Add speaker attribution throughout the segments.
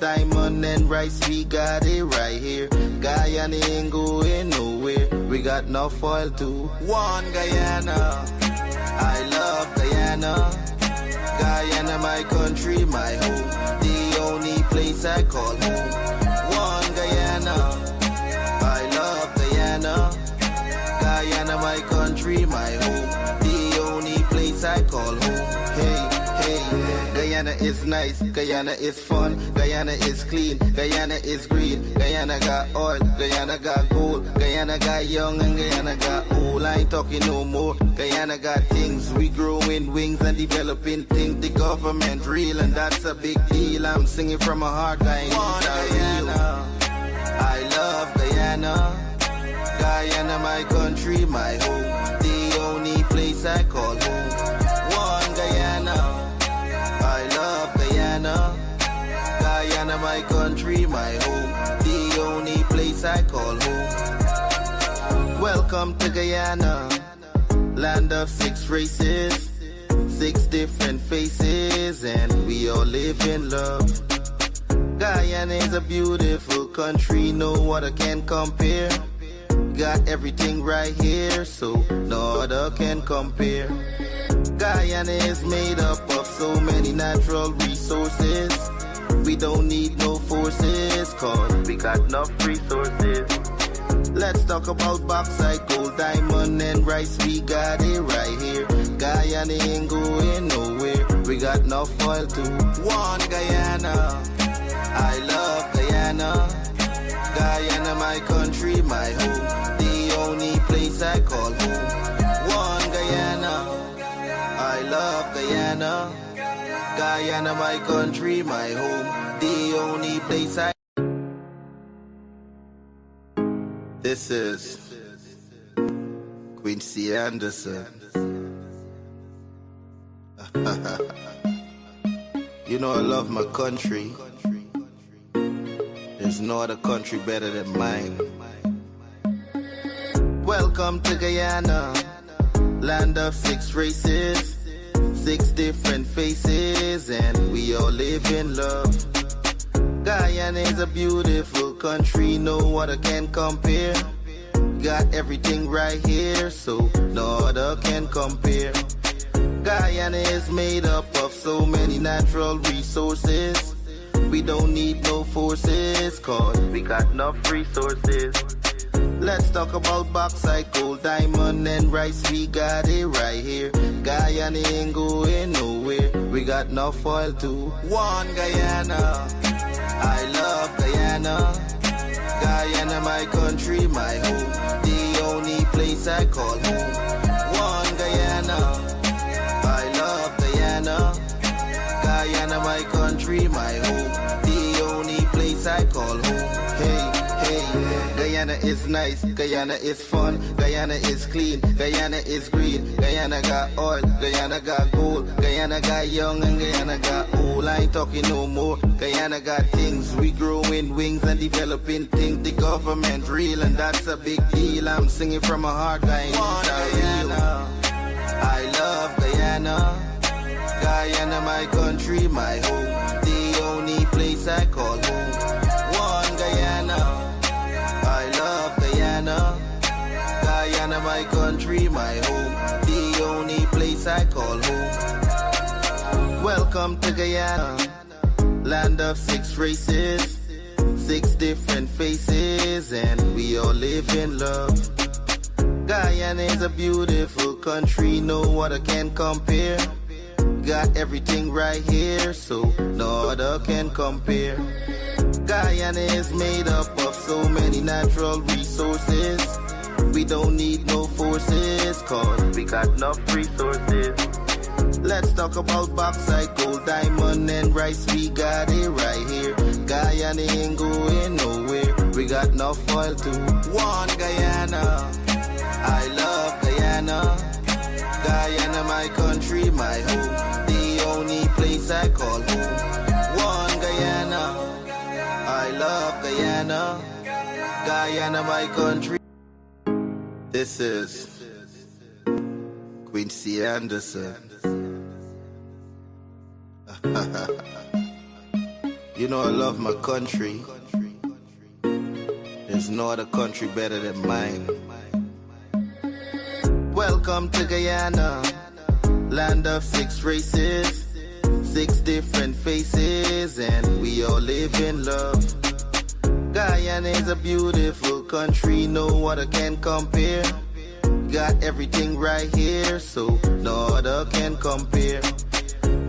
Speaker 1: diamond and rice, we got it right here. Guyana ain't going nowhere. We got enough oil to one Guyana. I love Guyana. Guyana, my country, my home. The only place I call home. One Guyana. I love Guyana. Guyana, my country, my home. The only place I call home. Hey, hey, Guyana is nice, Guyana is fun, Guyana is clean, Guyana is green, Guyana got oil, Guyana got gold, Guyana got young and Guyana got old. I ain't talking no more. Guyana got things, we growing wings and developing things. The government real and that's a big deal. I'm singing from my heart, Guyana. I love Guyana. Guyana, my country, my home. The only place I call home. One Guyana. I love Guyana. Guyana, my country, my home. The only place I call home. Welcome to Guyana, land of 6 races, 6 different faces, and we all live in love. Guyana is a beautiful country, no other can compare. Got everything right here, so no other can compare. Guyana is made up of so many natural resources. We don't need no forces, cause we got enough resources. Let's talk about bauxite, gold, diamond, and rice. We got it right here. Guyana ain't going nowhere. We got enough oil to one Guyana. I love Guyana. Guyana, my country, my home. The only place I call home. One Guyana. I love Guyana. Guyana, my country, my home. The only place I... This is Quincy Anderson. You know I love my country. There's no other country better than mine. Welcome to Guyana, land of 6 races, 6 different faces, and we all live in love. Guyana is a beautiful country, no other can compare. Got everything right here, so no other can compare. Guyana is made up of so many natural resources. We don't need no forces, cause we got enough resources. Let's talk about bauxite, gold, diamond, and rice. We got it right here. Guyana ain't going nowhere. We got enough oil to one Guyana. I love Guyana. Guyana, my country, my home. The only place I call home. One Guyana. I love Guyana. Guyana, my country, my home. The only place I call home. Hey, hey, Guyana is nice, Guyana is fun, Guyana is clean, Guyana is green, Guyana got oil, Guyana got gold, Guyana got young and Guyana got old. I ain't talking no more. Guyana got things, we growing wings and developing things. The government real and that's a big deal. I'm singing from my heart, Guyana. I love Guyana. Guyana, my country, my home. The only place I call home. One Guyana. I love Guyana. Guyana, my country, my home. The only place I call home. Welcome to Guyana, land of 6 races, 6 different faces, and we all live in love. Guyana is a beautiful country, no other can compare. Got everything right here, so no other can compare. Guyana is made up of so many natural resources. We don't need no forces, cause we got enough resources. Let's talk about bauxite, gold, diamond, and rice. We got it right here. Guyana ain't going nowhere. We got enough oil to one Guyana. I love Guyana. Guyana, my country, my home. The only place I call home. One Guyana. I love Guyana. Guyana, my country. This is Quincy Anderson. You know I love my country. There's no other country better than mine. Welcome to Guyana, land of 6 races, 6 different faces, and we all live in love. Guyana is a beautiful country, no other can compare. Got everything right here, so no other can compare.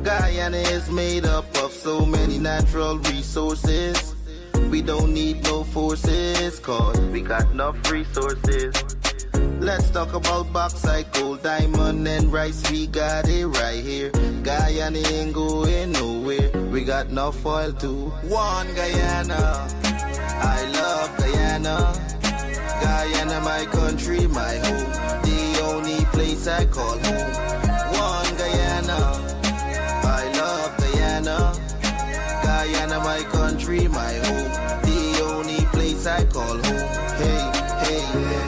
Speaker 1: Guyana is made up of so many natural resources. We don't need no forces, cause we got enough resources. Let's talk about bauxite, gold, diamond, and rice. We got it right here. Guyana ain't going nowhere. We got enough oil too. One Guyana, I love Guyana. Guyana, my country, my home. The only place I call home. One Guyana, I love Guyana. Guyana, my country, my home. The only place I call home. Hey, hey,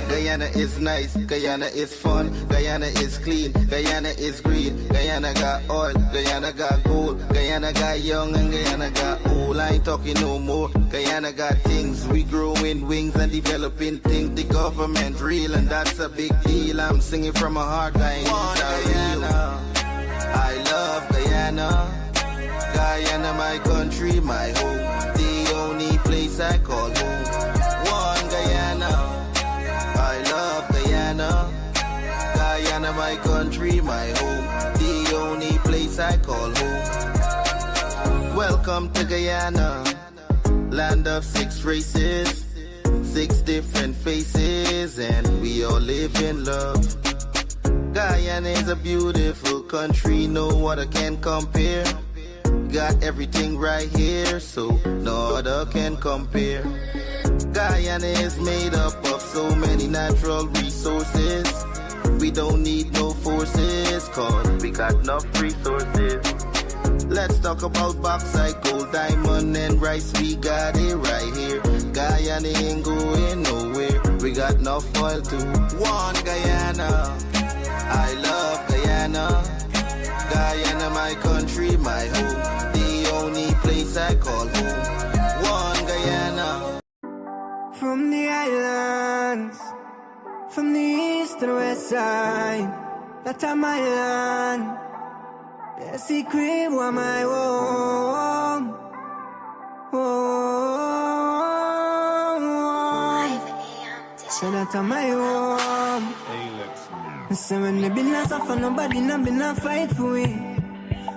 Speaker 1: Guyana is nice, Guyana is fun, Guyana is clean, Guyana is green, Guyana got oil, Guyana got gold, Guyana got young and Guyana got old. I ain't talking no more. Guyana got things, we growing wings and developing things. The government real and that's a big deal. I'm singing from my heart, Guyana. I love Guyana. Guyana, my country, my home. The only place I call home. One Guyana, I love Guyana. Guyana, my country, my home. The only place I call home. Welcome to Guyana, land of 6 races, 6 different faces, and we all live in love. Guyana is a beautiful country, no other can compare. Got everything right here, so no other can compare. Guyana is made up of so many natural resources. We don't need no forces, cause we got enough resources. Let's talk about bauxite, gold, diamond, and rice. We got it right here. Guyana ain't going nowhere. We got enough oil too. One Guyana, I love Guyana. Guyana, my country, my home. The only place I call home. One Guyana.
Speaker 2: From the islands, from the east to the west side, that's my land. The secret was my home. So that's my home. So when they been a suffer, nobody not been a fight for it.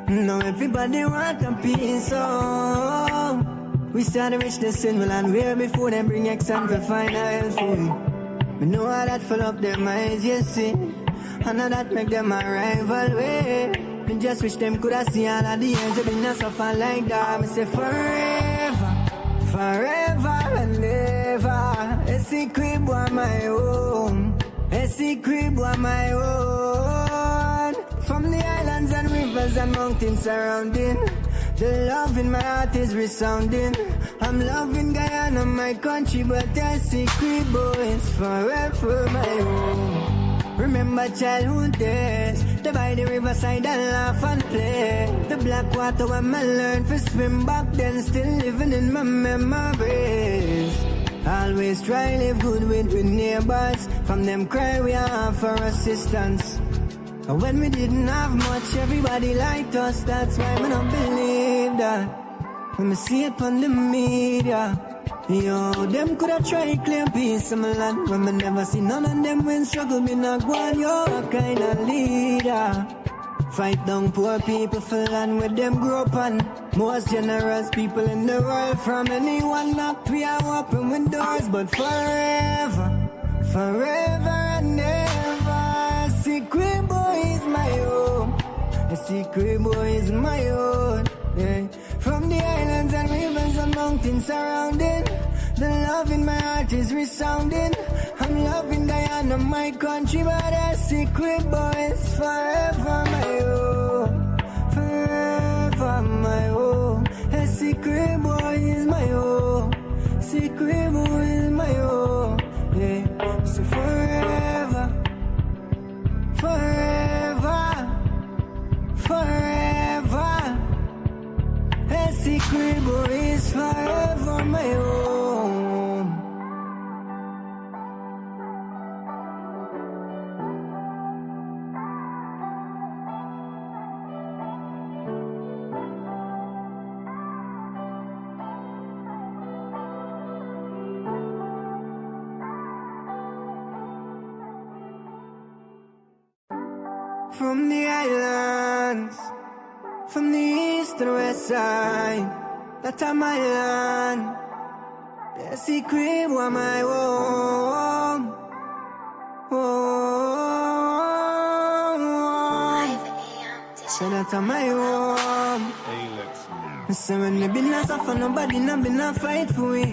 Speaker 2: Now everybody want a piece of. We start to reach the symbol and where before them bring exam for final for it. We know how that fill up their minds, you see. And how that make them a rival way. Me just wish them could have seen all of the ends. They been a suffer like that. Me say forever, forever and ever. A secret boy my home. A secret boy my own. From the islands and rivers and mountains surrounding, the love in my heart is resounding. I'm loving Guyana, my country, but a secret boy is forever my home. Remember childhood days, the by the riverside and laugh and play. The black water when I learned to swim back then, still living in my memories. Always try live good with neighbors. From them cry we are for assistance. And when we didn't have much, everybody liked us. That's why we don't believe that. When we see it on the media, yo, them coulda tried claim peace in my land. When we never see none of them when struggle me not go on. Yo, a kind of leader. Fight down poor people for land where them grow up on. Most generous people in the world. From anyone knocked we are open with doors. But forever, forever and ever, a secret boy is my own. A secret boy is my own, yeah. From the islands and rivers and mountains surrounding, the love in my heart is resounding. I'm loving Guyana, my country, but a secret boy is forever my own. Forever my own. A secret boy is my own. Secret boy is my own, yeah. So forever, forever, forever. A secret boy is From the islands, from the east to the west side, that's my land. The secret was my home. So that's my home. So when me be not suffer, nobody not be not fight for me.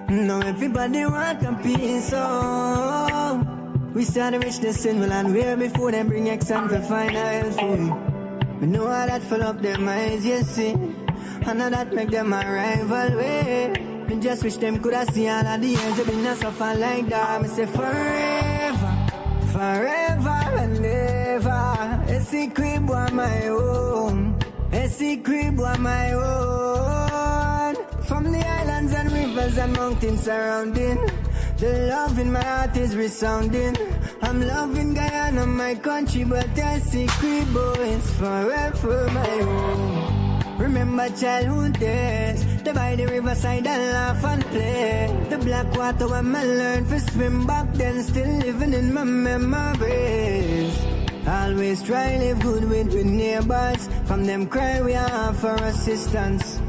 Speaker 2: Now everybody want a piece of. We started reach the symbol and way before them bring action to find a hell for me. We know how that fill up their minds, you see. And now that make them a rival way. Me just wish them could have seen all of the years they been not suffer like that. Me say forever, forever and ever. A secret was my own. A secret was my own. From the islands and rivers and mountains surrounding, the love in my heart is resounding. I'm loving Guyana, my country, but a secret boy is forever my own. Remember childhood days, the by the riverside and laugh and play. The black water when I learned to swim back then, still living in my memories. Always try live good with neighbors. From them cry we have for assistance.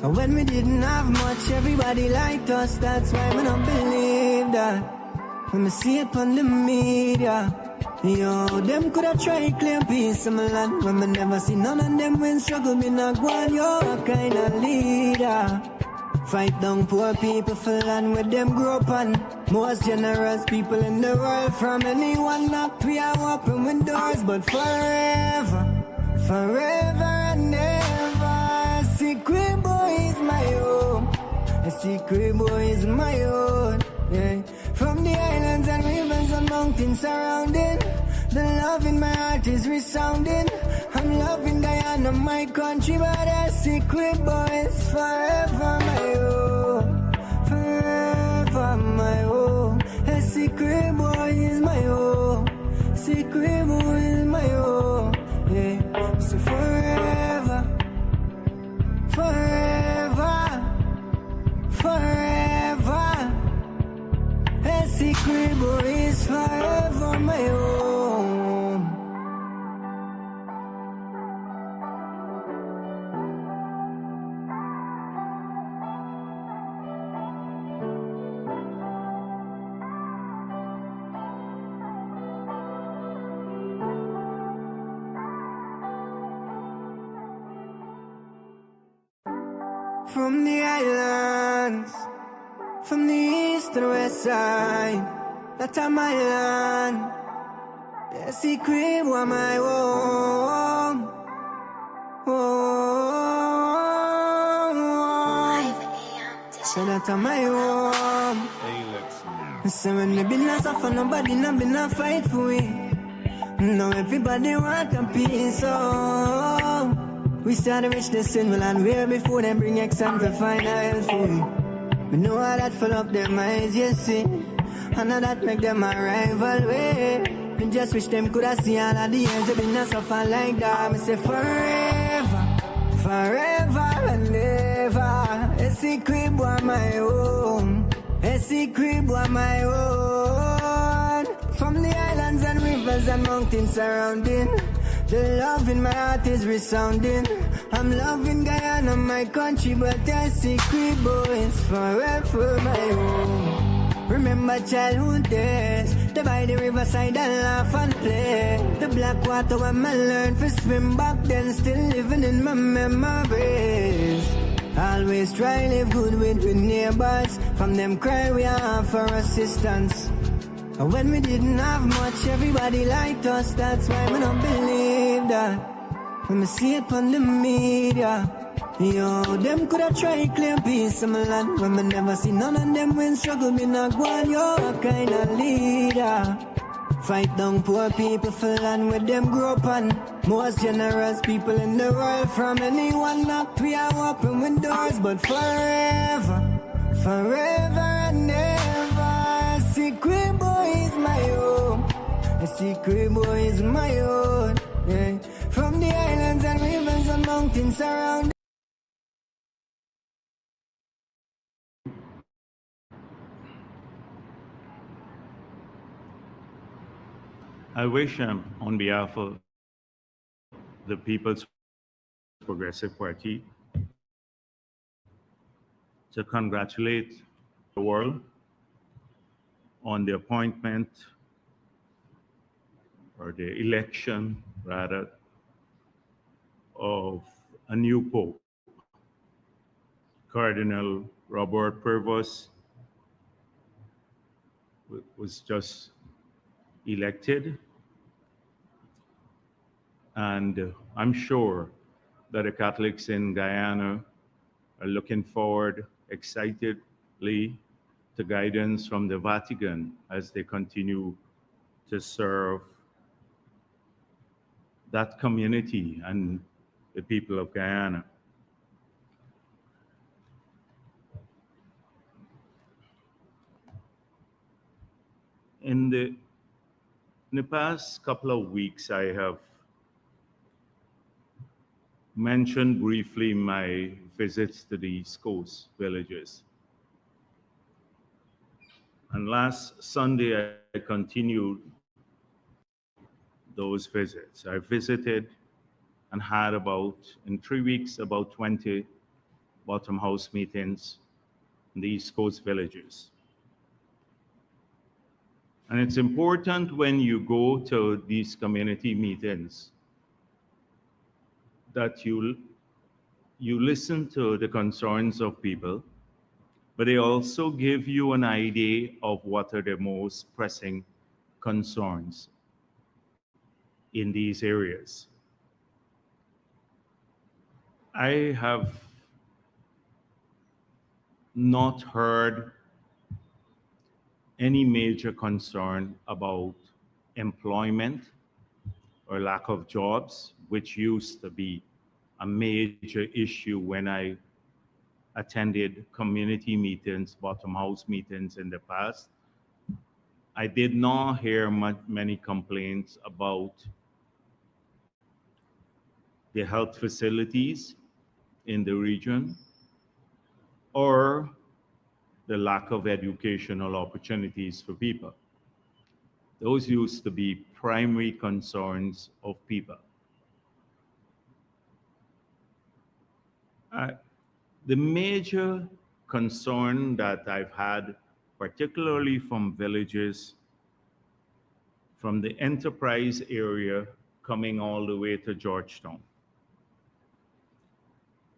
Speaker 2: And when we didn't have much, everybody liked us. That's why we don't believe that. When we see it on the media, yo, them coulda tried claim peace of my land. When we never see none of them when struggle, me not go on. Yo, a kind of leader. Fight down poor people for land where them grow up on. Most generous people in the world. From anyone knock we are open windows. But forever, forever and ever, a secret boy is my own. A secret boy is my own. Yeah. From the islands and rivers and mountains surrounding, the love in my heart is resounding. I'm loving Guyana, my country, but a secret boy is forever my own. Forever my own. A secret boy is my own. Secret boy is my own. Yeah. So forever, forever, forever. A secret boy is forever my own. From the islands, from the east to the west side, that's my land. The secret was my home. So that's my home. So when me be not suffer, nobody not be not fight for me. Now everybody want a piece of. We started reach the symbol and way before them bring action to find a hell for me. We know how that fill up their minds, you see. And now that make them a rival way. Me just wish them could have seen all of the years they been not suffer like that. Me say forever, forever and ever. A secret was my own. A secret was my own. From the islands and rivers and mountains surrounding, the love in my heart is resounding. I'm loving Guyana, my country, but a secret boy is forever my own. Remember childhood days, the by the riverside and laugh and play. The black water when I learned to swim back then, still living in my memories. Always try live good with neighbors. From them cry we have for assistance. And when we didn't have much, everybody liked us. That's why we don't believe that. When we see it on the media, yo, them coulda tried claim peace of my land. When we never see none of them when struggle, me not go on. Yo, a kind of leader. Fight down poor people for land where them grow up on. Most generous people in the world. From anyone knock we are open windows. But forever, forever and ever, a secret boy is my own. A secret boy is my own. Yeah. From the islands and rivers and mountains around.
Speaker 3: I wish on behalf of the People's Progressive Party to congratulate the world on the appointment or the election, rather, of a new Pope, Cardinal Robert Purvis was just elected, and I'm sure that the Catholics in Guyana are looking forward excitedly to guidance from the Vatican as they continue to serve that community and the people of Guyana. In the past couple of weeks, I have mentioned briefly my visits to the East Coast villages. And last Sunday, I continued those visits. I visited and had in 3 weeks, about 20 bottom house meetings in the East Coast villages. And it's important when you go to these community meetings that you listen to the concerns of people, but they also give you an idea of what are the most pressing concerns in these areas. I have not heard any major concern about employment or lack of jobs, which used to be a major issue when I attended community meetings, bottom house meetings in the past. I did not hear many complaints about the health facilities in the region or the lack of educational opportunities for people. Those used to be primary concerns of people. The major concern that I've had, particularly from villages, from the enterprise area coming all the way to Georgetown,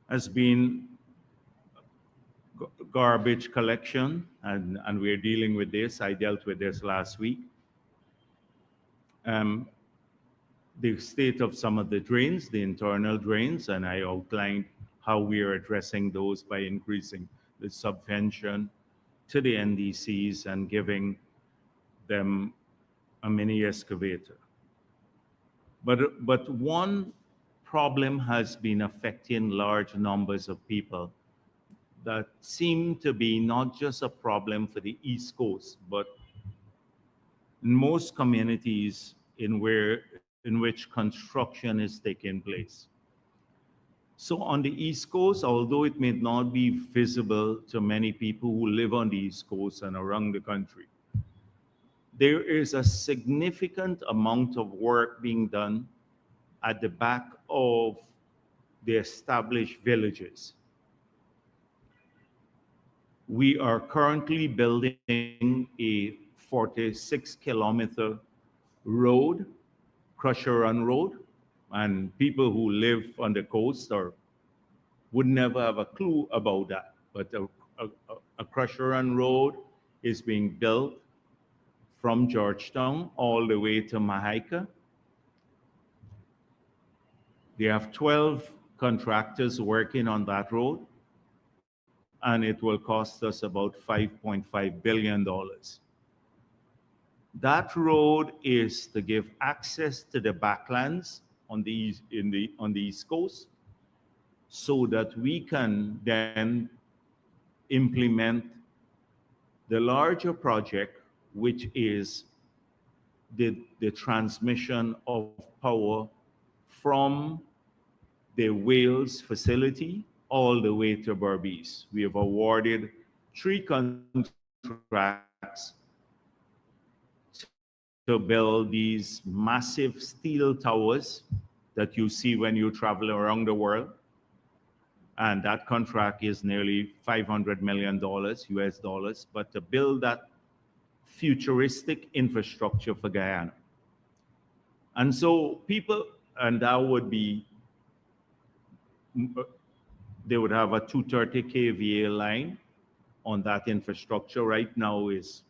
Speaker 3: has been garbage collection, and we're dealing with this. I dealt with this last week. The state of some of the drains, the internal drains, and I outlined how we are addressing those by increasing the subvention to the NDCs and giving them a mini excavator. But one problem has been affecting large numbers of people that seem to be not just a problem for the East Coast, but in most communities in which construction is taking place. So on the East Coast, although it may not be visible to many people who live on the East Coast and around the country, there is a significant amount of work being done at the back of the established villages. We are currently building a 46-kilometer road, Crusher Run Road, and people who live on the coast would never have a clue about that. But a Crusher Run Road is being built from Georgetown all the way to Mahaica. They have 12 contractors working on that road, and it will cost us about $5.5 billion. That road is to give access to the backlands on the East Coast so that we can then implement the larger project, which is the transmission of power from the Wales facility all the way to Berbice. We have awarded 3 contracts to to build these massive steel towers that you see when you travel around the world. And that contract is nearly $500 million US dollars, but to build that futuristic infrastructure for Guyana. And so people, and that would be, they would have a 230 kVA line on that infrastructure. Right now it's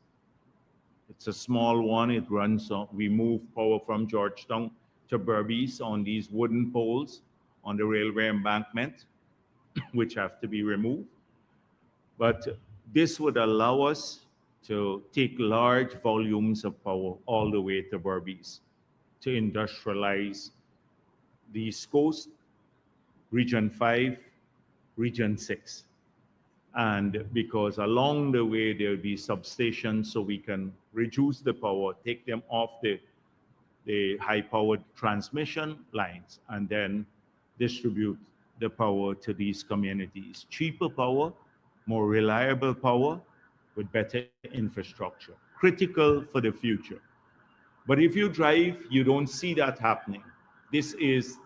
Speaker 3: a small one. It runs on, we move power from Georgetown to Berbice on these wooden poles on the railway embankment, which have to be removed. But this would allow us to take large volumes of power all the way to Berbice to industrialize the East Coast, Region 5, Region 6. And because along the way there'll be substations so we can reduce the power, take them off the high-powered transmission lines, and then distribute the power to these communities. Cheaper power, more reliable power, with better infrastructure. Critical for the future. But if you drive, you don't see that happening. This is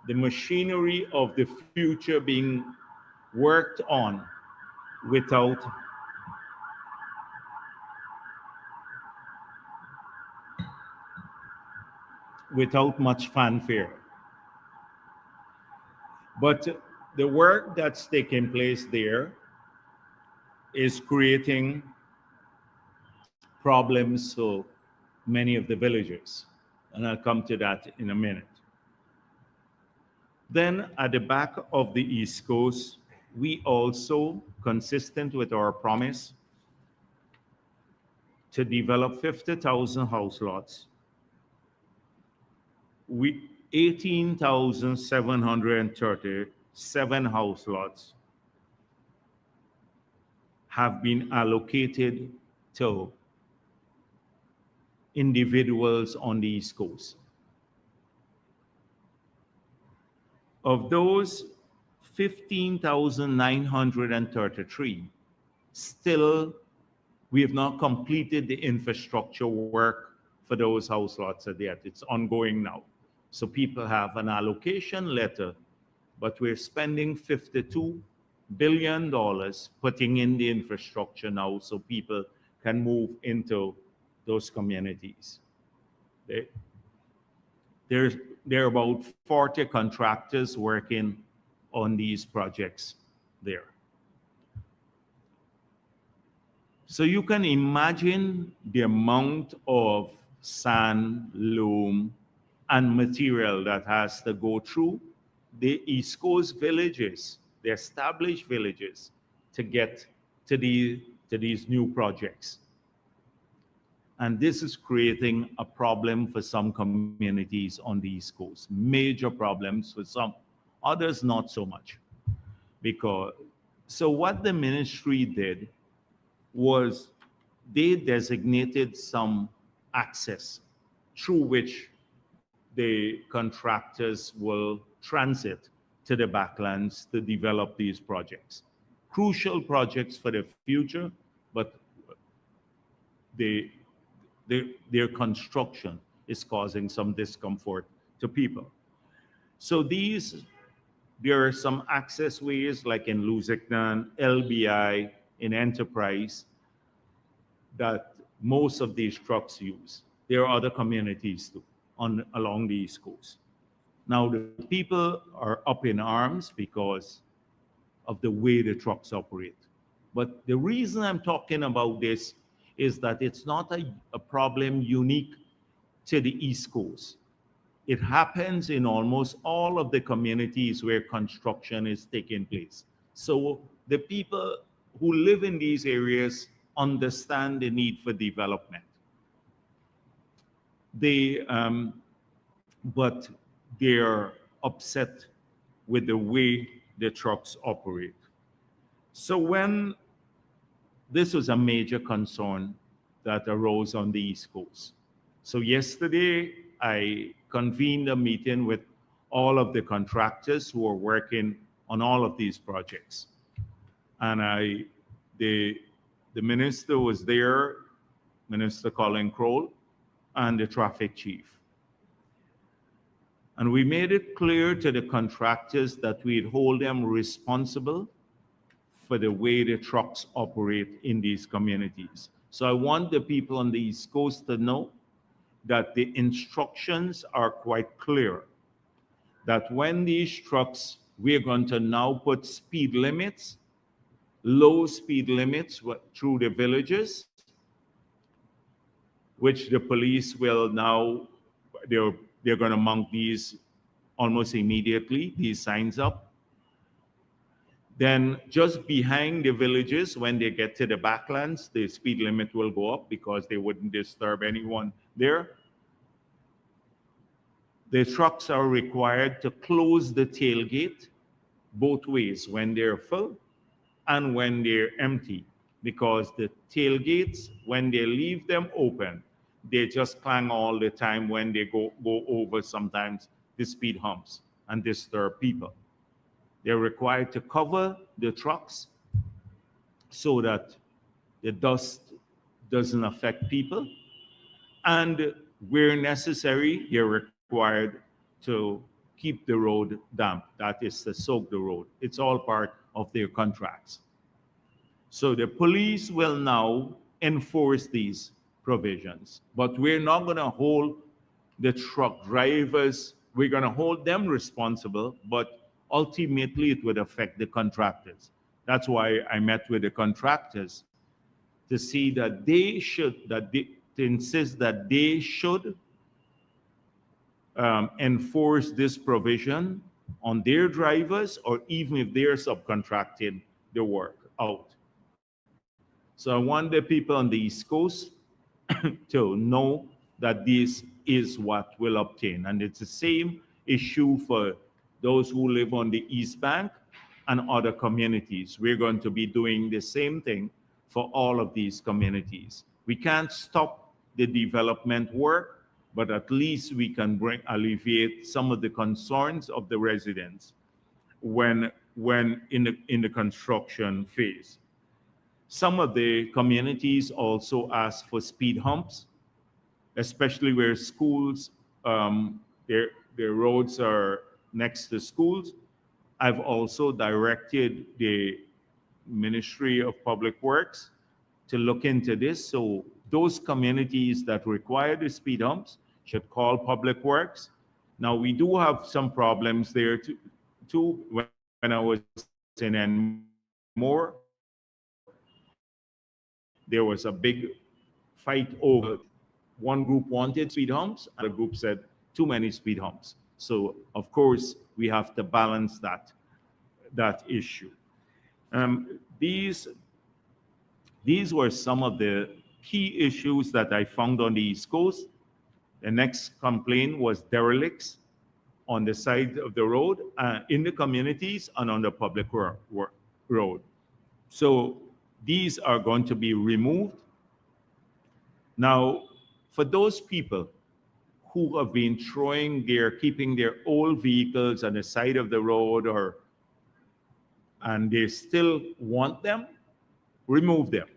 Speaker 3: the machinery of the future being worked on without much fanfare. But the work that's taking place there is creating problems for many of the villagers. And I'll come to that in a minute. Then at the back of the East Coast, we also, consistent with our promise, to develop 50,000 house lots. 18,737 house lots have been allocated to individuals on the East Coast. Of those, 15,933 still, we have not completed the infrastructure work for those house lots yet. It's ongoing now. So people have an allocation letter, but we're spending $52 billion putting in the infrastructure now so people can move into those communities. There are about 40 contractors working on these projects there. So you can imagine the amount of sand, loam, and material that has to go through the East Coast villages, the established villages, to get to these new projects. And this is creating a problem for some communities on the East Coast. Major problems for some, others not so much. So what the ministry did was they designated some access through which the contractors will transit to the backlands to develop these projects. Crucial projects for the future, but their construction is causing some discomfort to people. So there are some access ways like in Lusignan, LBI, in Enterprise, that most of these trucks use. There are other communities too along the East Coast. Now the people are up in arms because of the way the trucks operate. But the reason I'm talking about this is that it's not a problem unique to the East Coast. It happens in almost all of the communities where construction is taking place. So the people who live in these areas understand the need for development. But they're upset with the way the trucks operate. So when this was a major concern that arose on the East Coast. So yesterday, I convened a meeting with all of the contractors who are working on all of these projects. And the minister was there, Minister Colin Crowell, and the traffic chief. And we made it clear to the contractors that we'd hold them responsible for the way the trucks operate in these communities. So I want the people on the East Coast to know that the instructions are quite clear, that when these trucks, we're going to now put speed limits, low speed limits through the villages, which the police will now, they're going to mount these almost immediately, these signs up. Then just behind the villages, when they get to the backlands, the speed limit will go up because they wouldn't disturb anyone there. The trucks are required to close the tailgate both ways, when they're full and when they're empty, because the tailgates, when they leave them open, they just clang all the time when they go over sometimes the speed humps and disturb people. They're required to cover the trucks so that the dust doesn't affect people. And where necessary, they're required to keep the road damp. That is to soak the road. It's all part of their contracts. So the police will now enforce these provisions, but we're not going to hold the truck drivers, we're going to hold them responsible, but ultimately it would affect the contractors. That's why I met with the contractors to see that they should, to insist that they should enforce this provision on their drivers, or even if they're subcontracted the work out. So I want the people on the East Coast to know that this is what will obtain. And it's the same issue for those who live on the East Bank and other communities. We're going to be doing the same thing for all of these communities. We can't stop the development work, but at least we can alleviate some of the concerns of the residents when in the construction phase. Some of the communities also ask for speed humps, especially where schools, their roads are next to schools. I've also directed the Ministry of Public Works to look into this. So those communities that require the speed humps should call Public Works. Now, we do have some problems there too. When I was in Enmore, there was a big fight over, one group wanted speed humps, other group said too many speed humps. So of course we have to balance that issue. These were some of the key issues that I found on the East Coast. The next complaint was derelicts on the side of the road, in the communities and on the public road. So these are going to be removed. Now, for those people who have been keeping their old vehicles on the side of the road, and they still want them, remove them.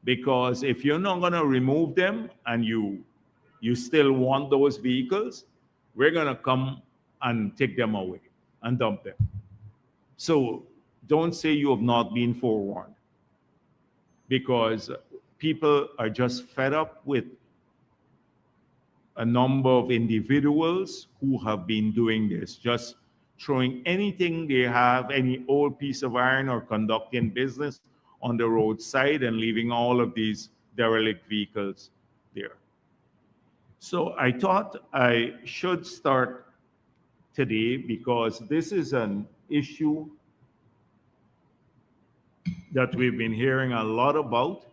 Speaker 3: Because if you're not going to remove them and you still want those vehicles, we're going to come and take them away and dump them. So don't say you have not been forewarned, because people are just fed up with a number of individuals who have been doing this, just throwing anything they have, any old piece of iron, or conducting business on the roadside and leaving all of these derelict vehicles there. So I thought I should start today because this is an issue that we've been hearing a lot about.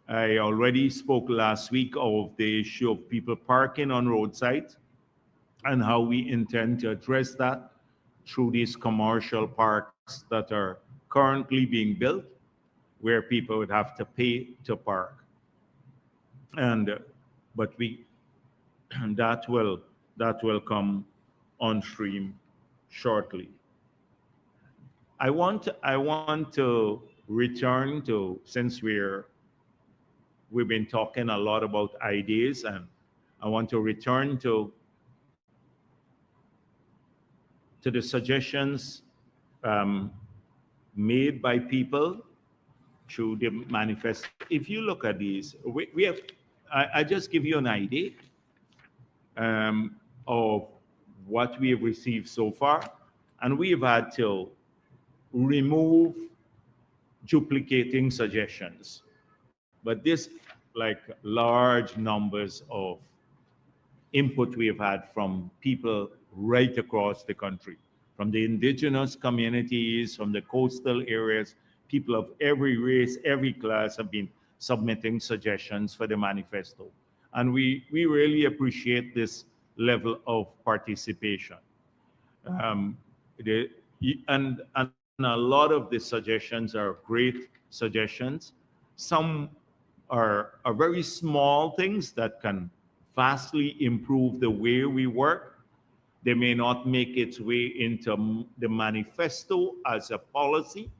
Speaker 3: I already spoke last week of the issue of people parking on roadsides and how we intend to address that through these commercial parks that are currently being built, where people would have to pay to park. But that will come on stream shortly. I want to return to, since we're we've been talking a lot about ideas, and I want to return to the suggestions made by people through the manifesto. If you look at these, we have, I just give you an idea of what we have received so far, and we've had to remove duplicating suggestions. But this, like large numbers of input we have had from people right across the country, from the indigenous communities, from the coastal areas, people of every race, every class have been submitting suggestions for the manifesto. And we really appreciate this level of participation. The, and a lot of the suggestions are great suggestions. Some are very small things that can vastly improve the way we work. They may not make its way into the manifesto as a policy,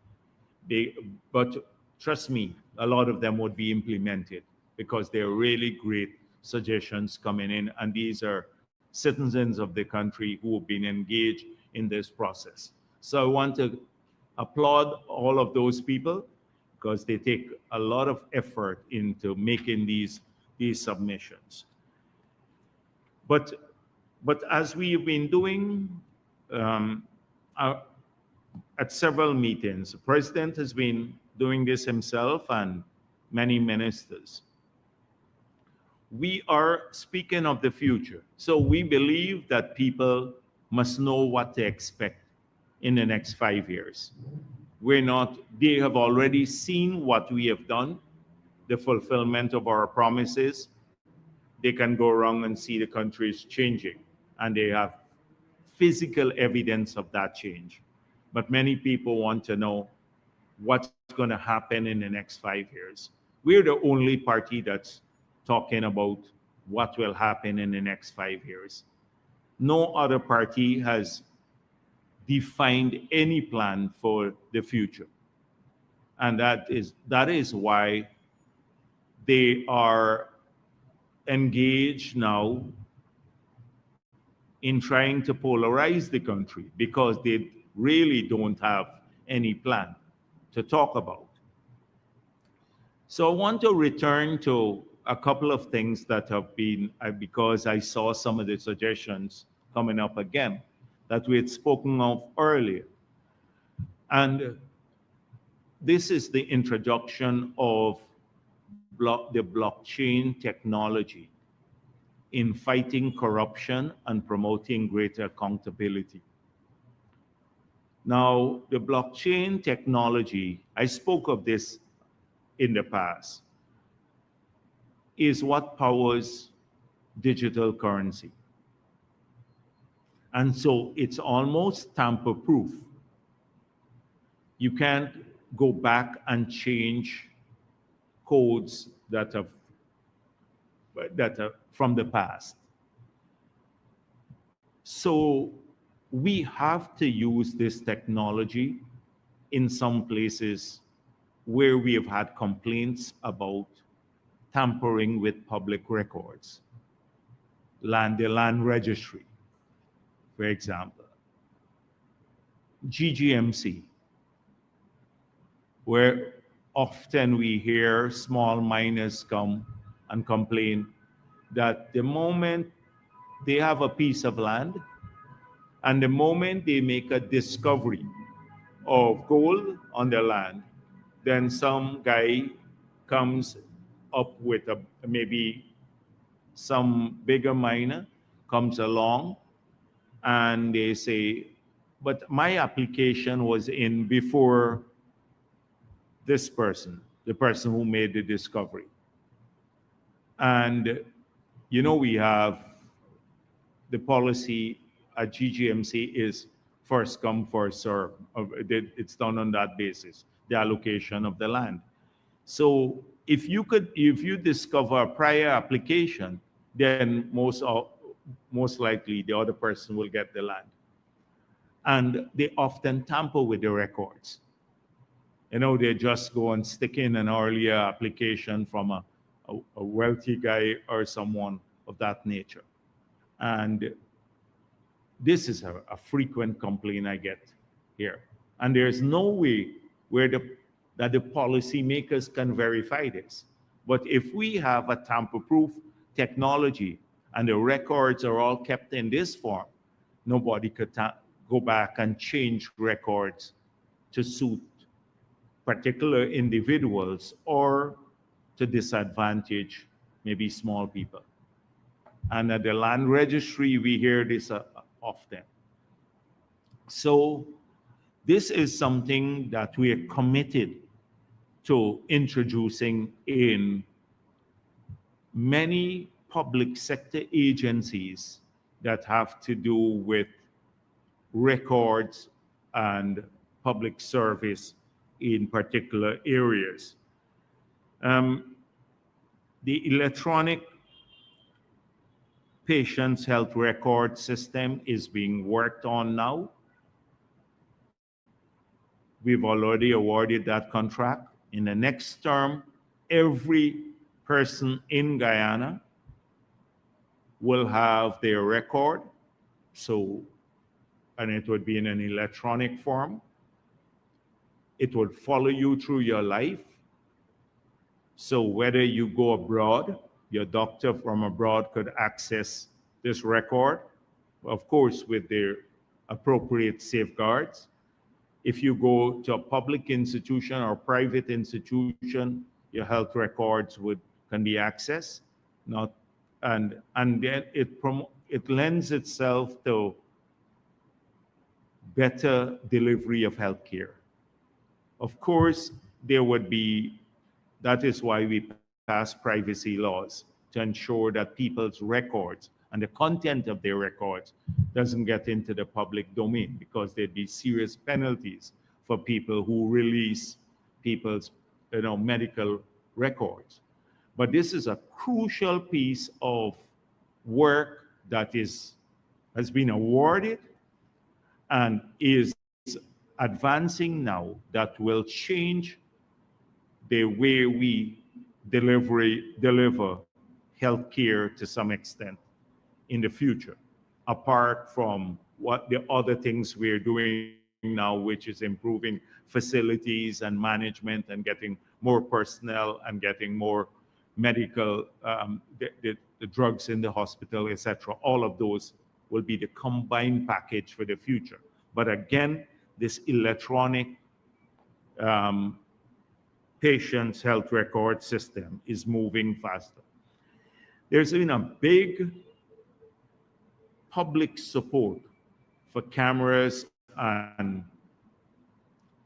Speaker 3: but trust me, a lot of them would be implemented because they're really great suggestions coming in. And these are citizens of the country who have been engaged in this process. So I want to applaud all of those people because they take a lot of effort into making these submissions. But as we've been doing at several meetings, the president has been doing this himself and many ministers. We are speaking of the future. So we believe that people must know what to expect in the next 5 years. They have already seen what we have done, the fulfillment of our promises. They can go around and see the country is changing, and they have physical evidence of that change. But many people want to know what's going to happen in the next 5 years. We're the only party that's talking about what will happen in the next 5 years. No other party has defined any plan for the future. And that is why they are engaged now in trying to polarize the country because they really don't have any plan to talk about. So I want to return to a couple of things that have been, because I saw some of the suggestions coming up again that we had spoken of earlier. And this is the introduction of the blockchain technology in fighting corruption and promoting greater accountability. Now, the blockchain technology, I spoke of this in the past, is what powers digital currency. And so it's almost tamper-proof. You can't go back and change codes that are from the past. So we have to use this technology in some places where we have had complaints about tampering with public records, the land registry, for example, GGMC, where often we hear small miners come and complain that the moment they have a piece of land and the moment they make a discovery of gold on their land, then some guy comes up with maybe some bigger miner comes along and they say, but my application was in before this person, the person who made the discovery. And we have the policy at GGMC is first come, first serve. It's done on that basis, the allocation of the land. So if you discover a prior application, then most likely the other person will get the land. And they often tamper with the records. They just go and stick in an earlier application from a a wealthy guy or someone of that nature. And this is a frequent complaint I get here. And there's no way where that the policymakers can verify this. But if we have a tamper-proof technology and the records are all kept in this form, nobody could go back and change records to suit particular individuals or to disadvantage maybe small people. And at the land registry, we hear this often. So this is something that we are committed to introducing in many public sector agencies that have to do with records and public service in particular areas. The electronic patient's health record system is being worked on now. We've already awarded that contract. In the next term, every person in Guyana will have their record. So, and it would be in an electronic form. It would follow you through your life. So whether you go abroad, your doctor from abroad could access this record, of course, with their appropriate safeguards. If you go to a public institution or private institution, your health records can be accessed. And then it lends itself to better delivery of healthcare. Of course, that is why we pass privacy laws, to ensure that people's records and the content of their records doesn't get into the public domain, because there'd be serious penalties for people who release people's medical records. But this is a crucial piece of work that has been awarded and is advancing now, that will change the way we deliver healthcare to some extent in the future, apart from what the other things we're doing now, which is improving facilities and management and getting more personnel and getting more medical, the drugs in the hospital, etc. All of those will be the combined package for the future. But again, this electronic patient's health record system is moving faster. There's been a big public support for cameras and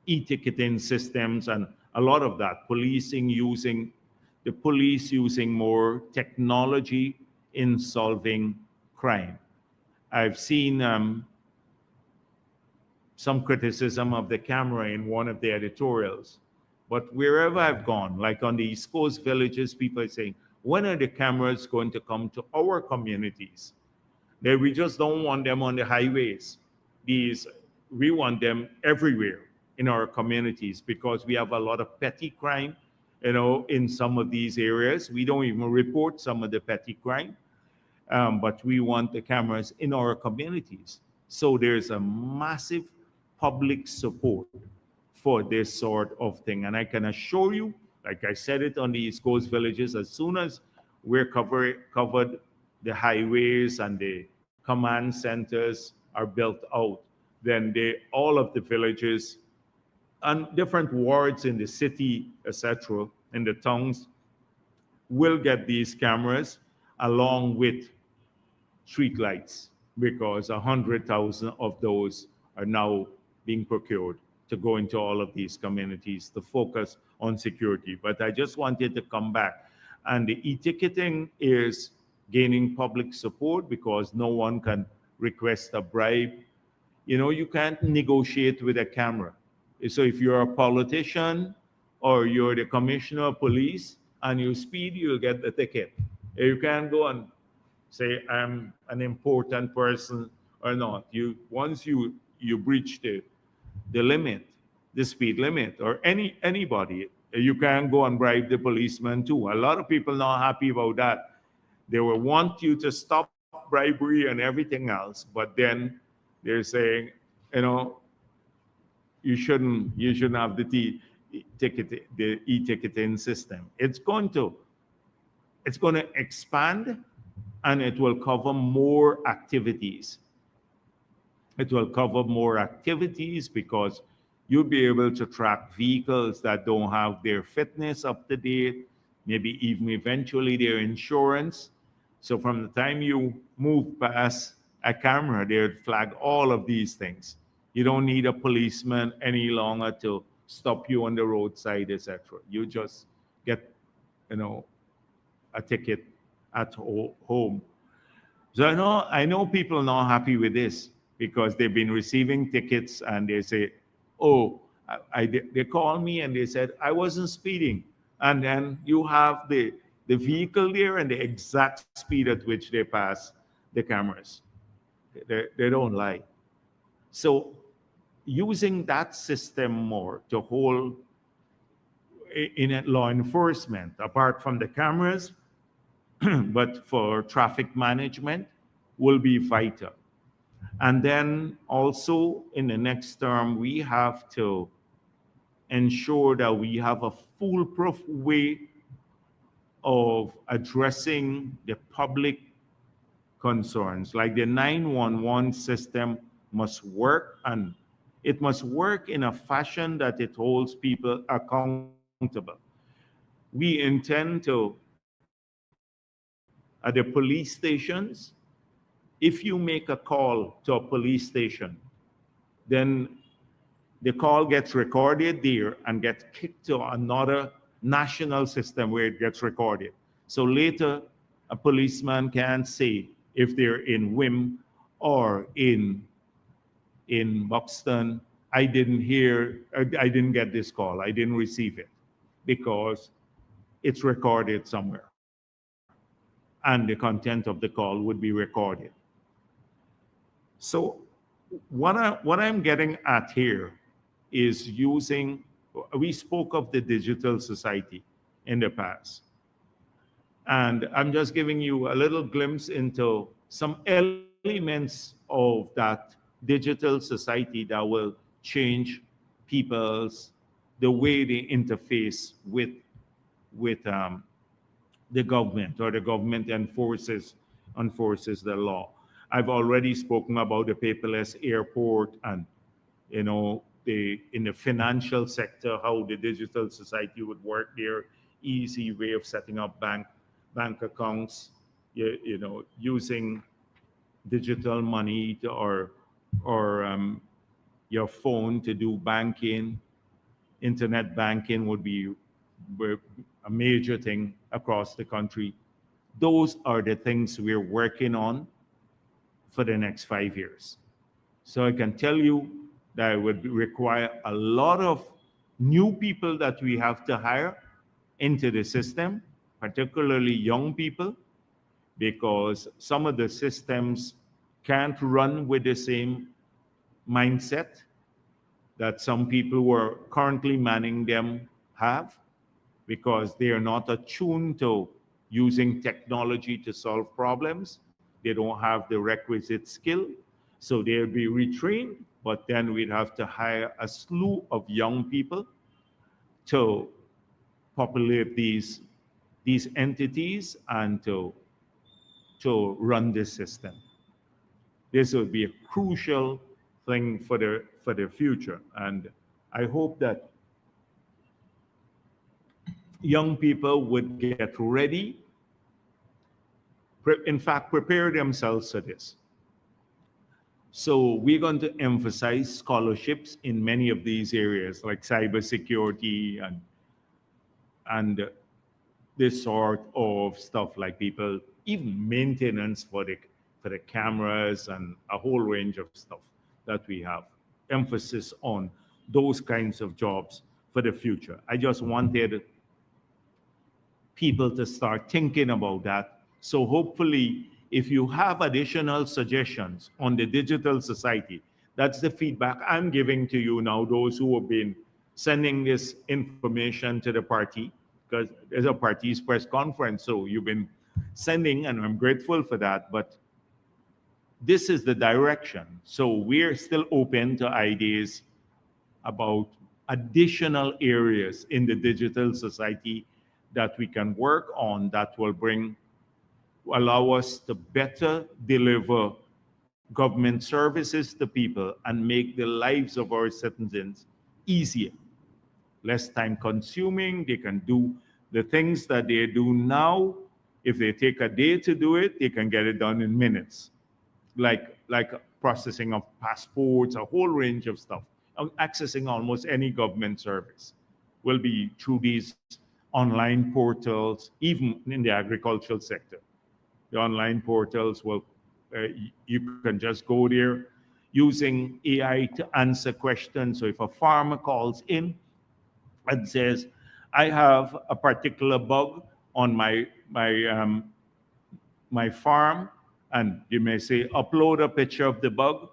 Speaker 3: e-ticketing systems and a lot of that, the police using more technology in solving crime. I've seen some criticism of the camera in one of the editorials. But wherever I've gone, like on the East Coast villages, people are saying, when are the cameras going to come to our communities? We just don't want them on the highways. We want them everywhere in our communities, because we have a lot of petty crime, in some of these areas. We don't even report some of the petty crime, but we want the cameras in our communities. So there's a massive public support for this sort of thing. And I can assure you, like I said it on the East Coast villages, as soon as we're covered, the highways and the command centers are built out, then all of the villages and different wards in the city, etc., in the towns, will get these cameras along with street lights, because 100,000 of those are now being procured to go into all of these communities to focus on security. But I just wanted to come back. And the e-ticketing is gaining public support because no one can request a bribe. You can't negotiate with a camera. So if you're a politician or you're the commissioner of police and you speed, you'll get the ticket. You can't go and say, I'm an important person or not. Once you breach the limit, the speed limit, or anybody, You can go and bribe the policeman too. A lot of people not happy about that. They will want you to stop bribery and everything else, but then they're saying, you know, you shouldn't have the e-ticketing system. It's going to expand, and it will cover more activities. It will cover more activities because you'll be able to track vehicles that don't have their fitness up to date, maybe even eventually their insurance. So from the time you move past a camera, they would flag all of these things. You don't need a policeman any longer to stop you on the roadside, etc. You just get, a ticket at home. So I know people are not happy with this because they've been receiving tickets and they say, oh, they call me and they said, I wasn't speeding. And then you have the vehicle there and the exact speed at which they pass the cameras. They don't lie. So using that system more to hold in law enforcement, apart from the cameras, but for traffic management, will be vital. And then also in the next term, we have to ensure that we have a foolproof way of addressing the public concerns. Like the 911 system must work, and it must work in a fashion that it holds people accountable. We intend to, at the police stations, if you make a call to a police station, then the call gets recorded there and gets kicked to another national system where it gets recorded. So later, a policeman can say if they're in Wim or in Buxton, I didn't get this call, I didn't receive it, because it's recorded somewhere. And the content of the call would be recorded. So what I'm getting at here is we spoke of the digital society in the past. And I'm just giving you a little glimpse into some elements of that digital society that will change the way they interface with the government, or the government enforces the law. I've already spoken about the paperless airport and, in the financial sector, how the digital society would work there. Easy way of setting up bank accounts, using digital money or your phone to do banking. Internet banking would be a major thing across the country. Those are the things we're working on for the next 5 years. So I can tell you that it would require a lot of new people that we have to hire into the system, particularly young people, because some of the systems can't run with the same mindset that some people who are currently manning them have, because they are not attuned to using technology to solve problems. They don't have the requisite skill. So they'll be retrained, but then we'd have to hire a slew of young people to populate these entities and to run this system. This would be a crucial thing for the future. And I hope that young people would get ready, in fact, prepare themselves for this. So we're going to emphasize scholarships in many of these areas, like cybersecurity and this sort of stuff, like people, even maintenance for the cameras and a whole range of stuff that we have. Emphasis on those kinds of jobs for the future. I just wanted people to start thinking about that. So hopefully, if you have additional suggestions on the digital society, that's the feedback I'm giving to you now, those who have been sending this information to the party, because there's a party's press conference, so you've been sending, and I'm grateful for that, but this is the direction. So we're still open to ideas about additional areas in the digital society that we can work on that will allow us to better deliver government services to people and make the lives of our citizens easier, less time consuming. They can do the things that they do now. If they take a day to do it, they can get it done in minutes, like processing of passports, a whole range of stuff. Accessing almost any government service will be through these online portals, even in the agricultural sector. The online portals will, you can just go there using AI to answer questions. So if a farmer calls in and says, I have a particular bug on my farm, and you may say, upload a picture of the bug.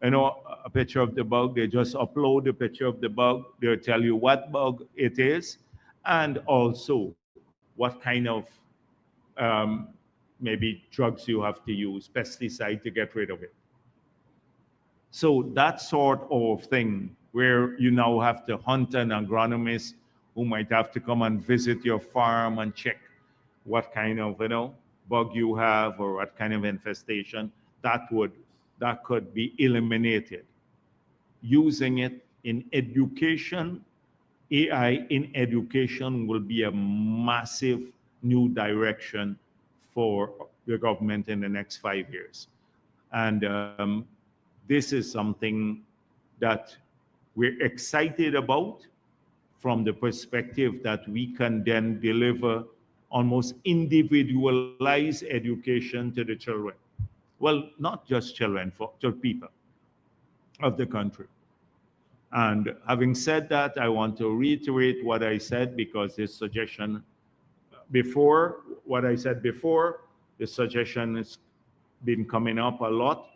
Speaker 3: You know, a picture of the bug, they just upload a picture of the bug. They'll tell you what bug it is, and also what kind of maybe drugs you have to use, pesticide to get rid of it. So that sort of thing, where you now have to hunt an agronomist who might have to come and visit your farm and check what kind of, bug you have or what kind of infestation, that could be eliminated. Using it in education, AI in education will be a massive new direction for the government in the next 5 years. And this is something that we're excited about from the perspective that we can then deliver almost individualized education to the children. Well, not just children, to people of the country. And having said that, I want to reiterate what I said, because this suggestion before, what I said before, the suggestion has been coming up a lot,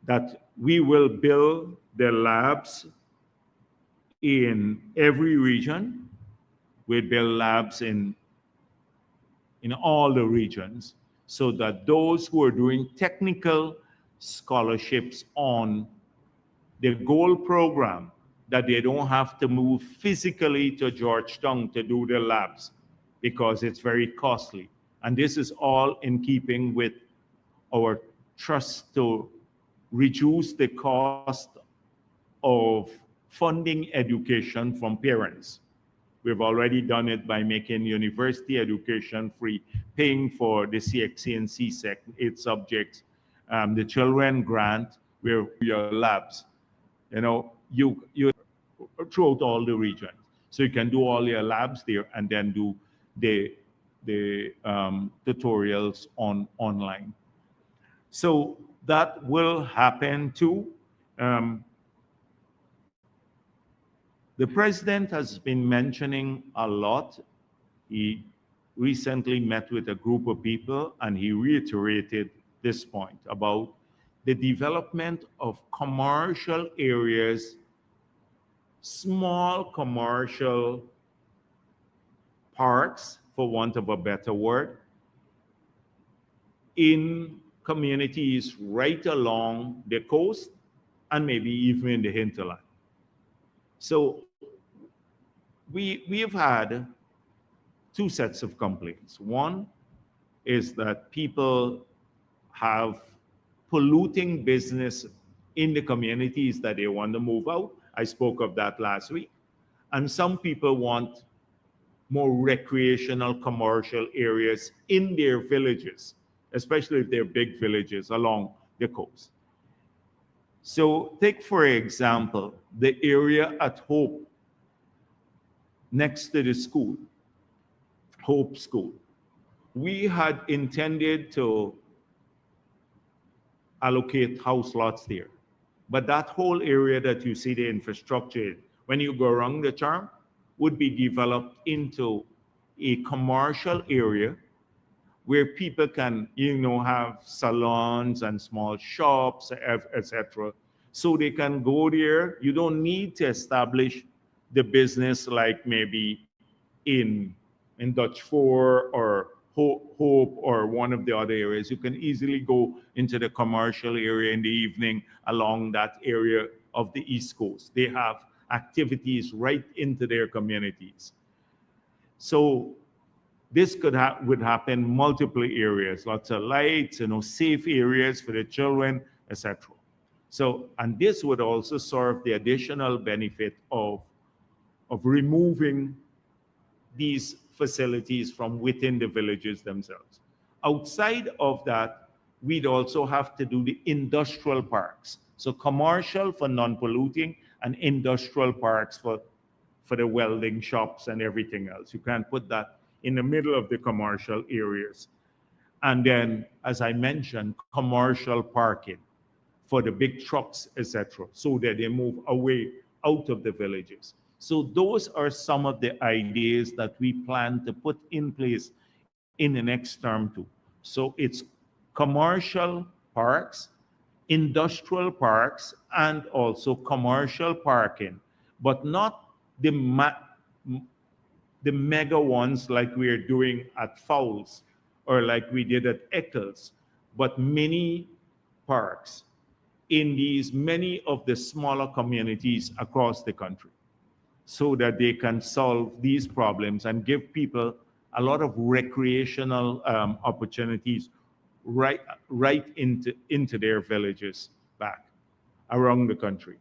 Speaker 3: that we will build the labs in every region. We build labs in all the regions, so that those who are doing technical scholarships on the gold program, that they don't have to move physically to Georgetown to do the labs, because it's very costly. And this is all in keeping with our trust to reduce the cost of funding education from parents. We've already done it by making university education free, paying for the CXC and CSEC, 8 subjects, the children grant, where your labs, you throughout all the regions. So you can do all your labs there and then do the tutorials online. So that will happen too. The president has been mentioning a lot. He recently met with a group of people, and he reiterated this point about the development of commercial areas, small commercial parks, for want of a better word, in communities right along the coast and maybe even in the hinterland. So we've had 2 sets of complaints. One is that people have polluting business in the communities that they want to move out. I spoke of that last week. And some people want more recreational commercial areas in their villages, especially if they're big villages along the coast. So take, for example, the area at Hope, next to the school, Hope School. We had intended to allocate house lots there. But that whole area that you see the infrastructure, when you go around the charm, would be developed into a commercial area where people can, have salons and small shops, etc. So they can go there. You don't need to establish the business like maybe in Dutch Four or Hope or one of the other areas. You can easily go into the commercial area in the evening along that area of the East Coast. They have activities right into their communities. So this would happen multiple areas, lots of lights, safe areas for the children, etc. So, and this would also serve the additional benefit of removing these facilities from within the villages themselves. Outside of that, we'd also have to do the industrial parks. So commercial for non-polluting and industrial parks for the welding shops and everything else. You can't put that in the middle of the commercial areas. And then, as I mentioned, commercial parking for the big trucks, etc., so that they move away out of the villages. So those are some of the ideas that we plan to put in place in the next term too. So it's commercial parks, industrial parks, and also commercial parking, but not the mega ones like we're doing at Fowles or like we did at Eccles, but many parks in many of the smaller communities across the country, so that they can solve these problems and give people a lot of recreational opportunities right into their villages back around the country.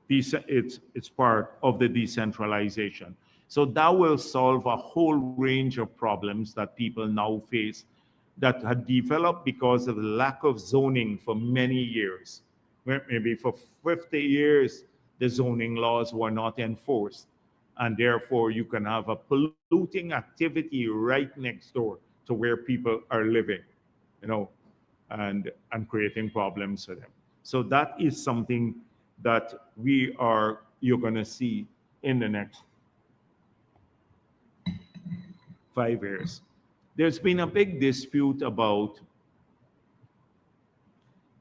Speaker 3: It's part of the decentralization. So that will solve a whole range of problems that people now face that had developed because of the lack of zoning for many years. Maybe for 50 years, the zoning laws were not enforced. And therefore, you can have a polluting activity right next door to where people are living, and creating problems for them. So that is something that you're going to see in the next 5 years. There's been a big dispute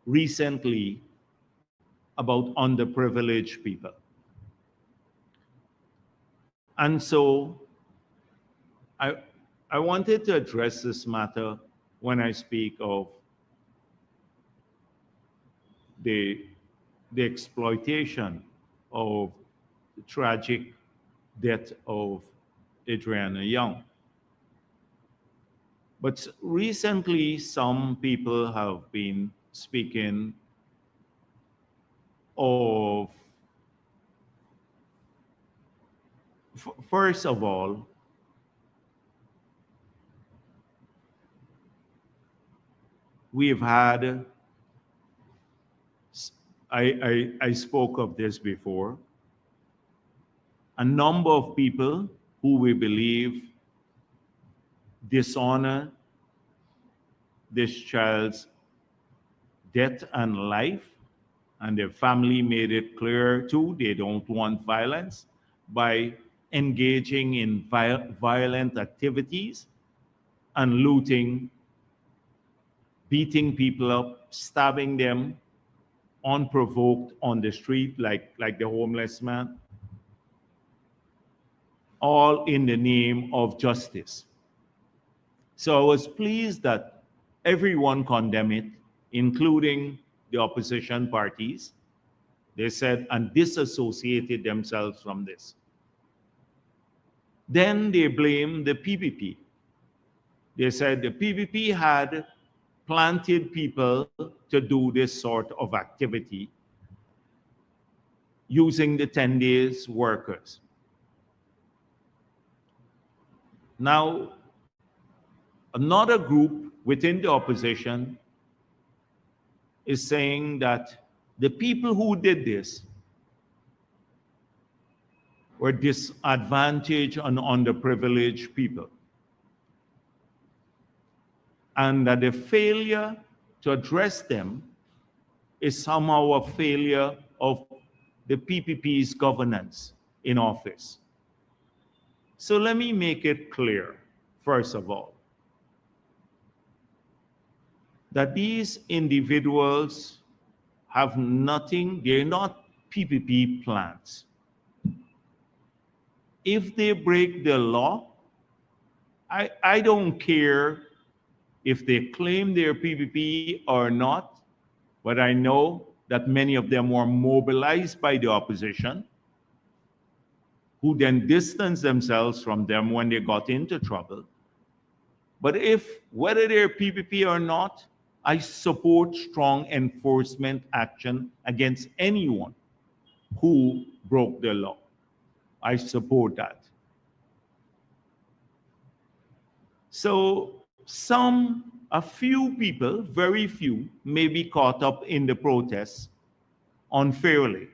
Speaker 3: recently about underprivileged people. And so I wanted to address this matter when I speak of the exploitation of the tragic death of Adriana Young. But recently, some people have been speaking of, first of all, we've had, I spoke of this before, a number of people who we believe dishonor this child's death and life, and their family made it clear too, they don't want violence, by engaging in violent activities and looting, beating people up, stabbing them unprovoked on the street like the homeless man, all in the name of justice. So I was pleased that everyone condemned it, including the opposition parties. They said, and disassociated themselves from this. Then they blamed the PPP. They said the PPP had planted people to do this sort of activity using the 10 days workers. Now, another group within the opposition is saying that the people who did this were disadvantaged and underprivileged people, and that the failure to address them is somehow a failure of the PPP's governance in office. So let me make it clear, first of all, that these individuals have nothing, they're not PPP plants. if they break the law, I don't care if they claim they're PPP or not, but I know that many of them were mobilized by the opposition, who then distanced themselves from them when they got into trouble. But whether they're PPP or not, I support strong enforcement action against anyone who broke the law. I support that. So a few people, very few, may be caught up in the protests unfairly.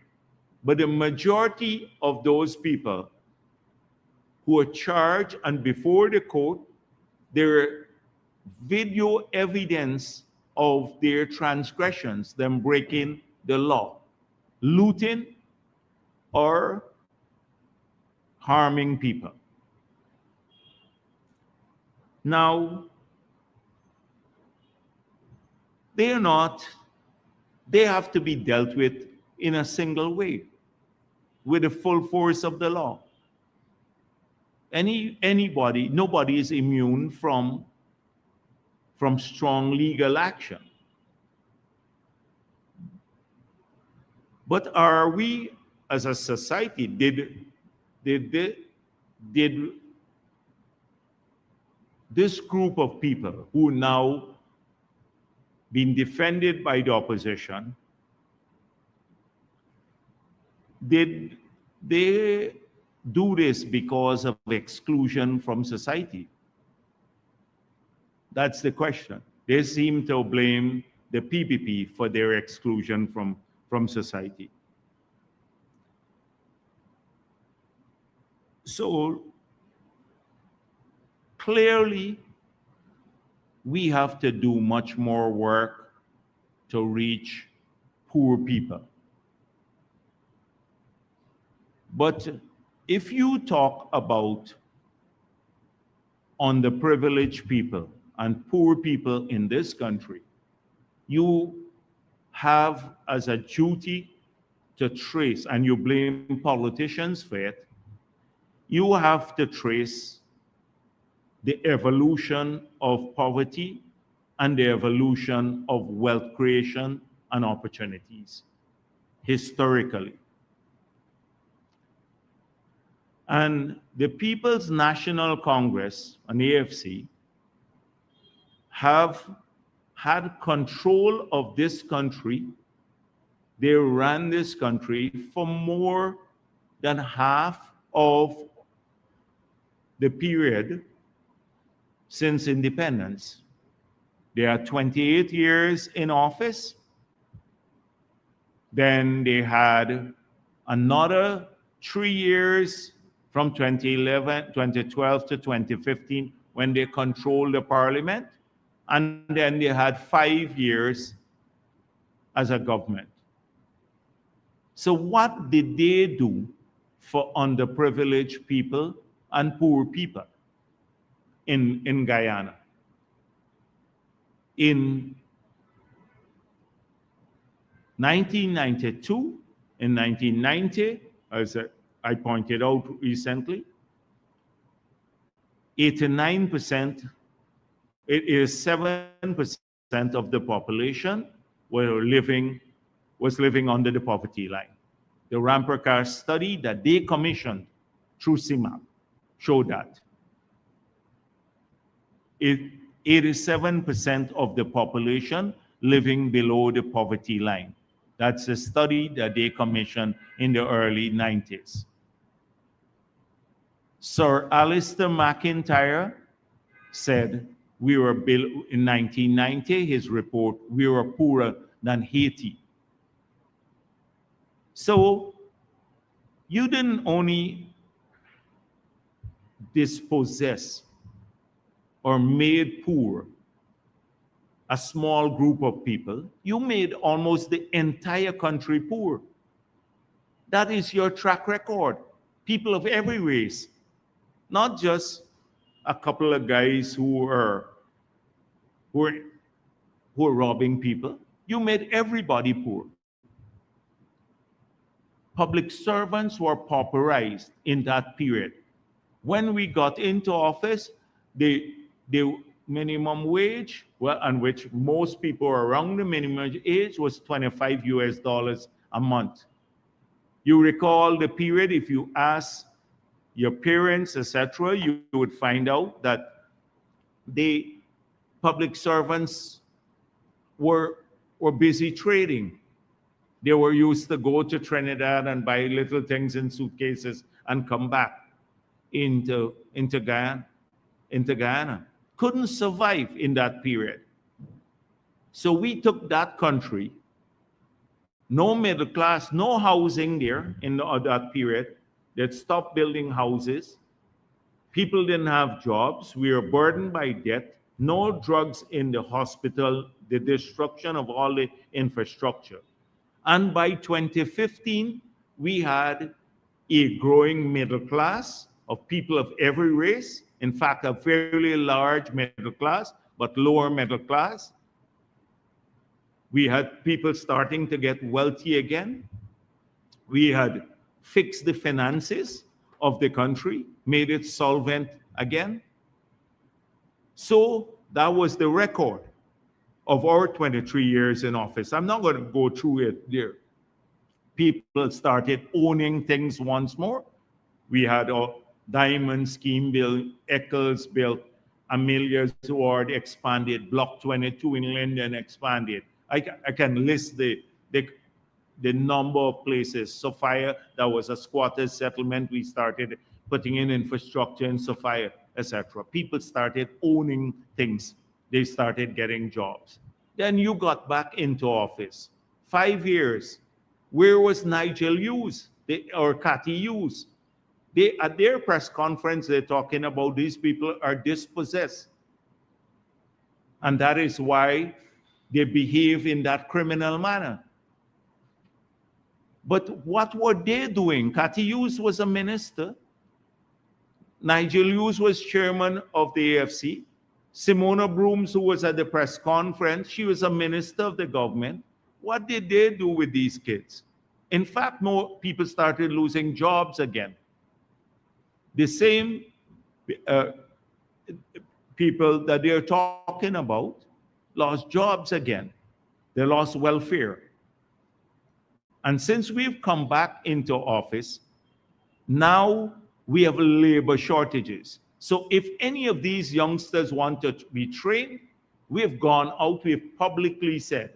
Speaker 3: But the majority of those people who are charged and before the court, there video evidence of their transgressions, them breaking the law, looting or harming people. Now, they have to be dealt with in a single way, with the full force of the law. Nobody is immune from strong legal action. But are we, as a society, did this group of people who now been defended by the opposition, did they do this because of exclusion from society? That's the question. They seem to blame the PPP for their exclusion from society. So clearly, we have to do much more work to reach poor people. But if you talk about underprivileged people and poor people in this country, you have as a duty to trace, and you blame politicians for it, you have to trace the evolution of poverty and the evolution of wealth creation and opportunities historically. And the People's National Congress, an AFC, have had control of this country. They ran this country for more than half of the period since independence. They are 28 years in office. Then they had another 3 years from 2012 to 2015 when they controlled the parliament. And then they had 5 years as a government. So what did they do for underprivileged people and poor people in Guyana? In 1992, in 1990, as I pointed out recently, 89%, it is 7% of the population was living under the poverty line. The Ramperkar study that they commissioned through CIMAP showed that 87% of the population living below the poverty line. That's a study that they commissioned in the early 90s. Sir Alistair McIntyre said we were in 1990, his report, we were poorer than Haiti. So you didn't only dispossess or made poor a small group of people, you made almost the entire country poor. That is your track record. People of every race, not just a couple of guys who are robbing people. You made everybody poor. Public servants were pauperized in that period. When we got into office, the minimum wage, well, and which most people around the minimum age was $25 a month. You recall the period, if you ask your parents, etc., you would find out that the public servants were busy trading. They were used to go to Trinidad and buy little things in suitcases and come back into Guyana. Couldn't survive in that period. So we took that country, no middle class, no housing there in that period. They'd stopped building houses. People didn't have jobs. We were burdened by debt. No drugs in the hospital, the destruction of all the infrastructure. And by 2015, we had a growing middle class of people of every race. In fact, a fairly large middle class, but lower middle class. We had people starting to get wealthy again. We had fixed the finances of the country, made it solvent again. So that was the record of our 23 years in office. I'm not going to go through it there. People started owning things once more. We had a Diamond Scheme built, Eccles built, Amelia's Ward expanded, Block 22 in Linden expanded. I can list the number of places. Sophia, that was a squatters settlement. We started putting in infrastructure in Sophia, etc. People started owning things. They started getting jobs. Then you got back into office. 5 years. Where was Nigel Hughes or Cathy Hughes? At their press conference, they're talking about these people are dispossessed. And that is why they behave in that criminal manner. But what were they doing? Cathy Hughes was a minister. Nigel Hughes was chairman of the AFC. Simona Brooms, who was at the press conference, she was a minister of the government. What did they do with these kids? In fact, more people started losing jobs again. The same people that they're talking about lost jobs again. They lost welfare. And since we've come back into office, now we have labor shortages. So if any of these youngsters want to be trained, we have gone out, we have publicly said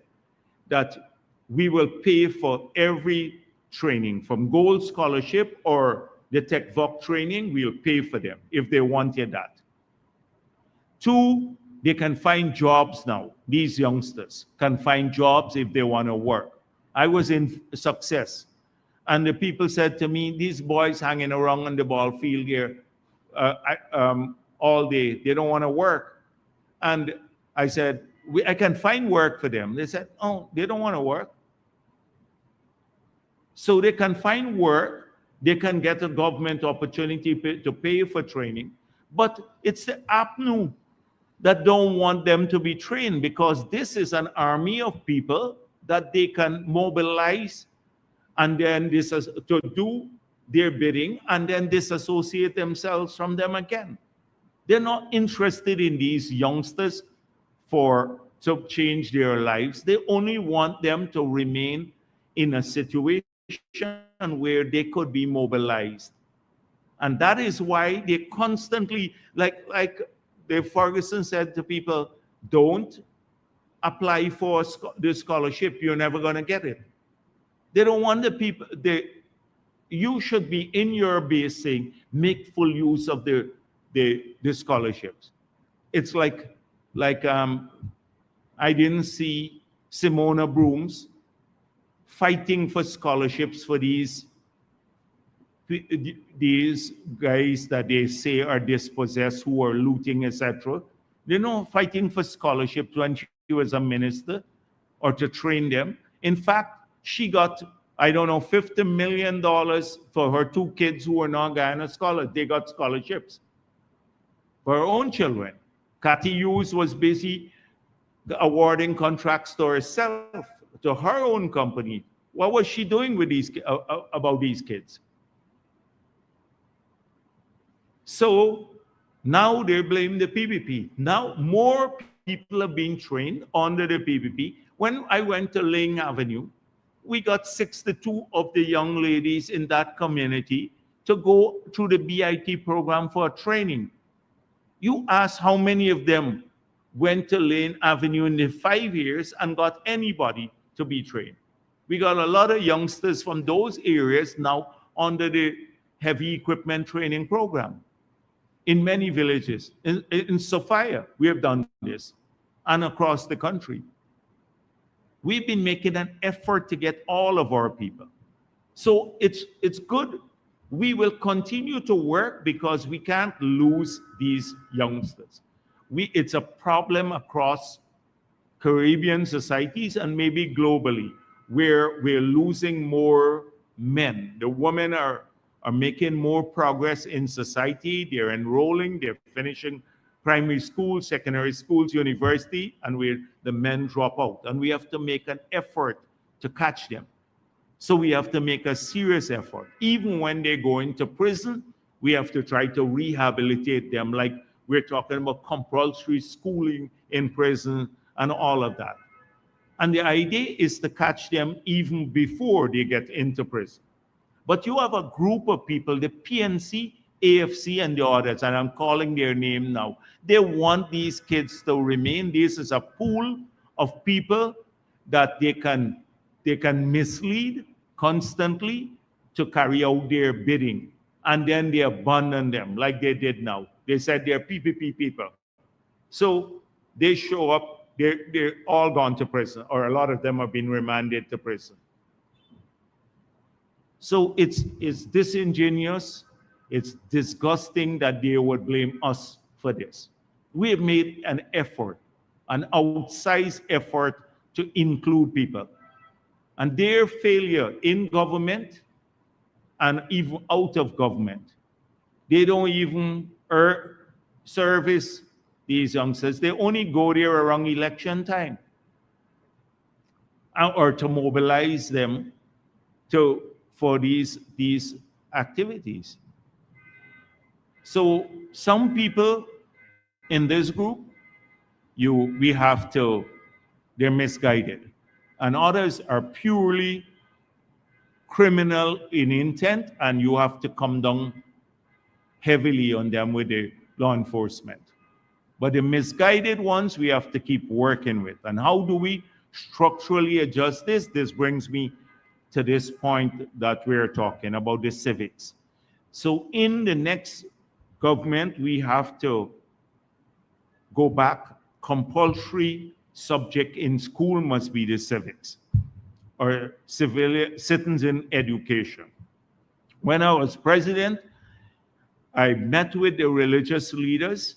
Speaker 3: that we will pay for every training, from Gold Scholarship or the TechVoc training, we'll pay for them if they wanted that. 2, they can find jobs now. These youngsters can find jobs if they want to work. I was in Success, and the people said to me, these boys hanging around on the ball field here all day, they don't want to work. And I said, I can find work for them. They said, oh, they don't want to work. So they can find work, they can get a government opportunity to pay for training, but it's the APNU that don't want them to be trained, because this is an army of people that they can mobilize and then to do their bidding and then disassociate themselves from them again. They're not interested in these youngsters to change their lives. They only want them to remain in a situation where they could be mobilized. And that is why they constantly, like Dave Ferguson said to people, don't apply for the scholarship, you're never going to get it. They don't want the people, you should be in your base saying, make full use of the scholarships. It's like I didn't see Simona Brooms fighting for scholarships for these guys that they say are dispossessed, who are looting, etc. They're not fighting for scholarships when she was a minister or to train them. In fact, she got, I don't know, $50 million for her 2 kids who were not Guyana scholars. They got scholarships for her own children. Cathy Hughes was busy awarding contracts to herself, to her own company. What was she doing with about these kids? So now they blame the PPP. Now more people are being trained under the PPP. When I went to Ling Avenue, we got 62 of the young ladies in that community to go through the BIT program for training. You ask how many of them went to Lane Avenue in the 5 years and got anybody to be trained. We got a lot of youngsters from those areas now under the heavy equipment training program in many villages. In Sophia, we have done this, and across the country. We've been making an effort to get all of our people. So it's good. We will continue to work because we can't lose these youngsters. It's a problem across Caribbean societies and maybe globally, where we're losing more men. The women are making more progress in society. They're enrolling, they're finishing primary school, secondary schools, university, and the men drop out. And we have to make an effort to catch them. So we have to make a serious effort. Even when they go into prison, we have to try to rehabilitate them, like we're talking about compulsory schooling in prison and all of that. And the idea is to catch them even before they get into prison. But you have a group of people, the PNC, AFC, and the others, and I'm calling their name now. They want these kids to remain. This is a pool of people that they can mislead constantly to carry out their bidding. And then they abandon them like they did now. They said they're PPP people. So they show up, they're all gone to prison, or a lot of them have been remanded to prison. So it's disingenuous, it's disgusting that they would blame us for this. We have made an effort, an outsized effort to include people. And their failure in government and even out of government, they don't even service these youngsters. They only go there around election time or to mobilize them for these activities. So some people in this group, they're misguided. And others are purely criminal in intent, and you have to come down heavily on them with the law enforcement. But the misguided ones, we have to keep working with. And how do we structurally adjust this? This brings me to this point that we're talking about, the civics. So in the next government, we have to go back. Compulsory subject in school must be the civics or citizen education. When I was president, I met with the religious leaders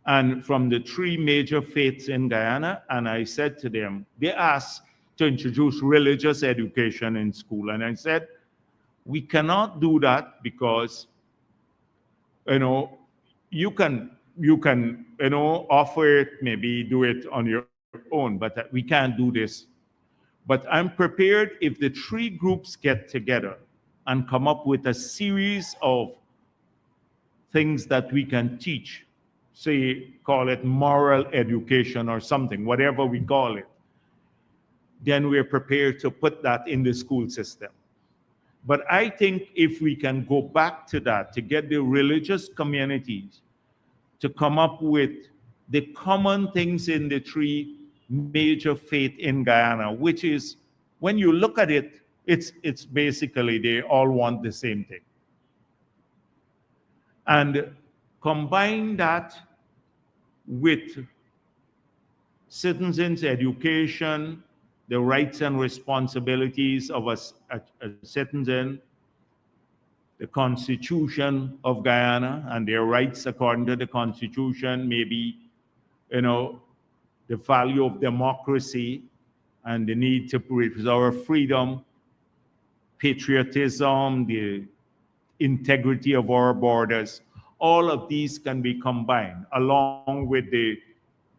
Speaker 3: and from the 3 major faiths in Guyana, and I said to them, they asked to introduce religious education in school. And I said, we cannot do that because, you can offer it, maybe do it on your own, but we can't do this. But I'm prepared if the 3 groups get together and come up with a series of things that we can teach, say, call it moral education or something, whatever we call it, then we're prepared to put that in the school system. But I think if we can go back to that, to get the religious communities to come up with the common things in the 3 major faiths in Guyana, which is, when you look at it, it's basically they all want the same thing. And combine that with citizens' education, the rights and responsibilities of a citizen, the Constitution of Guyana and their rights according to the Constitution, maybe, the value of democracy and the need to preserve freedom, patriotism, the integrity of our borders. All of these can be combined along with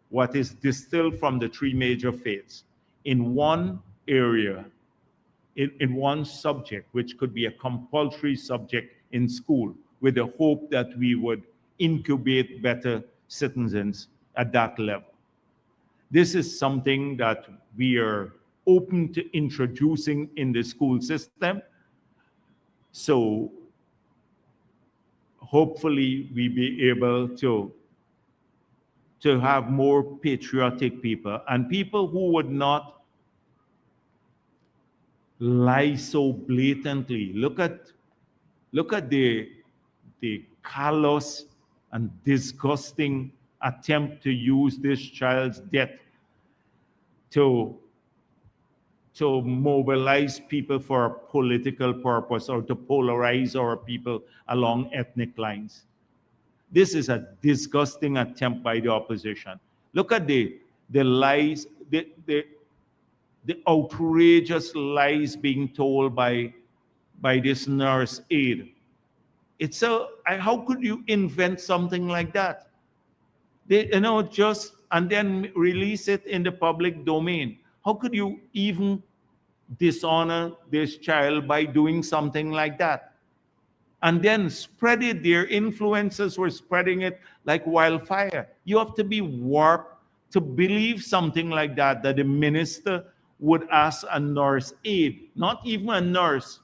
Speaker 3: what is distilled from the 3 major faiths in one area, in one subject, which could be a compulsory subject in school, with the hope that we would incubate better citizens at that level. This is something that we are open to introducing in the school system. So hopefully we be able to have more patriotic people and people who would not lie so blatantly. Look at the callous and disgusting attempt to use this child's death to mobilize people for a political purpose or to polarize our people along ethnic lines. This is a disgusting attempt by the opposition. Look at the lies, the outrageous lies being told by this nurse aide. How could you invent something like that? And then release it in the public domain. How could you even dishonor this child by doing something like that? And then spread it. Their influencers were spreading it like wildfire. You have to be warped to believe something like that the minister would ask a nurse aide, not even a nurse,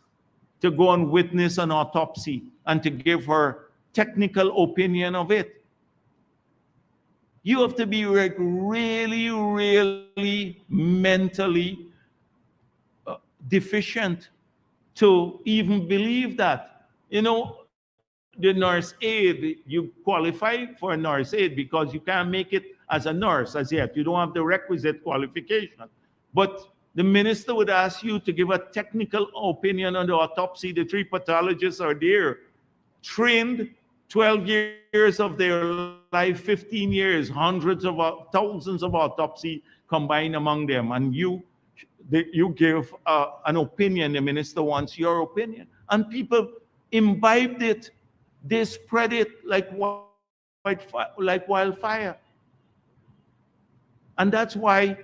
Speaker 3: to go and witness an autopsy and to give her technical opinion of it. You have to be like really, really mentally deficient to even believe that. The nurse aide, you qualify for a nurse aide because you can't make it as a nurse as yet. You don't have the requisite qualification. But the minister would ask you to give a technical opinion on the autopsy. The 3 pathologists are there, trained 12 years of their life, 15 years, thousands of autopsy combined among them. And you give an opinion, the minister wants your opinion. And people imbibed it. They spread it like wildfire. And that's why,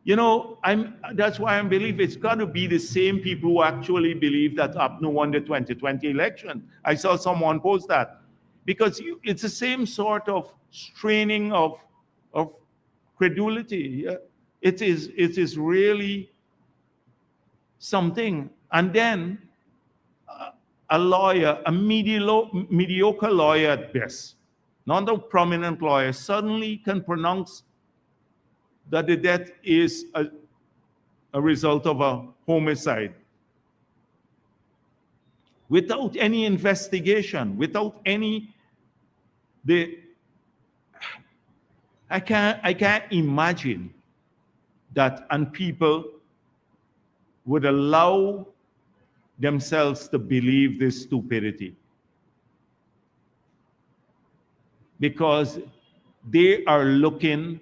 Speaker 3: I believe it's got to be the same people who actually believe that APNU won the 2020 election. I saw someone post that. Because it's the same sort of straining of credulity. Yeah? It is really something. And then a lawyer, a mediocre lawyer at best, not a prominent lawyer, suddenly can pronounce that the death is a result of a homicide without any investigation, without any I can't imagine that, and people would allow themselves to believe this stupidity because they are looking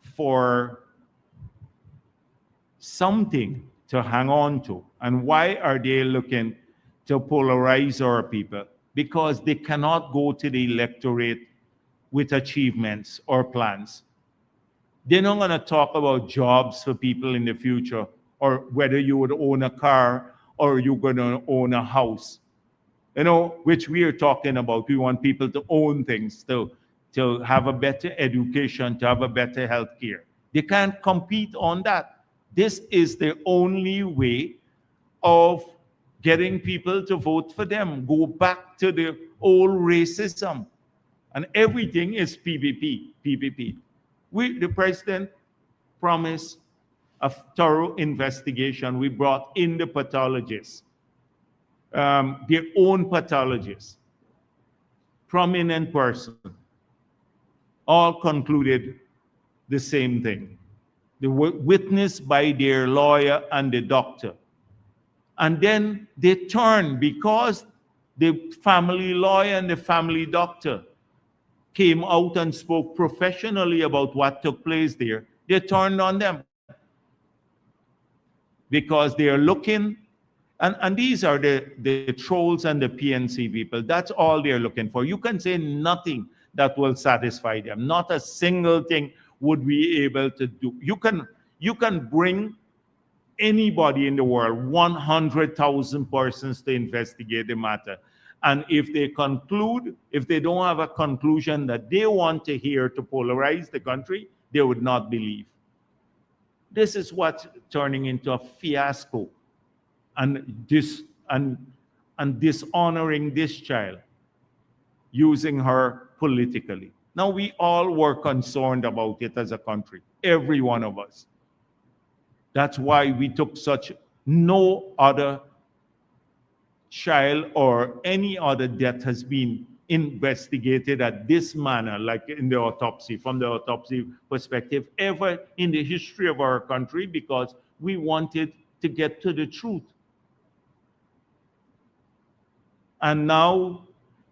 Speaker 3: for something to hang on to. And why are they looking to polarize our people? Because they cannot go to the electorate with achievements or plans. They're not going to talk about jobs for people in the future or whether you would own a car or you're going to own a house, which we are talking about. We want people to own things, to have a better education, to have a better health care. They can't compete on that. This is the only way of getting people to vote for them. Go back to the old racism. And everything is PPP. The president promised a thorough investigation. We brought in the pathologists, their own pathologists, prominent person, all concluded the same thing. They were witnessed by their lawyer and the doctor. And then they turned because the family lawyer and the family doctor came out and spoke professionally about what took place there. They turned on them because they are looking, and these are the trolls and the PNC people. That's all they're looking for. You can say nothing that will satisfy them. Not a single thing would be able to do. You can bring anybody in the world, 100,000 persons to investigate the matter. And if they conclude, if they don't have a conclusion that they want to hear to polarize the country, they would not believe. This is what's turning into a fiasco and dishonoring this child, using her politically. Now, we all were concerned about it as a country, every one of us. That's why we took such, no other child or any other death has been investigated at this manner, like in the autopsy, from the autopsy perspective, ever in the history of our country, because we wanted to get to the truth. And now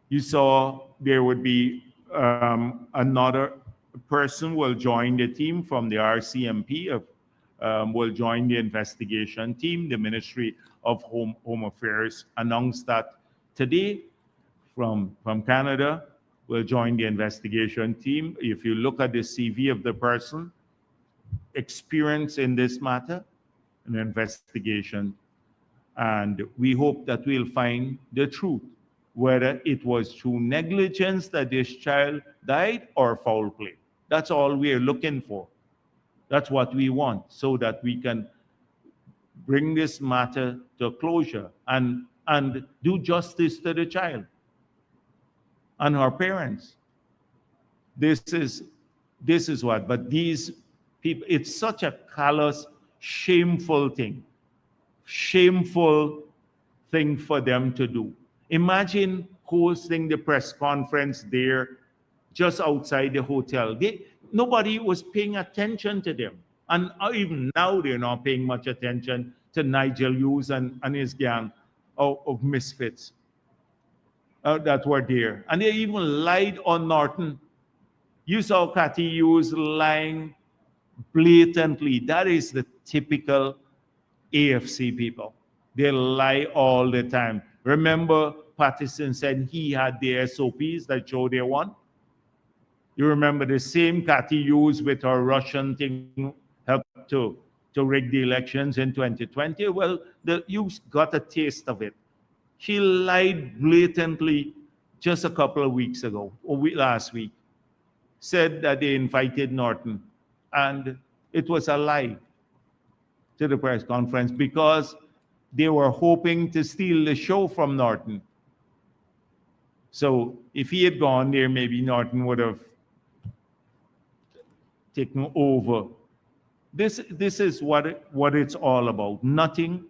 Speaker 3: you saw there would be another person will join the team from the RCMP, will join the investigation team. The Ministry of Home Affairs announced that today from Canada will join the investigation team. If you look at the CV of the person, experience in this matter, an investigation, and we hope that we'll find the truth, whether it was through negligence that this child died or foul play. That's all we're looking for. That's what we want, so that we can bring this matter to closure and do justice to the child and her parents. This is what, but these people, it's such a callous, shameful thing for them to do. Imagine hosting the press conference there just outside the hotel. Nobody was paying attention to them. And even now, they're not paying much attention to Nigel Hughes and his gang of misfits that were there. And they even lied on Norton. You saw Cathy Hughes lying blatantly. That is the typical AFC people. They lie all the time. Remember, Patterson said he had the SOPs that show they won? You remember the same Cathy Hughes with her Russian thing helped to rig the elections in 2020? Well, you got a taste of it. She lied blatantly just a couple of weeks ago, or last week. Said that they invited Norton, and it was a lie to the press conference because they were hoping to steal the show from Norton. So if he had gone there, maybe Norton would have taken over. This is what it's all about. Nothing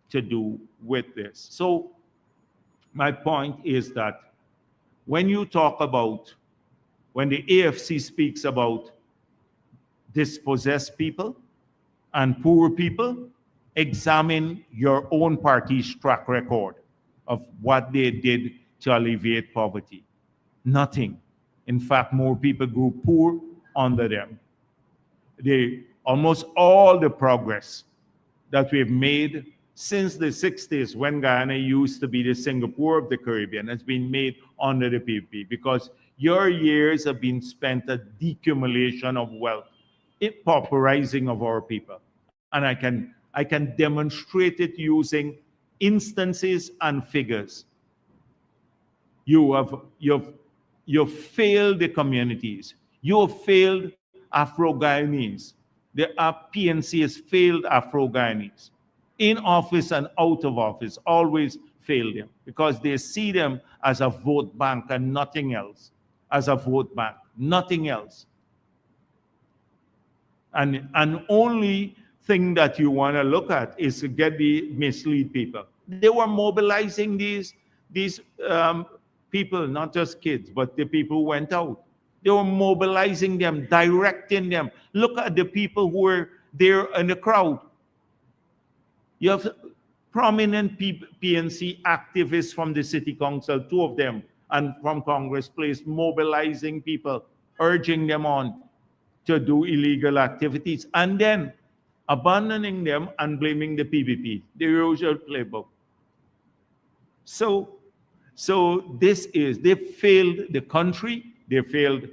Speaker 3: to do with this. So my point is that when you talk about, when the AFC speaks about dispossessed people and poor people, examine your own party's track record of what they did to alleviate poverty. Nothing. In fact, more people grew poor under them. Almost all the progress that we've made since the 60s, when Guyana used to be the Singapore of the Caribbean, has been made under the PPP, because your years have been spent at decumulation of wealth, pauperizing of our people. And I can demonstrate it using instances and figures. You've failed the communities. You have failed Afro-Guyanese. The PNC has failed Afro-Guyanese. In office and out of office, always failed them, because they see them as a vote bank and nothing else. As a vote bank, nothing else. And only thing that you want to look at is to get the mislead people. They were mobilizing these people, not just kids, but the people who went out. They were mobilizing them, directing them. Look at the people who were there in the crowd. You have prominent PNC activists from the city council, 2 of them, and from Congress Place, mobilizing people, urging them on to do illegal activities, and then abandoning them and blaming the PPP, the usual playbook. So they failed the country, they failed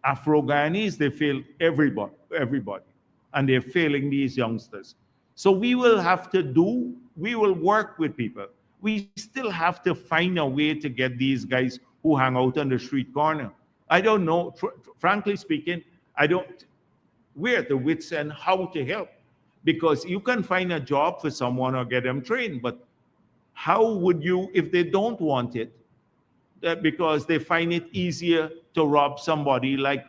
Speaker 3: Afro-Guyanese, they failed everybody, and they're failing these youngsters. So we will work with people. We still have to find a way to get these guys who hang out on the street corner. I don't know, frankly speaking, we're at the wits' end how to help. Because you can find a job for someone or get them trained, but how would you, if they don't want it, because they find it easier to rob somebody, like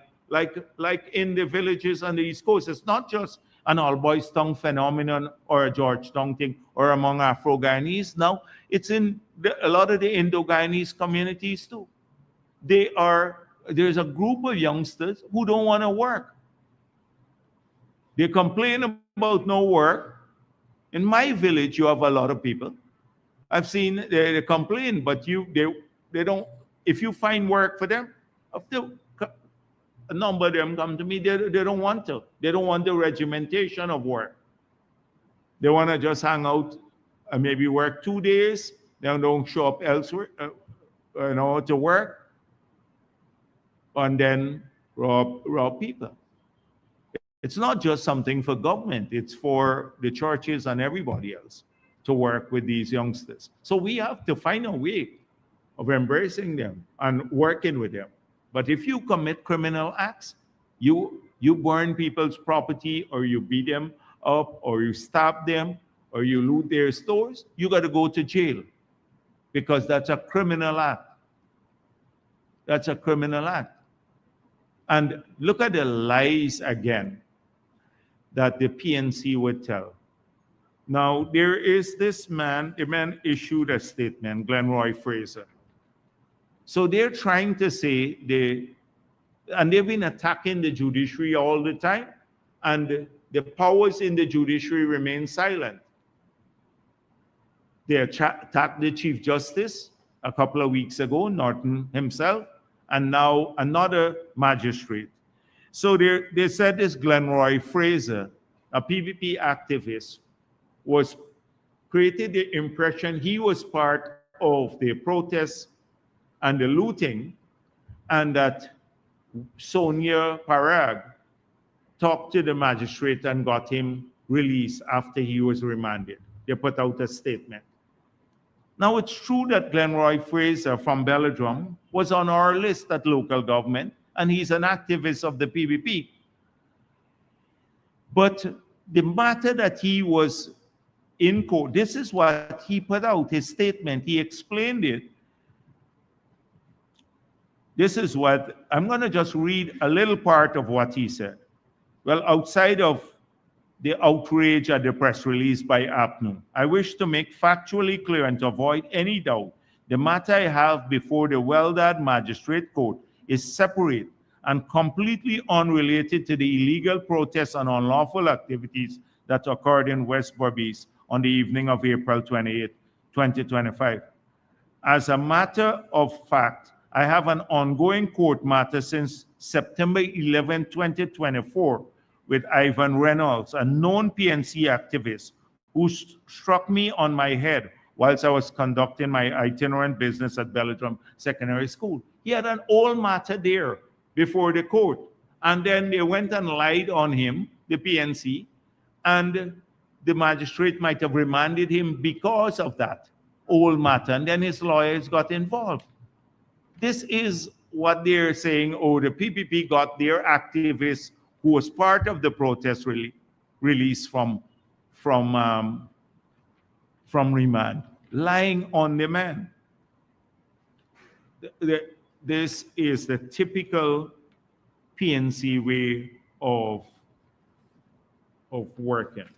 Speaker 3: in the villages on the East Coast? It's not just an all boys town phenomenon or a Georgetown thing or among Afro-Guyanese. Now it's in a lot of the Indo-Guyanese communities too. There's a group of youngsters who don't want to work. They complain about no work. In my village, you have a lot of people. I've seen they complain, but they don't. If you find work for them, a number of them come to me. They don't want to. They don't want the regimentation of work. They want to just hang out and maybe work 2 days. They don't show up elsewhere, to work, and then rob people. It's not just something for government. It's for the churches and everybody else to work with these youngsters. So we have to find a way of embracing them and working with them. But if you commit criminal acts, you burn people's property, or you beat them up, or you stab them, or you loot their stores, you got to go to jail, because that's a criminal act. That's a criminal act. And look at the lies again that the PNC would tell. Now, there is this man, the man issued a statement, Glenroy Fraser. So they're trying to say, and they've been attacking the judiciary all the time, and the powers in the judiciary remain silent. They attacked the Chief Justice a couple of weeks ago, Norton himself, and now another magistrate. So they said this Glenroy Fraser, a PVP activist, created the impression he was part of the protests and the looting, and that Sonia Parag talked to the magistrate and got him released after he was remanded. They put out a statement. Now, it's true that Glenroy Fraser from Belladrum was on our list at local government, and he's an activist of the PVP. But the matter that he was in court, this is what he put out, his statement. He explained it. This is what, I'm going to just read a little part of what he said. Well, outside of the outrage at the press release by APNU, I wish to make factually clear and to avoid any doubt, the matter I have before the Weldad Magistrate Court is separate and completely unrelated to the illegal protests and unlawful activities that occurred in West Berbice on the evening of April 28, 2025. As a matter of fact, I have an ongoing court matter since September 11, 2024, with Ivan Reynolds, a known PNC activist who struck me on my head whilst I was conducting my itinerant business at Belladrum Secondary School. He had an old matter there before the court. And then they went and lied on him, the PNC, and the magistrate might have remanded him because of that old matter. And then his lawyers got involved. This is what they're saying, oh, the PPP got their activist who was part of the protest released from remand, lying on the man. This is the typical PNC way of working.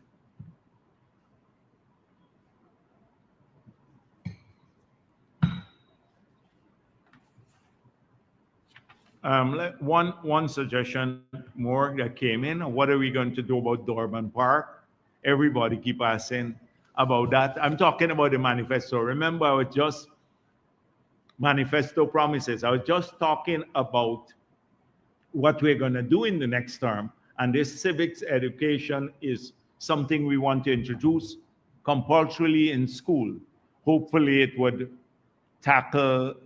Speaker 3: One suggestion more that came in. What are we going to do about Dorman Park? Everybody keep asking about that. I'm talking about the manifesto. Remember, I was just manifesto promises. I was just talking about what we're going to do in the next term. And this civics education is something we want to introduce compulsorily in school. Hopefully it would tackle,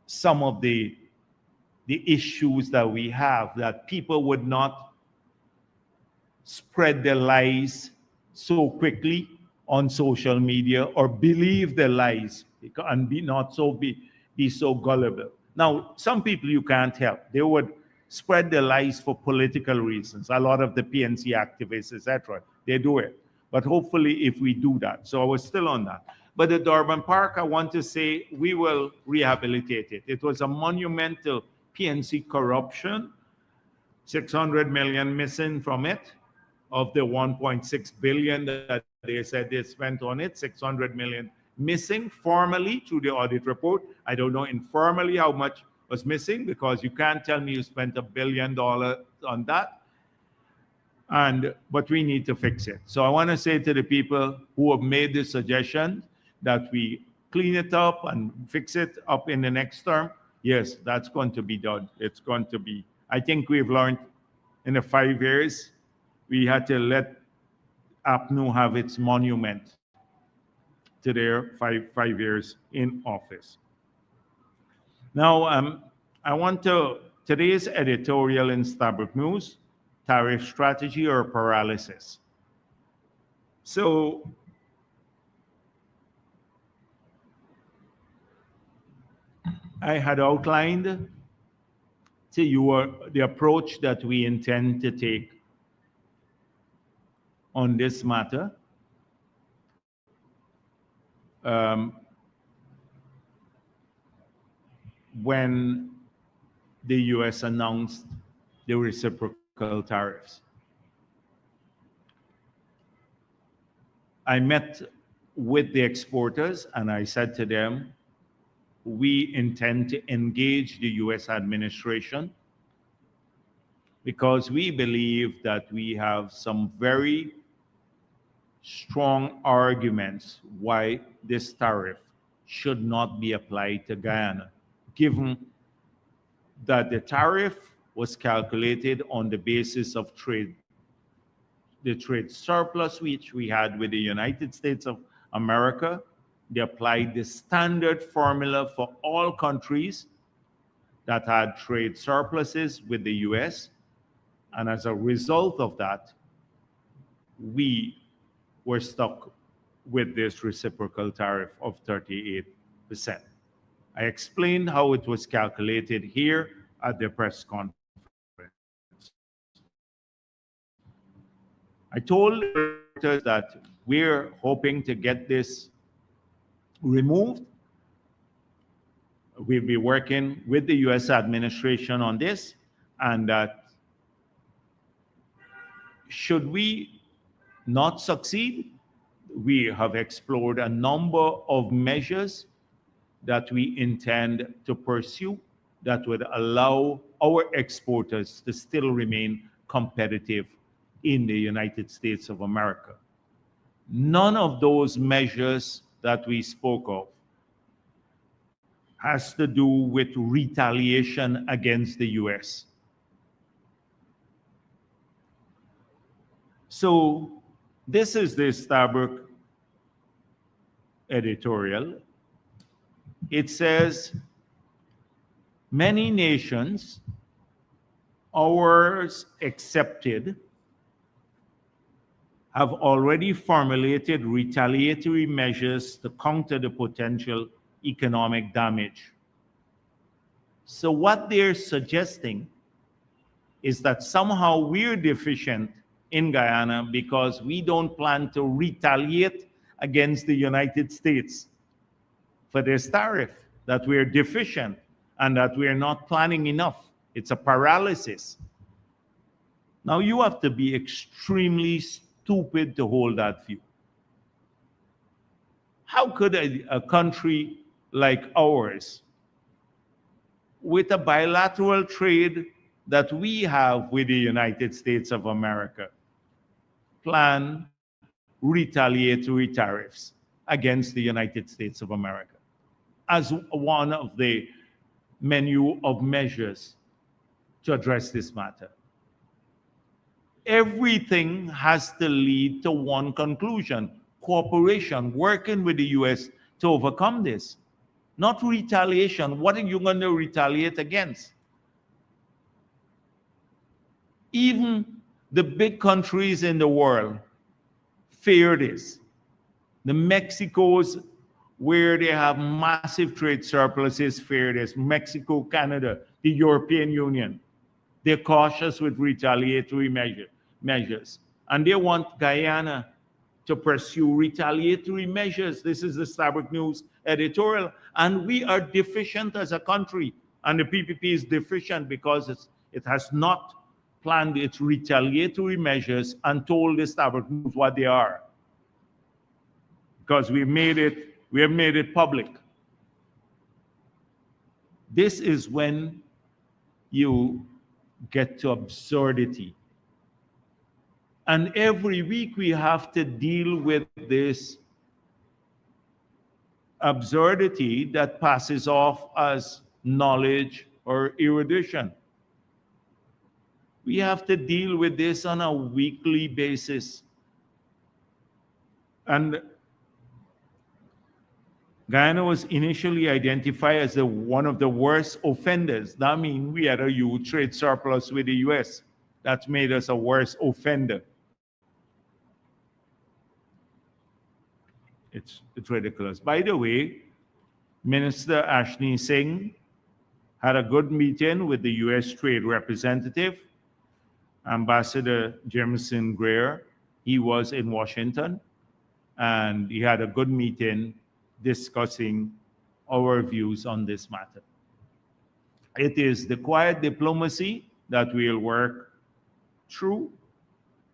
Speaker 3: some of the issues that we have, that people would not spread the lies so quickly on social media or believe the lies and be so gullible. Now, some people you can't help. They would spread the lies for political reasons. A lot of the PNC activists, etc., they do it. But hopefully, if we do that, so I was still on that. But the Durban Park, I want to say we will rehabilitate it. It was a monumental PNC corruption, 600 million missing from it. Of the 1.6 billion that they said they spent on it, 600 million missing formally through the audit report. I don't know informally how much was missing, because you can't tell me you spent $1 billion on that. But we need to fix it. So I want to say to the people who have made this suggestion that we clean it up and fix it up in the next term, yes, that's going to be done. It's going to be, I think we've learned in the 5 years, we had to let APNU have its monument to their five years in office. Now, I want today's editorial in Starbuck News, tariff strategy or paralysis. So, I had outlined to you the approach that we intend to take on this matter. When the US announced the reciprocal tariffs, I met with the exporters and I said to them, we intend to engage the US administration because we believe that we have some very strong arguments why this tariff should not be applied to Guyana, given that the tariff was calculated on the basis of the trade surplus which we had with the United States of America. They applied the standard formula for all countries that had trade surpluses with the US. And as a result of that, we were stuck with this reciprocal tariff of 38%. I explained how it was calculated here at the press conference. I told reporters that we're hoping to get this removed. We'll be working with the US administration on this, and that should we not succeed, we have explored a number of measures that we intend to pursue that would allow our exporters to still remain competitive in the United States of America. None of those measures that we spoke of has to do with retaliation against the US. So this is the Starbuck editorial. It says, many nations, ours accepted, have already formulated retaliatory measures to counter the potential economic damage. So what they're suggesting is that somehow we're deficient in Guyana because we don't plan to retaliate against the United States for this tariff, that we're deficient and that we're not planning enough. It's a paralysis. Now you have to be extremely stupid to hold that view. How could a country like ours, with a bilateral trade that we have with the United States of America, plan retaliatory tariffs against the United States of America as one of the menu of measures to address this matter? Everything has to lead to one conclusion: cooperation, working with the US to overcome this, not retaliation. What are you going to retaliate against? Even The big countries in the world fear this. The Mexicos, where they have massive trade surpluses, fear this. Mexico, Canada, the European Union, they're cautious with retaliatory measures. And they want Guyana to pursue retaliatory measures. This is the Starbuck News editorial. And we are deficient as a country. And the PPP is deficient because it has not planned its retaliatory measures and told the Starbuck News what they are. Because we have made it public. This is when you get to absurdity. And every week we have to deal with this absurdity that passes off as knowledge or erudition. We have to deal with this on a weekly basis. And Guyana was initially identified as one of the worst offenders. That means we had a huge trade surplus with the US. That made us a worse offender. It's ridiculous. By the way, Minister Ashley Singh had a good meeting with the US Trade Representative, Ambassador Jameson Greer. He was in Washington, and he had a good meeting discussing our views on this matter. It is the quiet diplomacy that we'll work through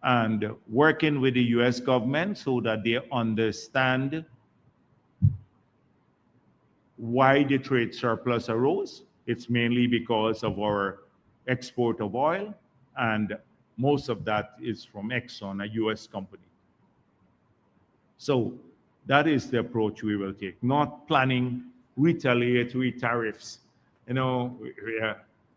Speaker 3: and working with the US government so that they understand why the trade surplus arose. It's mainly because of our export of oil, and most of that is from Exxon, a US company. So that is the approach we will take, not planning retaliatory tariffs. You know,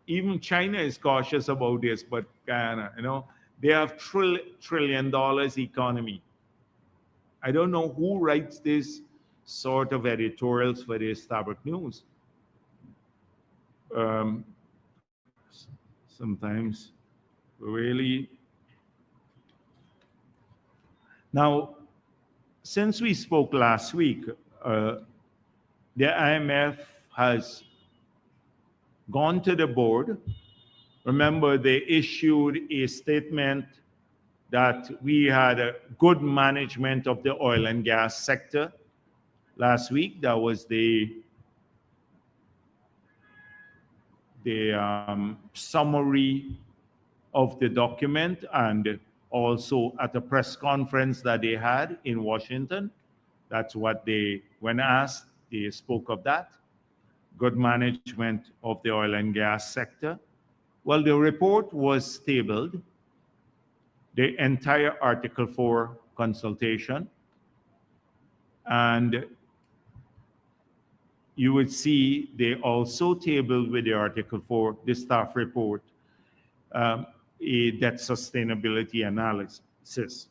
Speaker 3: even China is cautious about this, but Guyana, you know, they have $1 trillion economy. I don't know who writes this sort of editorials for the Starbuck News. Sometimes really. Now, since we spoke last week, the IMF has gone to the board. Remember, they issued a statement that we had a good management of the oil and gas sector last week. That was the summary of the document, and also at a press conference that they had in Washington. That's what they, when asked, they spoke of that. Good management of the oil and gas sector. Well, the report was tabled, the entire Article 4 consultation, and you would see they also tabled with the Article 4, the staff report, a debt sustainability analysis.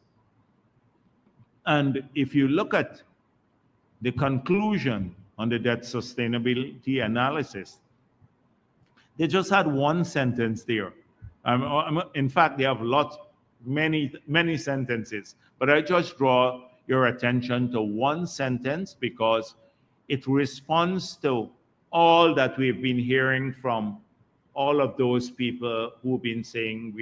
Speaker 3: And if you look at the conclusion on the debt sustainability analysis, they just had one sentence there. In fact, they have many sentences, but I just draw your attention to one sentence because it responds to all that we've been hearing from all of those people who've been saying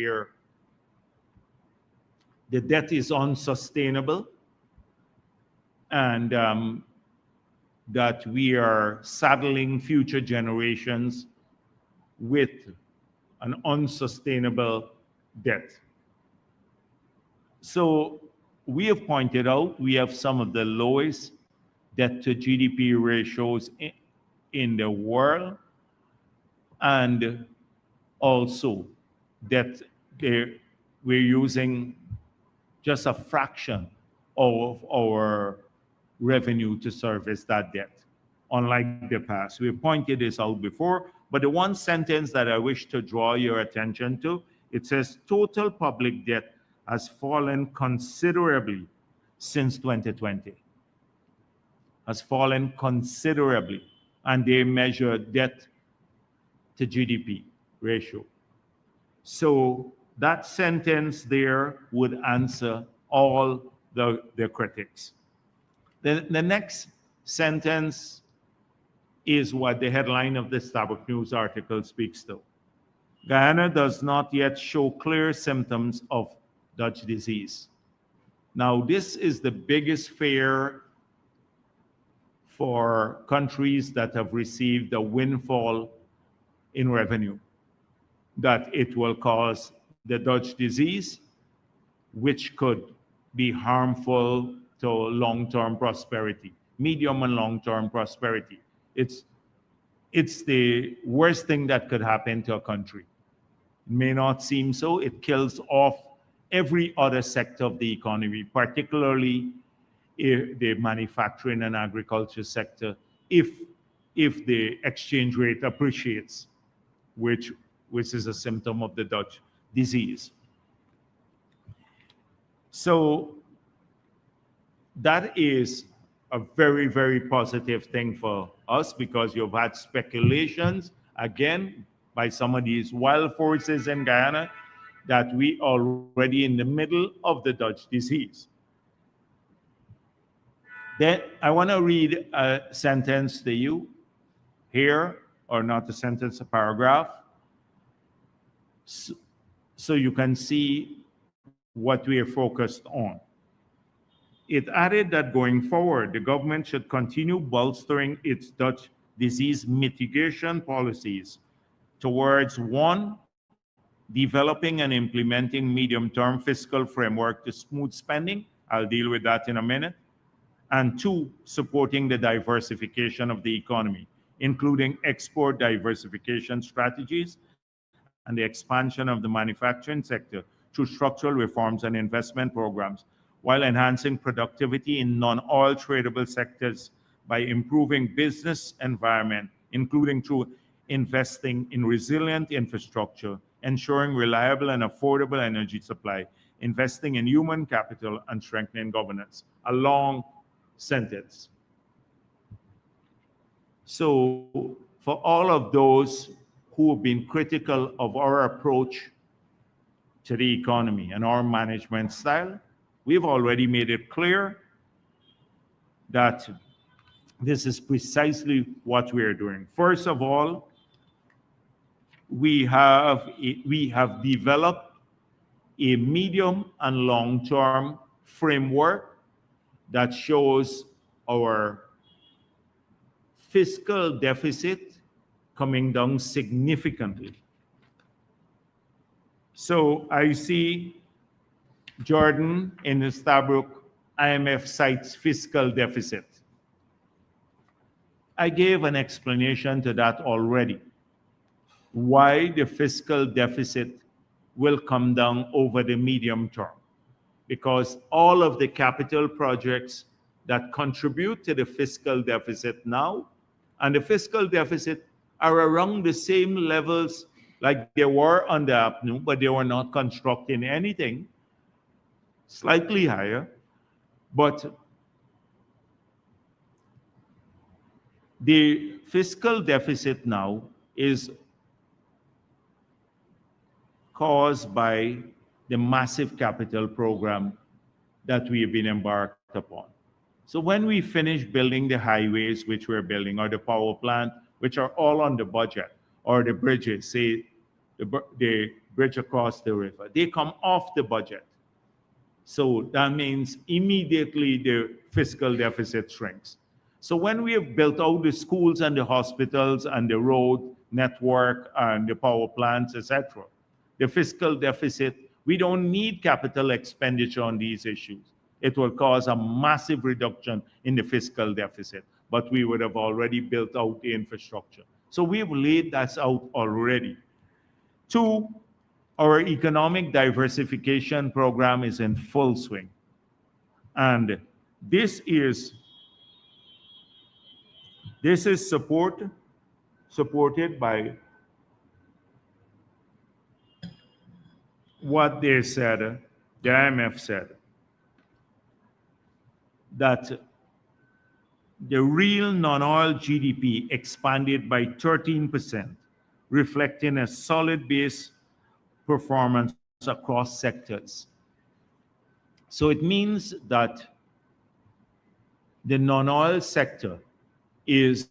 Speaker 3: the debt is unsustainable, and that we are saddling future generations with an unsustainable debt. So we have pointed out we have some of the lowest debt to GDP ratios in the world, and also that we're using just a fraction of our revenue to service that debt, unlike the past. We pointed this out before, but the one sentence that I wish to draw your attention to, it says total public debt has fallen considerably since 2020. Has fallen considerably, and they measure debt to GDP ratio. So That sentence there would answer all the critics. The next sentence is what the headline of the Starbuck News article speaks to. Guyana does not yet show clear symptoms of Dutch disease. Now, this is the biggest fear for countries that have received a windfall in revenue, that it will cause the Dutch disease, which could be harmful to long-term prosperity, medium and long-term prosperity. It's the worst thing that could happen to a country. It may not seem so. It kills off every other sector of the economy, particularly the manufacturing and agriculture sector, if the exchange rate appreciates, which is a symptom of the Dutch disease. So that is a very, very positive thing for us, because you've had speculations, again, by some of these wild forces in Guyana, that we are already in the middle of the Dutch disease. Then I want to read a sentence to you here, or not a sentence, a paragraph, so you can see what we are focused on. It added that going forward, the government should continue bolstering its Dutch disease mitigation policies towards, one, developing and implementing medium-term fiscal framework to smooth spending. I'll deal with that in a minute. And two, supporting the diversification of the economy, including export diversification strategies and the expansion of the manufacturing sector through structural reforms and investment programs, while enhancing productivity in non-oil tradable sectors by improving business environment, including through investing in resilient infrastructure, ensuring reliable and affordable energy supply, investing in human capital, and strengthening governance. A long sentence. So for all of those who have been critical of our approach to the economy and our management style, we've already made it clear that this is precisely what we are doing. First of all, we have developed a medium and long-term framework that shows our fiscal deficit coming down significantly. So I see Jordan in the Stabrook IMF cites fiscal deficit. I gave an explanation to that already. Why the fiscal deficit will come down over the medium term. Because all of the capital projects that contribute to the fiscal deficit now, and the fiscal deficit are around the same levels like they were under APNU, but they were not constructing anything, slightly higher, but the fiscal deficit now is caused by the massive capital program that we have been embarked upon. So when we finish building the highways, which we're building, or the power plant, which are all on the budget, or the bridges, say the bridge across the river, they come off the budget. So that means immediately the fiscal deficit shrinks. So when we have built out the schools and the hospitals and the road network and the power plants, etc., the fiscal deficit, we don't need capital expenditure on these issues. It will cause a massive reduction in the fiscal deficit, but we would have already built out the infrastructure. So we've laid that out already. Two, our economic diversification program is in full swing. And this is supported by what they said, the IMF said, that the real non-oil GDP expanded by 13%, reflecting a solid base performance across sectors. So it means that the non-oil sector is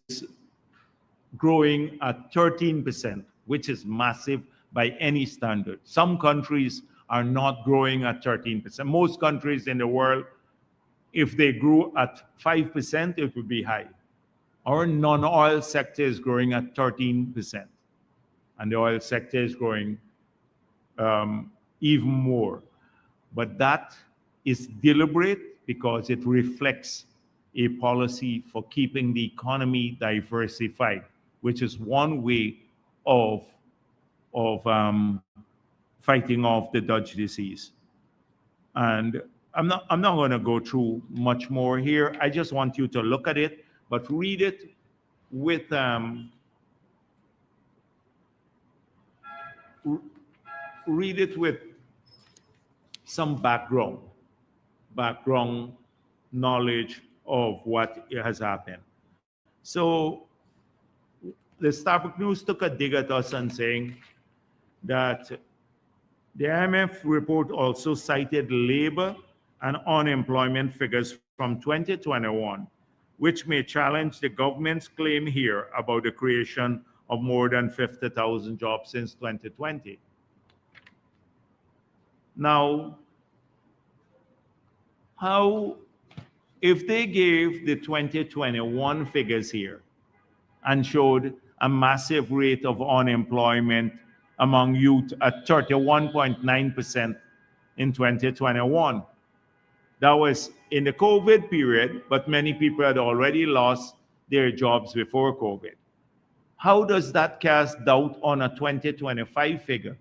Speaker 3: growing at 13%, which is massive by any standard. Some countries are not growing at 13%. Most countries in the world, if they grew at 5%, it would be high. Our non-oil sector is growing at 13%, and the oil sector is growing even more. But that is deliberate because it reflects a policy for keeping the economy diversified, which is one way of fighting off the Dutch disease. And I'm not going to go through much more here. I just want you to look at it, but read it with some background knowledge of what has happened. So the Starbuck News took a dig at us and saying that the IMF report also cited labor and unemployment figures from 2021, which may challenge the government's claim here about the creation of more than 50,000 jobs since 2020. Now, if they gave the 2021 figures here and showed a massive rate of unemployment among youth at 31.9% in 2021, that was in the COVID period, but many people had already lost their jobs before COVID. How does that cast doubt on a 2025 figure?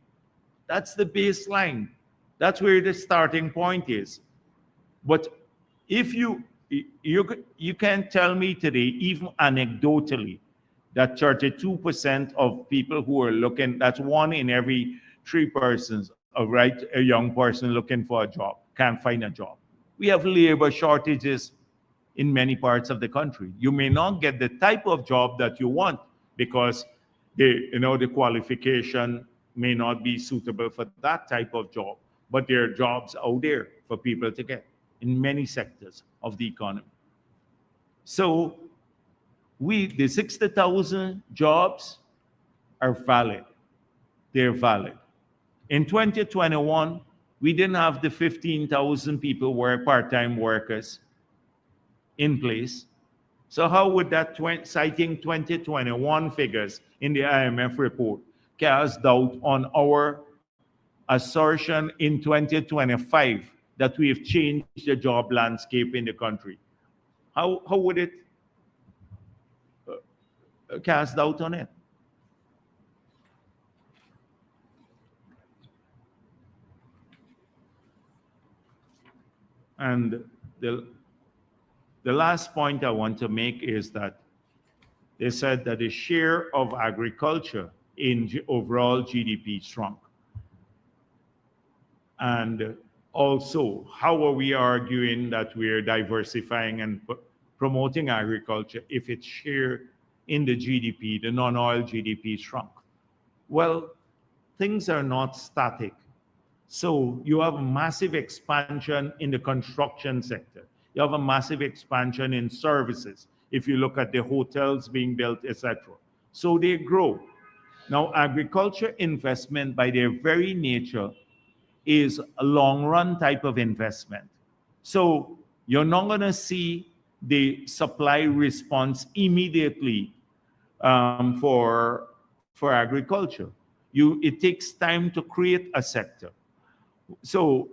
Speaker 3: That's the baseline. That's where the starting point is. But if you can't tell me today, even anecdotally, that 32% of people who are looking, that's 1 in every 3 persons, a young person looking for a job, can't find a job. We have labor shortages in many parts of the country. You may not get the type of job that you want because the qualification may not be suitable for that type of job, but there are jobs out there for people to get in many sectors of the economy. So the 60,000 jobs are valid. They're valid. In 2021, we didn't have the 15,000 people who were part-time workers in place. So how would that citing 2021 figures in the IMF report cast doubt on our assertion in 2025 that we have changed the job landscape in the country? How would it cast doubt on it? And the last point I want to make is that they said that the share of agriculture in overall GDP shrunk. And also, how are we arguing that we're diversifying and promoting agriculture if its share in the GDP, the non-oil GDP, shrunk? Well, things are not static. So you have a massive expansion in the construction sector. You have a massive expansion in services. If you look at the hotels being built, etc. So they grow. Now, agriculture investment by their very nature is a long-run type of investment. So you're not going to see the supply response immediately for agriculture. It takes time to create a sector. So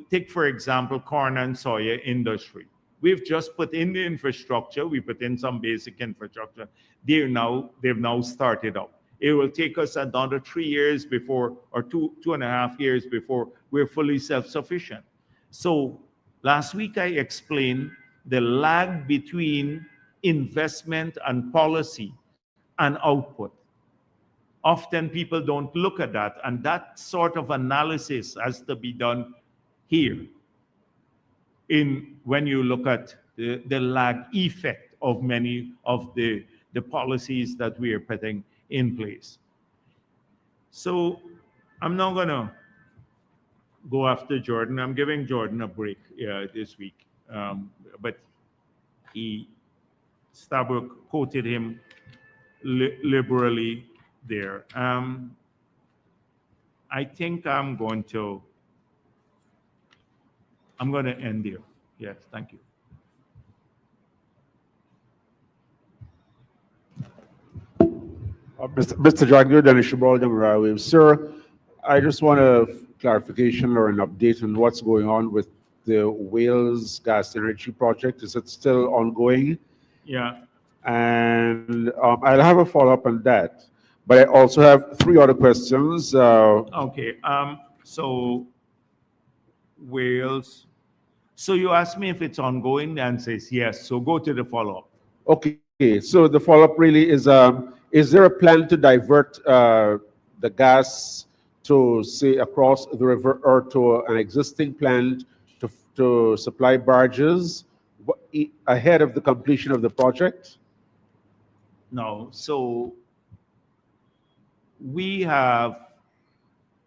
Speaker 3: take, for example, corn and soya industry. We've just put in the infrastructure. We put in some basic infrastructure. They've now started up. It will take us another 3 years before, or 2.5 years before we're fully self-sufficient. So last week I explained the lag between investment and policy and output. Often people don't look at that, and that sort of analysis has to be done here when you look at the lag effect of many of the policies that we are putting in place. So I'm not going to go after Jordan. I'm giving Jordan a break this week, but he Starbuck quoted him liberally there. I think I'm going to end here. Yes, thank you.
Speaker 4: Mr. Jagdeo, sir, I just want a clarification or an update on what's going on with the Wales gas energy project. Is it still ongoing?
Speaker 3: Yeah.
Speaker 4: And I'll have a follow-up on that. But I also have three other questions.
Speaker 3: Okay. So Wales. So you asked me if it's ongoing. The answer is yes. So go to the follow-up.
Speaker 4: Okay. So the follow-up really is there a plan to divert the gas to, say, across the river or to an existing plant to supply barges ahead of the completion of the project?
Speaker 3: No. So there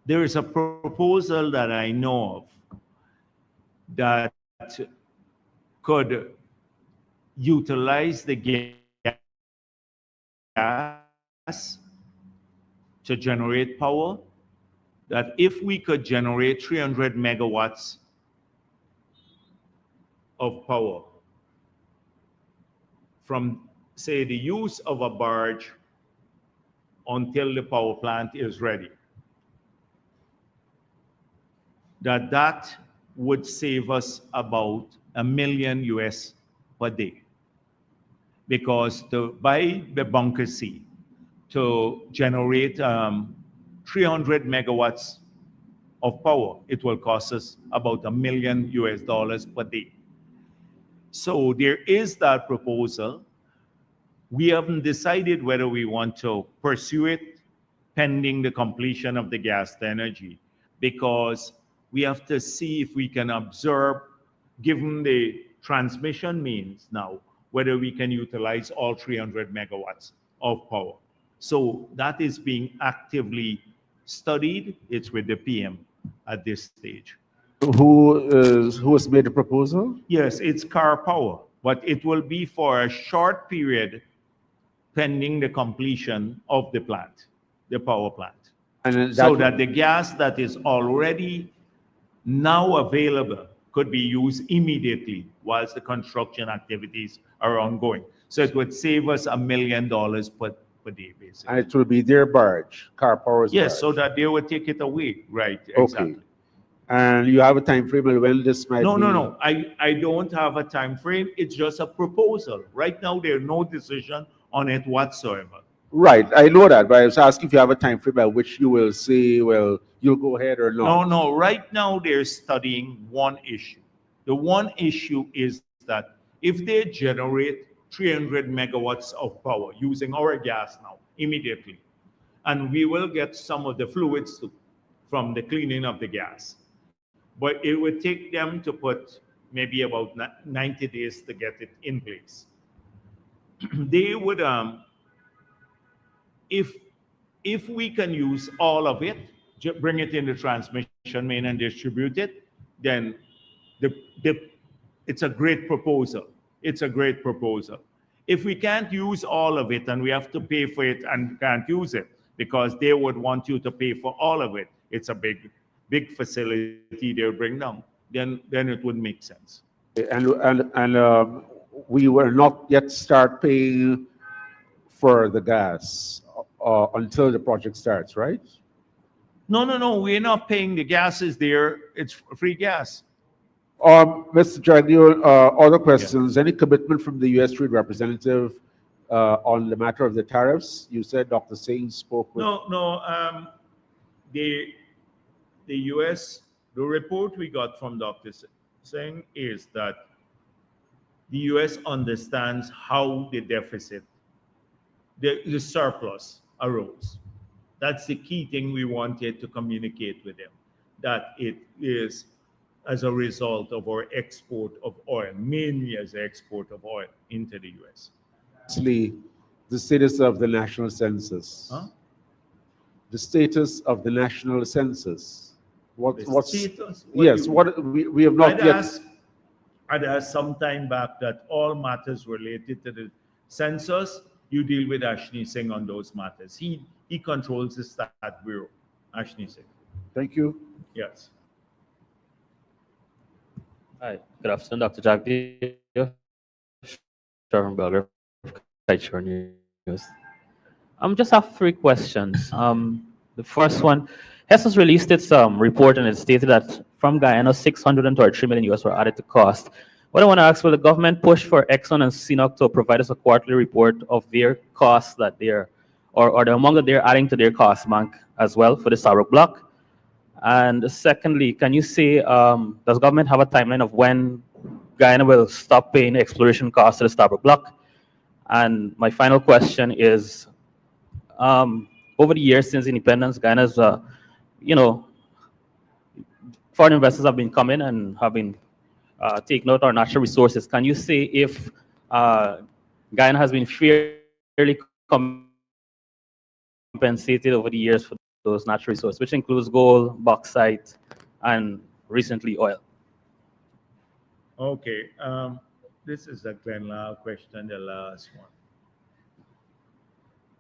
Speaker 3: is a proposal that I know of that could utilize the gas to generate power, that if we could generate 300 megawatts of power from, say, the use of a barge until the power plant is ready, that would save us about $1 million US per day. Because to buy the bunker C to generate 300 megawatts of power, it will cost us about $1 million US per day. So there is that proposal. We haven't decided whether we want to pursue it pending the completion of the gas to energy, because we have to see if we can observe, given the transmission means now, whether we can utilize all 300 megawatts of power. So that is being actively studied. It's with the PM at this stage.
Speaker 4: Who has made the proposal?
Speaker 3: Yes, it's car power, but it will be for a short period pending the completion of the plant, the power plant.
Speaker 4: And
Speaker 3: so that the gas that is already now available could be used immediately whilst the construction activities are ongoing. So it would save us $1 million per day, basically.
Speaker 4: And it will be their barge, car power's
Speaker 3: Yes,
Speaker 4: barge.
Speaker 3: so that they would take it away. Right, exactly.
Speaker 4: Okay. And you have a time frame when this might be?
Speaker 3: No. I don't have a time frame. It's just a proposal. Right now, there's no decision on it whatsoever.
Speaker 4: Right, I know that, but I was asking if you have a time frame by which you will say, well, you'll go ahead or not.
Speaker 3: No. Right now, they're studying one issue. The one issue is that if they generate 300 megawatts of power using our gas now, immediately, and we will get some of the fluids from the cleaning of the gas, but it would take them to put maybe about 90 days to get it in place. They would, if we can use all of it, bring it in the transmission main and distribute it, then it's a great proposal. It's a great proposal. If we can't use all of it and we have to pay for it and can't use it because they would want you to pay for all of it, it's a big facility they'll bring down, then it would make sense.
Speaker 4: And we will not yet start paying for the gas until the project starts, right?
Speaker 3: No. We're not paying. The gas is there. It's free gas.
Speaker 4: Mr. Jagdeo, other questions. Yeah. Any commitment from the U.S. Trade Representative on the matter of the tariffs? You said Dr. Singh spoke with...
Speaker 3: No. The U.S., the report we got from Dr. Singh is that the U.S. understands how the deficit, the surplus arose. That's the key thing we wanted to communicate with them, that it is as a result of our export of oil, mainly as an export of oil into the U.S.
Speaker 4: Actually, the status of the national census.
Speaker 3: Huh?
Speaker 4: The status of the national census. What's
Speaker 3: status?
Speaker 4: yes? What we have not yet.
Speaker 3: I'd asked some time back that all matters related to the census, you deal with Ashni Singh on those matters. He controls the Stat Bureau, Ashni Singh.
Speaker 4: Thank you.
Speaker 3: Yes.
Speaker 5: Hi, good afternoon, Dr. Jagdeo, Sharon Belger, Kite News. Just have three questions. The first one, Hess has released its report and it stated that from Guyana, 633 million US were added to cost. What I want to ask, will the government push for Exxon and CNOC to provide us a quarterly report of their costs that they're, or the amount that they're adding to their cost bank as well for the Sarawak block? And secondly, can you say, does government have a timeline of when Guyana will stop paying exploration costs to the Starbuck block? And my final question is, over the years since independence, Guyana's, foreign investors have been coming and have been taking out our natural resources. Can you say if Guyana has been fairly compensated over the years for those natural resources, which includes gold, bauxite, and recently oil?
Speaker 3: Okay. This is the Glenn Lau question, the last one.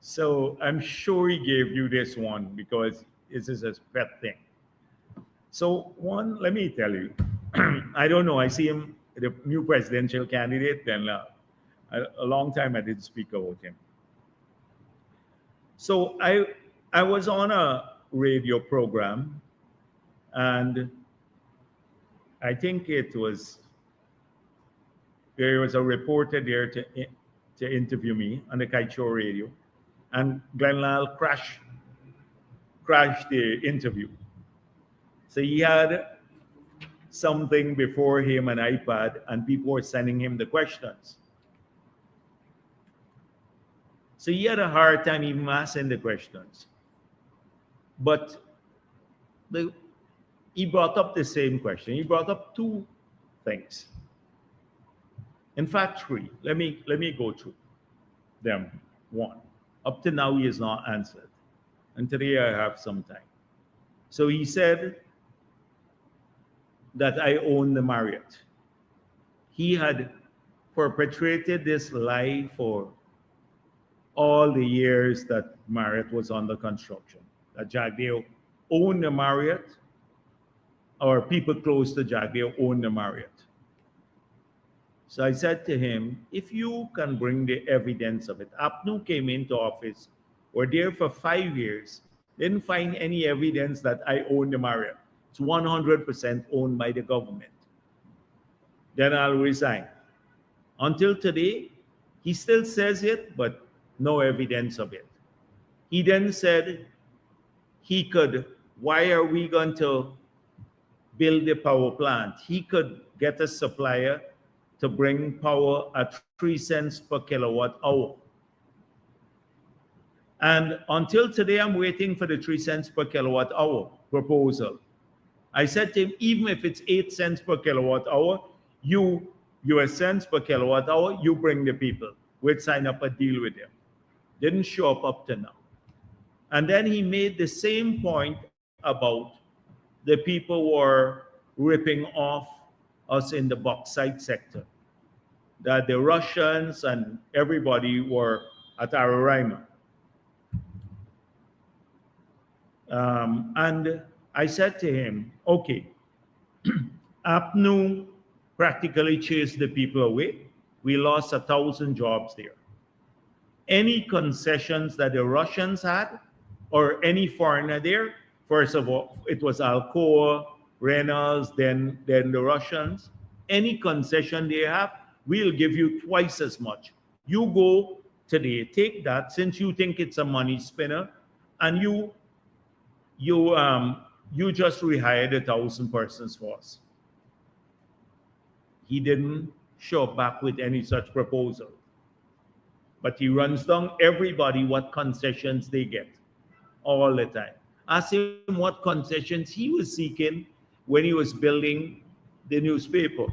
Speaker 3: So I'm sure he gave you this one because this is a pet thing. So one, let me tell you, I don't know. I see him, the new presidential candidate, Glenn Lau. A long time I didn't speak about him. So I was on a radio program, and I think there was a reporter there to interview me on the Kite Show radio, and Glenn Lau crashed the interview. So he had something before him, an iPad, and people were sending him the questions. So he had a hard time even asking the questions. But he brought up the same question. He brought up two things. In fact, three. Let me go through them. One. Up to now, he has not answered. And today I have some time. So he said that I own the Marriott. He had perpetrated this lie for all the years that Marriott was under construction. That Jagdeo owned the Marriott, or people close to Jagdeo owned the Marriott. So I said to him, if you can bring the evidence of it. APNU came into office, were there for 5 years, didn't find any evidence that I own the Marriott. It's 100% owned by the government. Then I'll resign. Until today, he still says it, but no evidence of it. He then said why are we going to build a power plant? He could get a supplier to bring power at 3 cents per kilowatt hour. And until today, I'm waiting for the 3 cents per kilowatt hour proposal. I said to him, even if it's 8 cents per kilowatt hour, US cents per kilowatt hour, you bring the people. We'd sign up a deal with them. Didn't show up to now. And then he made the same point about the people were ripping off us in the bauxite sector. That the Russians and everybody were at Araima. And I said to him, okay, APNU practically chased the people away. We lost 1,000 jobs there. Any concessions that the Russians had, or any foreigner there, first of all, it was Alcoa, Reynolds, then the Russians. Any concession they have, we'll give you twice as much. You go today, take that, since you think it's a money spinner, and you just rehired 1,000 persons for us. He didn't show back with any such proposal. But he runs down everybody what concessions they get all the time. Ask him what concessions he was seeking when he was building the newspaper.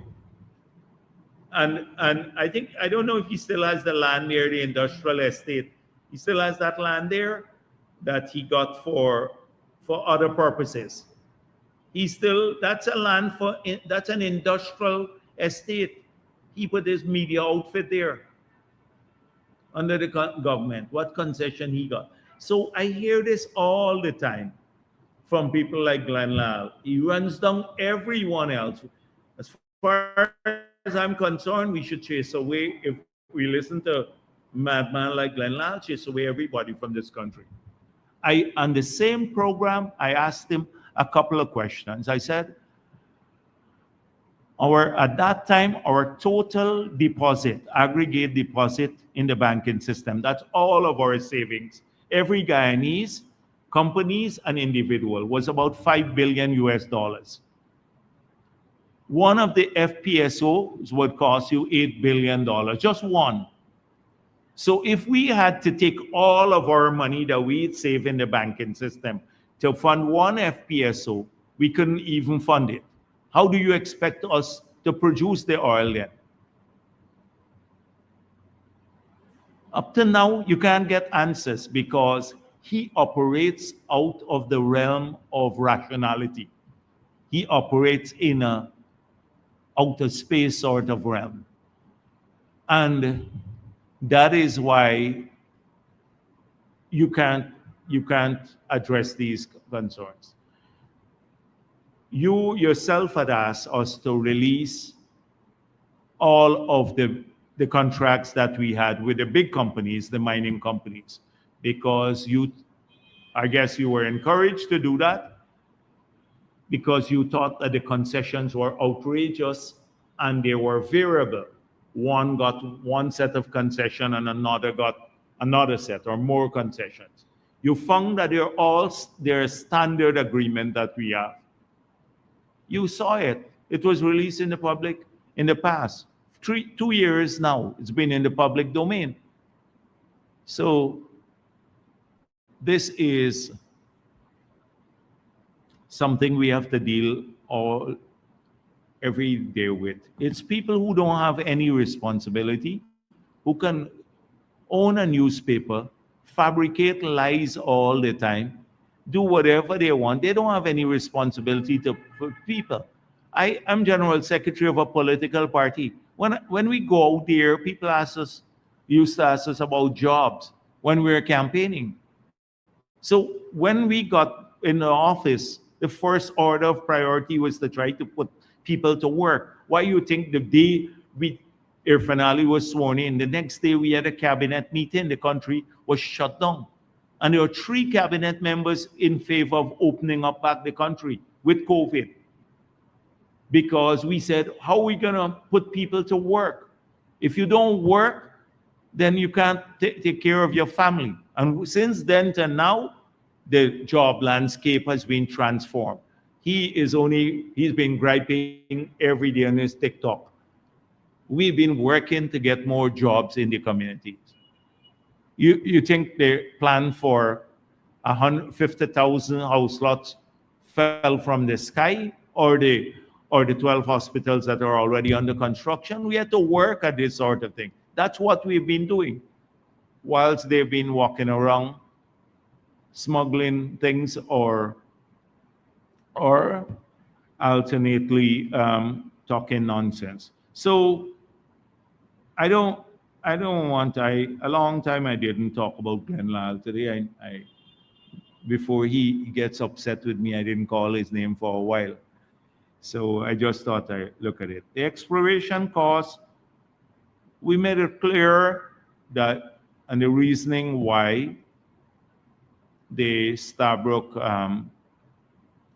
Speaker 3: And I think, I don't know if he still has the land near the industrial estate. He still has that land there that he got for other purposes. That's a land for, that's an industrial estate. He put his media outfit there under the government. What concession he got? So I hear this all the time from people like Glenn Lal. He runs down everyone else. As far as I'm concerned, we should chase away, if we listen to madman like Glenn Lal, chase away everybody from this country. On the same program, I asked him a couple of questions. I said, at that time, our total deposit, aggregate deposit in the banking system, that's all of our savings, every Guyanese, companies and individual, was about $5 billion US. One of the FPSOs would cost you $8 billion, just one. So if we had to take all of our money that we save in the banking system to fund one FPSO, we couldn't even fund it. How do you expect us to produce the oil then? Up to now, you can't get answers because he operates out of the realm of rationality. He operates in a outer space sort of realm. And that is why you can't address these concerns. You yourself had asked us to release all of the contracts that we had with the big companies, the mining companies, because I guess you were encouraged to do that because you thought that the concessions were outrageous and they were variable. One got one set of concession and another got another set or more concessions. You found that they're a standard agreement that we have. You saw it. It was released in the public in the past. 2 years now, it's been in the public domain. So this is something we have to deal every day with. It's people who don't have any responsibility, who can own a newspaper, fabricate lies all the time, do whatever they want. They don't have any responsibility for people. I'm general secretary of a political party. When we go out there, people used to ask us about jobs when we were campaigning. So when we got in the office, the first order of priority was to try to put people to work. Why you think the day Irfan Ali was sworn in, the next day we had a cabinet meeting, the country was shut down. And there were 3 cabinet members in favor of opening up back the country with COVID. Because we said, how are we going to put people to work? If you don't work, then you can't take care of your family. And since then to now, the job landscape has been transformed. He's been griping every day on his TikTok. We've been working to get more jobs in the communities. You think the plan for 150,000 house lots fell from the sky, or the 12 hospitals that are already under construction? We had to work at this sort of thing. That's what we've been doing, whilst they've been walking around smuggling things or alternately talking nonsense. So a long time I didn't talk about Glenn Lal. Today, before he gets upset with me, I didn't call his name for a while. So I just thought I'd look at it. The exploration costs, we made it clear that, and the reasoning why the Starbrook,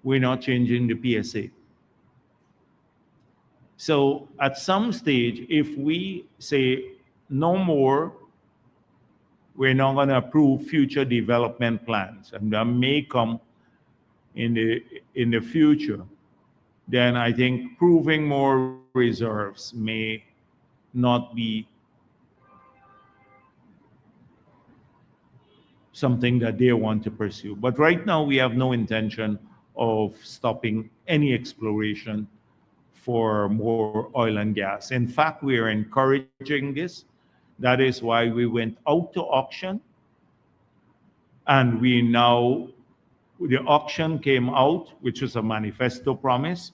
Speaker 3: we're not changing the PSA. So at some stage, if we say no more, we're not going to approve future development plans, and that may come in the future, then I think proving more reserves may not be something that they want to pursue. But right now, we have no intention of stopping any exploration for more oil and gas. In fact, we are encouraging this. That is why we went out to auction, and we now the auction came out, which was a manifesto promise,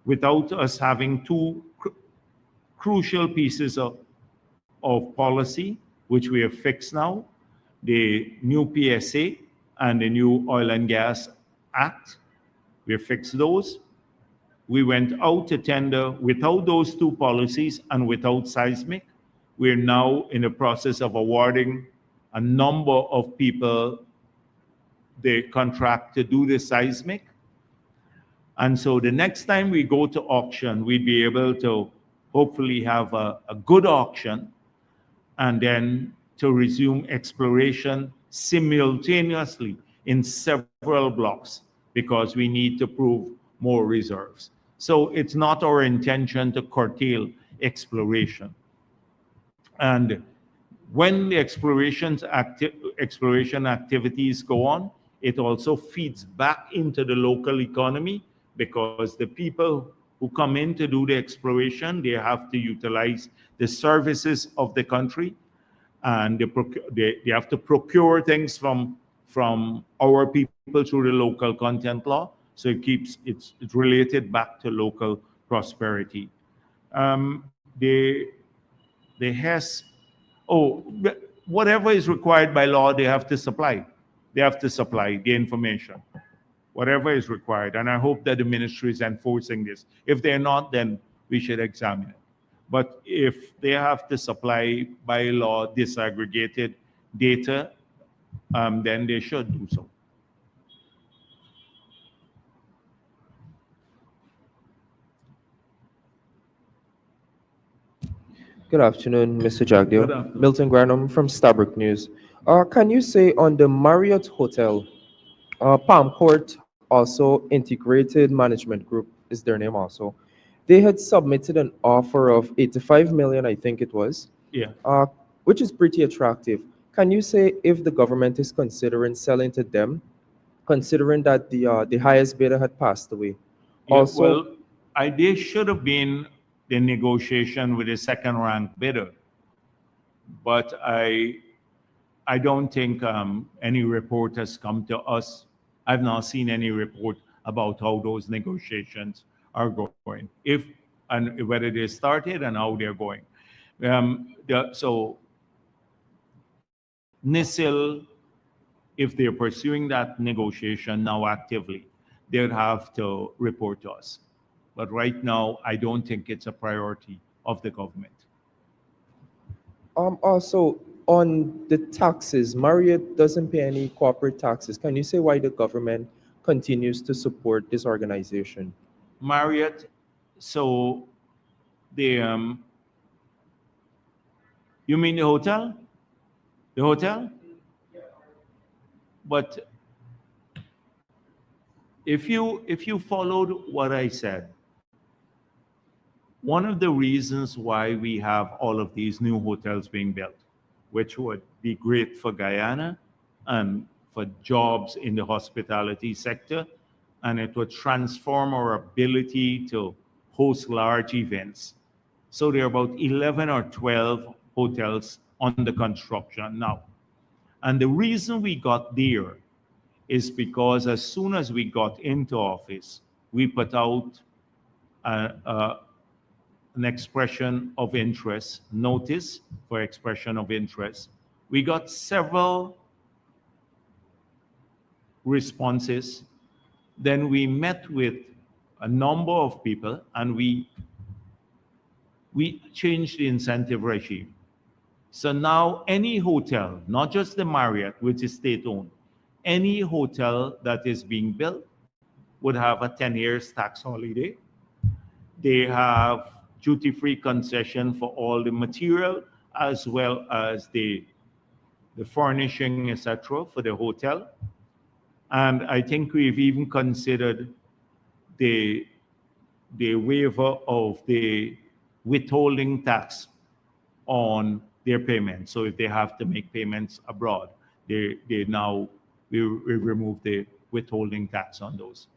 Speaker 3: without us having two crucial pieces of policy, which we have fixed now, the new PSA and the new Oil and Gas Act. We have fixed those. We went out to tender without those two policies and without seismic. We're now in the process of awarding a number of people the contract to do the seismic. And so the next time we go to auction, we'd be able to hopefully have a good auction and then to resume exploration simultaneously in several blocks because we need to prove more reserves. So it's not our intention to curtail exploration. And when the exploration activities go on, it also feeds back into the local economy because the people who come in to do the exploration, they have to utilize the services of the country, and they have to procure things from our people through the local content law. So it's related back to local prosperity. Whatever is required by law, they have to supply. They have to supply the information, whatever is required. And I hope that the ministry is enforcing this. If they're not, then we should examine it. But if they have to supply by law disaggregated data, then they should do so.
Speaker 6: Good afternoon, Mr. Jagdeo.
Speaker 3: Good afternoon.
Speaker 6: Milton Granum from Stabrook News. Can you say on the Marriott Hotel, Palm Court, also Integrated Management Group is their name also, they had submitted an offer of 85 million, I think it was, which is pretty attractive. Can you say if the government is considering selling to them, considering that the highest bidder had passed away?
Speaker 3: They should have been the negotiation with the second rank bidder, but I don't think any report has come to us. I've not seen any report about how those negotiations are going, and whether they started and how they're going. So NISIL, if they're pursuing that negotiation now actively, they would have to report to us. But right now, I don't think it's a priority of the government.
Speaker 6: Also, on the taxes, Marriott doesn't pay any corporate taxes. Can you say why the government continues to support this organization?
Speaker 3: Marriott, so the you mean the hotel? The hotel? But if you followed what I said, one of the reasons why we have all of these new hotels being built, which would be great for Guyana and for jobs in the hospitality sector, and it would transform our ability to host large events. So there are about 11 or 12 hotels under construction now. And the reason we got there is because as soon as we got into office, we put out an expression of interest, notice for expression of interest. We got several responses. Then we met with a number of people and we changed the incentive regime. So now any hotel, not just the Marriott, which is state-owned, any hotel that is being built would have a 10 years tax holiday. They have duty-free concession for all the material as well as the furnishing, etc., for the hotel. And I think we've even considered the waiver of the withholding tax on their payments. So if they have to make payments abroad, we remove the withholding tax on those.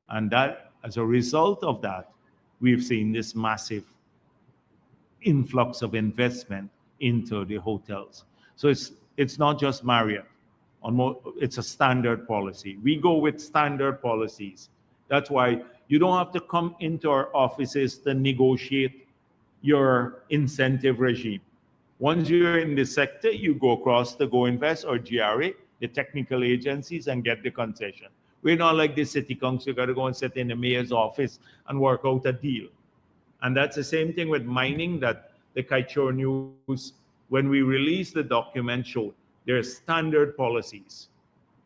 Speaker 3: And that, as a result of that, we've seen this massive influx of investment into the hotels. So it's not just Marriott. It's a standard policy. We go with standard policies. That's why you don't have to come into our offices to negotiate your incentive regime. Once you're in the sector, you go across to Go Invest or GRA, the technical agencies, and get the concession. We're not like the city council. You got to go and sit in the mayor's office and work out a deal. And that's the same thing with mining that the Kaichor News, when we released the document, showed there's standard policies.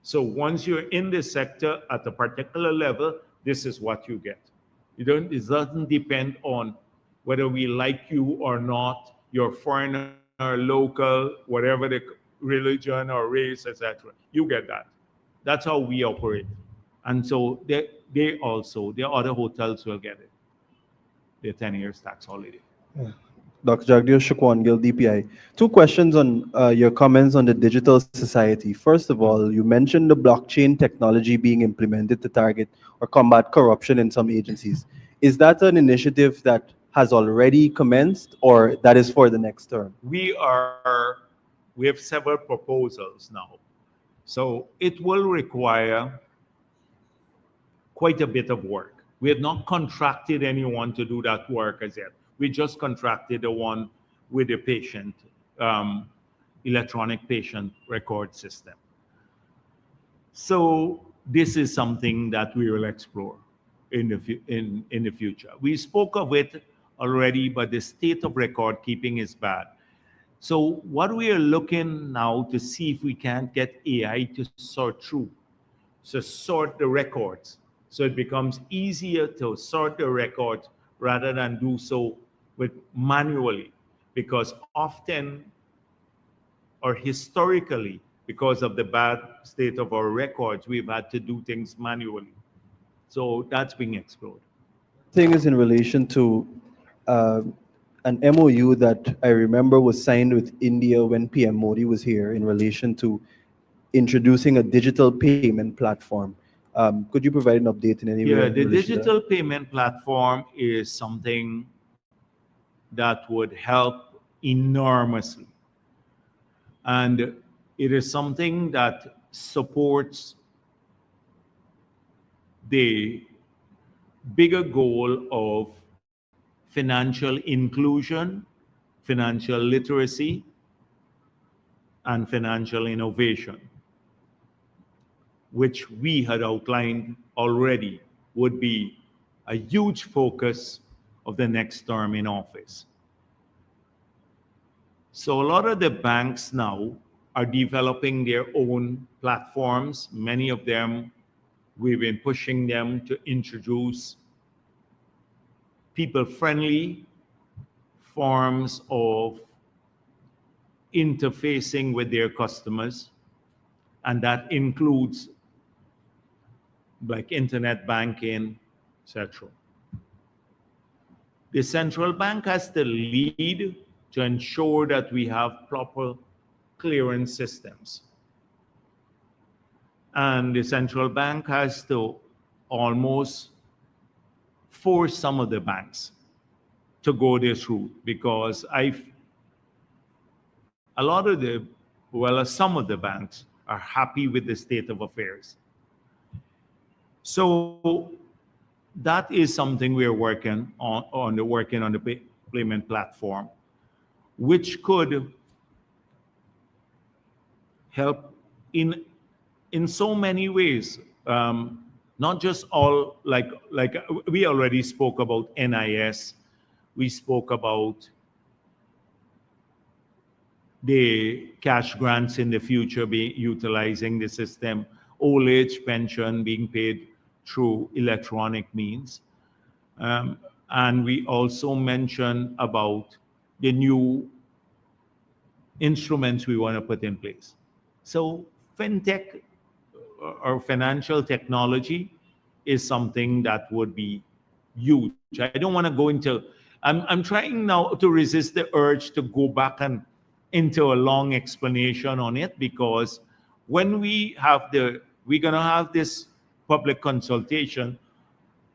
Speaker 3: So once you're in this sector at a particular level, this is what you get. It doesn't depend on whether we like you or not, you're foreigner, local, whatever the religion or race, etc. You get that. That's how we operate. And so the other hotels will get it. Their 10 years tax holiday.
Speaker 7: Yeah. Dr. Jagdeo Shukwan Gill, DPI. Two questions on your comments on the digital society. First of all, you mentioned the blockchain technology being implemented to target or combat corruption in some agencies. Is that an initiative that has already commenced, or that is for the next term?
Speaker 3: We have several proposals now. So it will require quite a bit of work. We have not contracted anyone to do that work as yet. We just contracted the one with the patient, electronic patient record system. So this is something that we will explore in the future. We spoke of it already, but the state of record keeping is bad. So what we are looking now to see if we can't get AI to sort through, so sort the records, so it becomes easier to sort the records rather than do so with manually, because often or historically, because of the bad state of our records, we've had to do things manually. So that's being explored.
Speaker 7: Thing is in relation to an MOU that I remember was signed with India when PM Modi was here in relation to introducing a digital payment platform. Could you provide an update in any way?
Speaker 3: Yeah, the digital payment platform is something that would help enormously. And it is something that supports the bigger goal of financial inclusion, financial literacy, and financial innovation, which we had outlined already would be a huge focus of the next term in office. So a lot of the banks now are developing their own platforms. Many of them, we've been pushing them to introduce people-friendly forms of interfacing with their customers, and that includes like internet banking, etc. The central bank has to lead to ensure that we have proper clearance systems. And the central bank has to almost force some of the banks to go this route, because some of the banks are happy with the state of affairs. So that is something we are working on the payment platform, which could help in so many ways. Not just all, like we already spoke about NIS, we spoke about the cash grants in the future utilizing the system, old age pension being paid through electronic means. And we also mentioned about the new instruments we want to put in place. So fintech or financial technology is something that would be huge. I don't want to go into, I'm trying now to resist the urge to go back and into a long explanation on it, because when we're gonna have this public consultation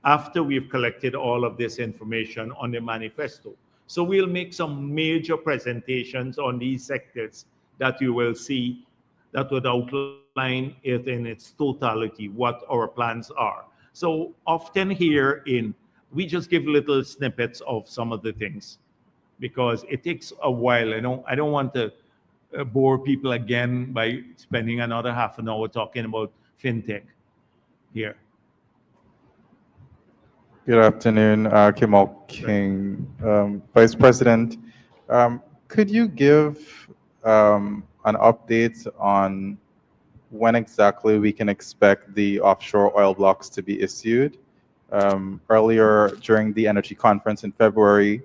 Speaker 3: after we've collected all of this information on the manifesto. So we'll make some major presentations on these sectors that you will see that would outline outline it in its totality, what our plans are. So often here we just give little snippets of some of the things because it takes a while. I don't want to bore people again by spending another half an hour talking about fintech here.
Speaker 8: Good afternoon, Kimok King, Vice President. Could you give an update on when exactly we can expect the offshore oil blocks to be issued? Earlier during the energy conference in February,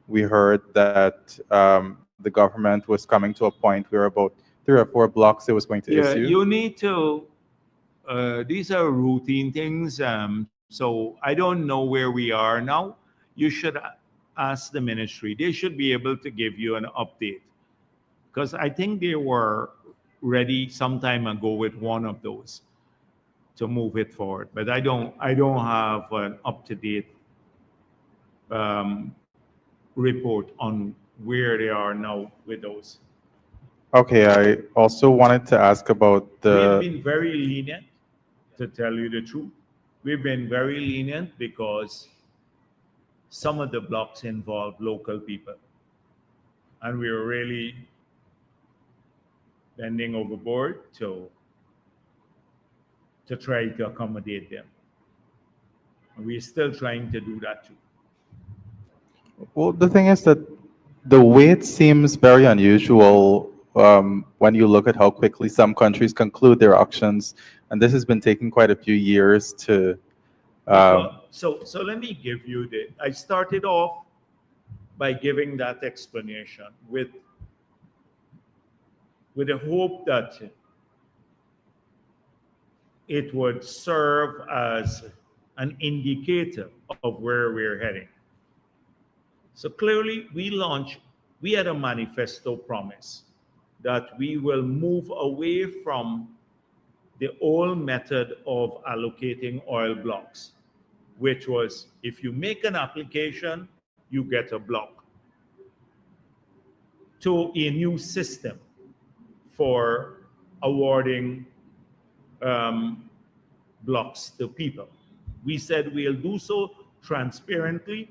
Speaker 8: we heard that the government was coming to a point where about 3 or 4 blocks it was going to issue.
Speaker 3: You need to, these are routine things. So I don't know where we are now. You should ask the ministry. They should be able to give you an update. Because I think they were ready some time ago with one of those to move it forward. But I don't have an up-to-date report on where they are now with those.
Speaker 8: Okay, I also wanted to ask about the...
Speaker 3: We've been very lenient, to tell you the truth. We've been very lenient because some of the blocks involve local people. And we were really bending overboard to try to accommodate them. And we're still trying to do that too.
Speaker 8: Well, the thing is that the wait seems very unusual when you look at how quickly some countries conclude their auctions, and this has been taking quite a few years to...
Speaker 3: So let me give you I started off by giving that explanation with the hope that it would serve as an indicator of where we're heading. So clearly we had a manifesto promise that we will move away from the old method of allocating oil blocks, which was if you make an application, you get a block, to a new system for awarding blocks to people. We said we'll do so transparently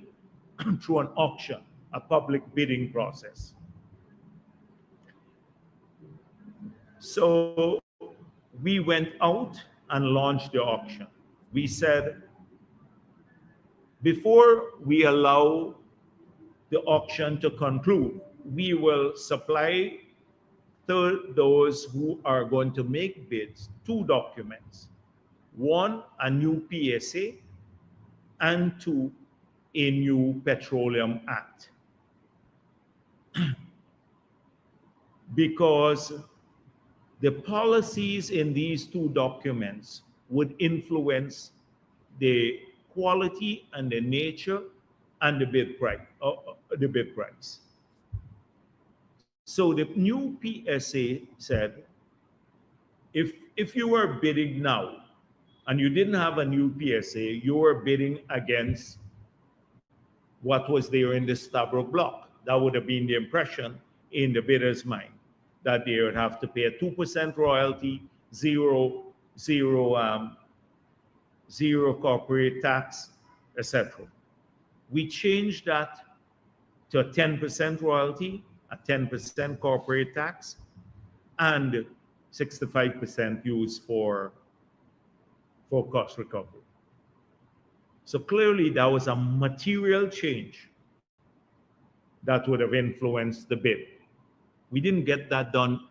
Speaker 3: through an auction, a public bidding process. So we went out and launched the auction. We said, before we allow the auction to conclude, we will supply to those who are going to make bids 2 documents. 1, a new PSA, and 2, a new Petroleum Act. Because the policies in these 2 documents would influence the quality and the nature and the bid price. So the new PSA said, if you were bidding now and you didn't have a new PSA, you were bidding against what was there in the Stabroek block. That would have been the impression in the bidder's mind, that they would have to pay a 2% royalty, zero corporate tax, etc. We changed that to a 10% royalty, a 10% corporate tax, and 65% used for cost recovery. So clearly that was a material change that would have influenced the bid. We didn't get that done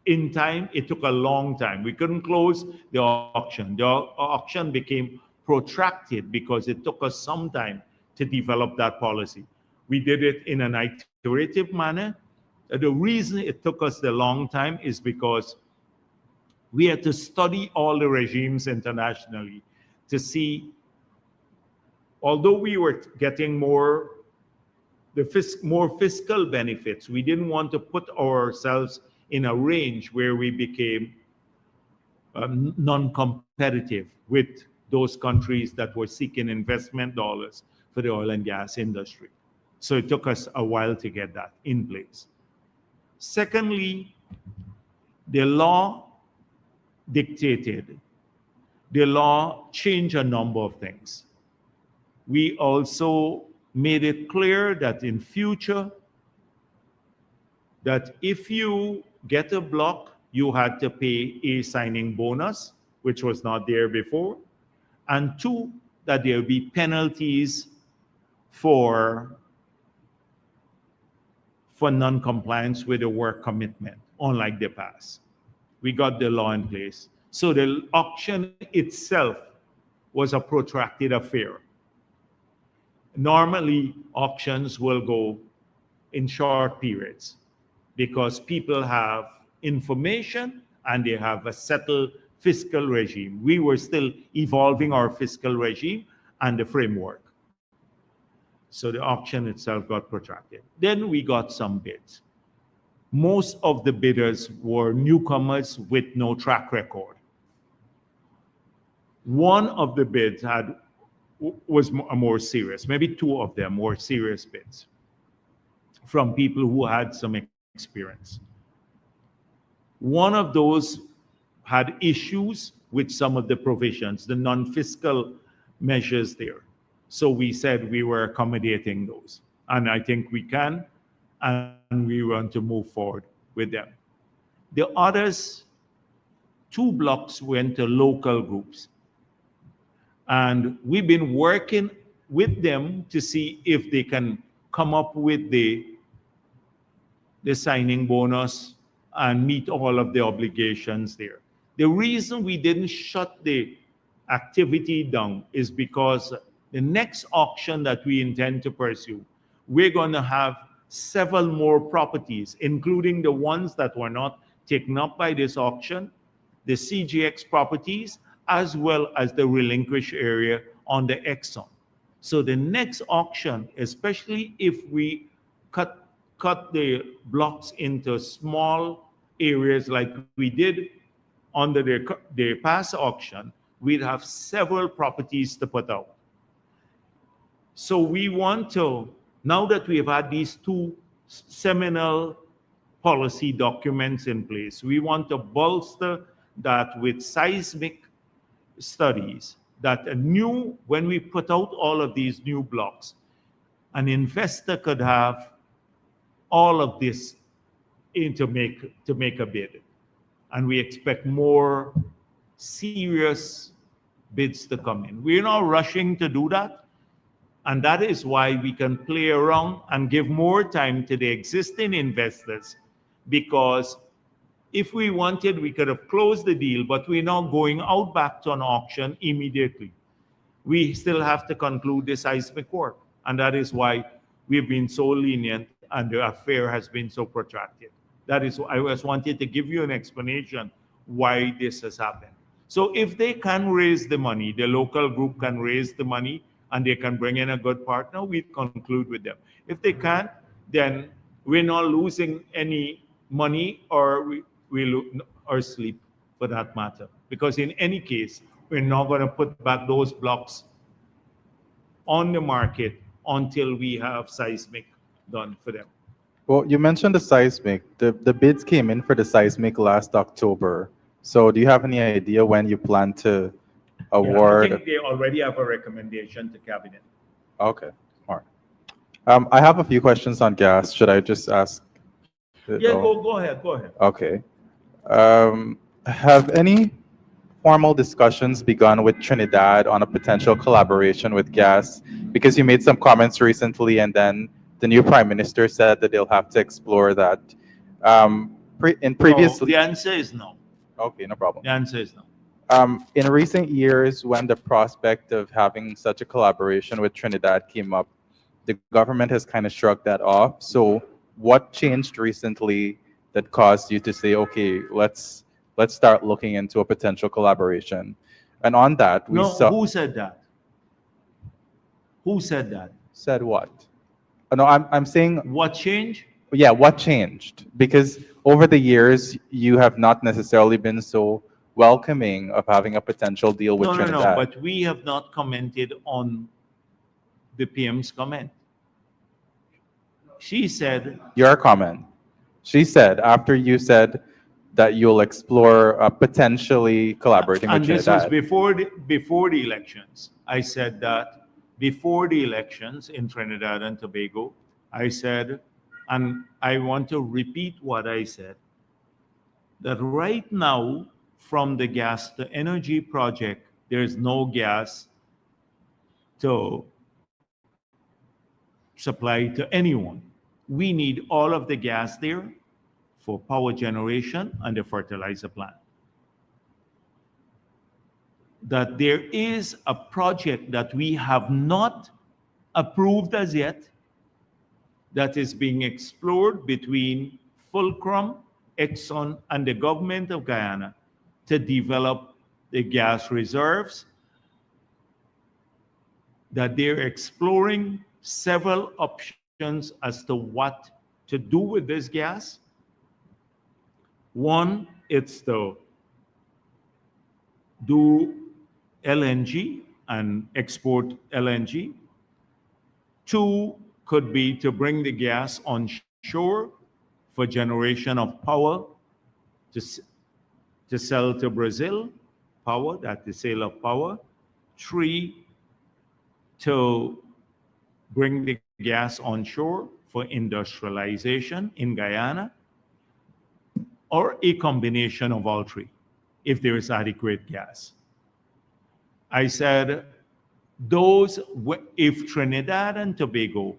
Speaker 3: in time. It took a long time. We couldn't close the auction. The auction became protracted because it took us some time to develop that policy. We did it in an iterative manner. The reason it took us the long time is because we had to study all the regimes internationally to see, although we were getting more fiscal benefits, we didn't want to put ourselves in a range where we became non-competitive with those countries that were seeking investment dollars for the oil and gas industry. So it took us a while to get that in place. Secondly, The law dictated. The law changed a number of things. We also made it clear that in future, that if you get a block, you had to pay a signing bonus, which was not there before. And two, that there will be penalties for non-compliance with the work commitment, unlike the past. We got the law in place. So the auction itself was a protracted affair. Normally, auctions will go in short periods because people have information and they have a settled fiscal regime. We were still evolving our fiscal regime and the framework. So the auction itself got protracted. Then we got some bids. Most of the bidders were newcomers with no track record. One of the bids was more serious. Maybe two of them were serious bids from people who had some experience. One of those had issues with some of the provisions, the non-fiscal measures there. So we said we were accommodating those. And I think we can, and we want to move forward with them. The others, 2 blocks went to local groups. And we've been working with them to see if they can come up with the signing bonus and meet all of the obligations there. The reason we didn't shut the activity down is because the next auction that we intend to pursue, we're going to have several more properties, including the ones that were not taken up by this auction, the CGX properties, as well as the relinquished area on the Exxon. So the next auction, especially if we cut the blocks into small areas like we did under the past auction, we'd have several properties to put out. So we want to, now that we've had these 2 seminal policy documents in place, we want to bolster that with seismic studies, that when we put out all of these new blocks, an investor could have all of this to make a bid. And we expect more serious bids to come in. We're not rushing to do that. And that is why we can play around and give more time to the existing investors, because if we wanted, we could have closed the deal, but we're not going out back to an auction immediately. We still have to conclude the seismic work. And that is why we've been so lenient and the affair has been so protracted. That is why I just wanted to give you an explanation why this has happened. So if they can raise the money, the local group can raise the money, and they can bring in a good partner, we conclude with them. If they can't, then we're not losing any money or or sleep for that matter. Because in any case, we're not going to put back those blocks on the market until we have seismic done for them.
Speaker 8: Well, you mentioned the seismic. The bids came in for the seismic last October. So do you have any idea when you plan to award?
Speaker 3: I think they already have a recommendation to cabinet.
Speaker 8: Okay, all right. I have a few questions on gas. Should I just ask?
Speaker 3: Yeah, go ahead.
Speaker 8: Okay. Have any formal discussions begun with Trinidad on a potential collaboration with gas? Because you made some comments recently, and then the new prime minister said that they'll have to explore that.
Speaker 3: No, the answer is no.
Speaker 8: Okay, no problem.
Speaker 3: The answer is no.
Speaker 8: In recent years, when the prospect of having such a collaboration with Trinidad came up, the government has kind of shrugged that off. So what changed recently that caused you to say, okay, let's start looking into a potential collaboration? And on that, we saw...
Speaker 3: Who said that? Who said that?
Speaker 8: Said what? No, I'm saying...
Speaker 3: What changed?
Speaker 8: Yeah, what changed? Because over the years, you have not necessarily been so welcoming of having a potential deal with Trinidad.
Speaker 3: No, but we have not commented on the PM's comment. She said...
Speaker 8: Your comment. She said, after you said, that you'll explore potentially collaborating with
Speaker 3: And this was
Speaker 8: Trinidad?
Speaker 3: before the elections. I said that before the elections in Trinidad and Tobago, I said, and I want to repeat what I said, that right now, from the gas to energy project, there's no gas to supply to anyone. We need all of the gas there for power generation and the fertilizer plant. That there is a project that we have not approved as yet that is being explored between Fulcrum, Exxon, and the government of Guyana to develop the gas reserves, that they're exploring several options as to what to do with this gas. One, it's to do LNG and export LNG. Two could be to bring the gas on shore for generation of power to sell to Brazil, power, that's the sale of power. Three, to bring the gas onshore for industrialization in Guyana, or a combination of all three, if there is adequate gas. I said, if Trinidad and Tobago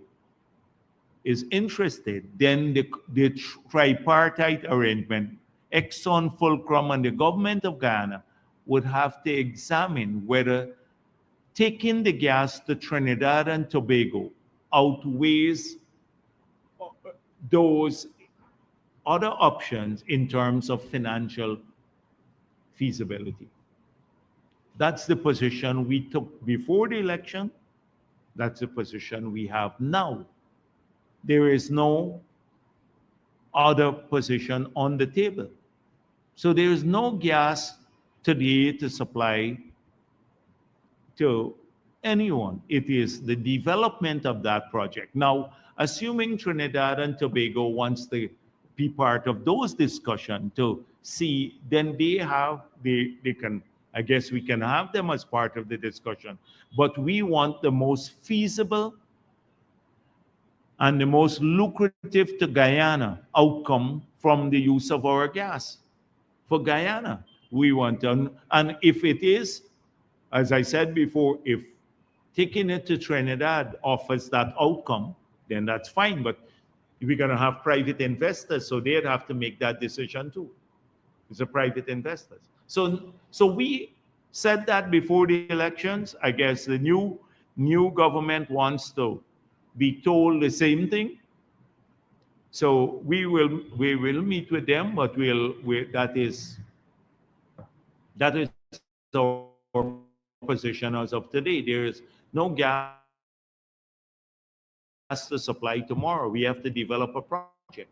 Speaker 3: is interested, then the tripartite arrangement, Exxon, Fulcrum, and the government of Guyana would have to examine whether taking the gas to Trinidad and Tobago outweighs those other options in terms of financial feasibility. That's the position we took before the election. That's the position we have now. There is no other position on the table. So there is no gas today to supply to anyone. It is the development of that project. Now, assuming Trinidad and Tobago wants to be part of those discussions to see, then they can, I guess we can have them as part of the discussion. But we want the most feasible and the most lucrative to Guyana outcome from the use of our gas. For Guyana, we want to, and if it is, as I said before, if taking it to Trinidad offers that outcome, then that's fine. But we're going to have private investors, so they'd have to make that decision too. It's a private investors. So we said that before the elections. I guess the new government wants to be told the same thing. So we will meet with them, but that is our position as of today. There is no gas to supply tomorrow. We have to develop a project.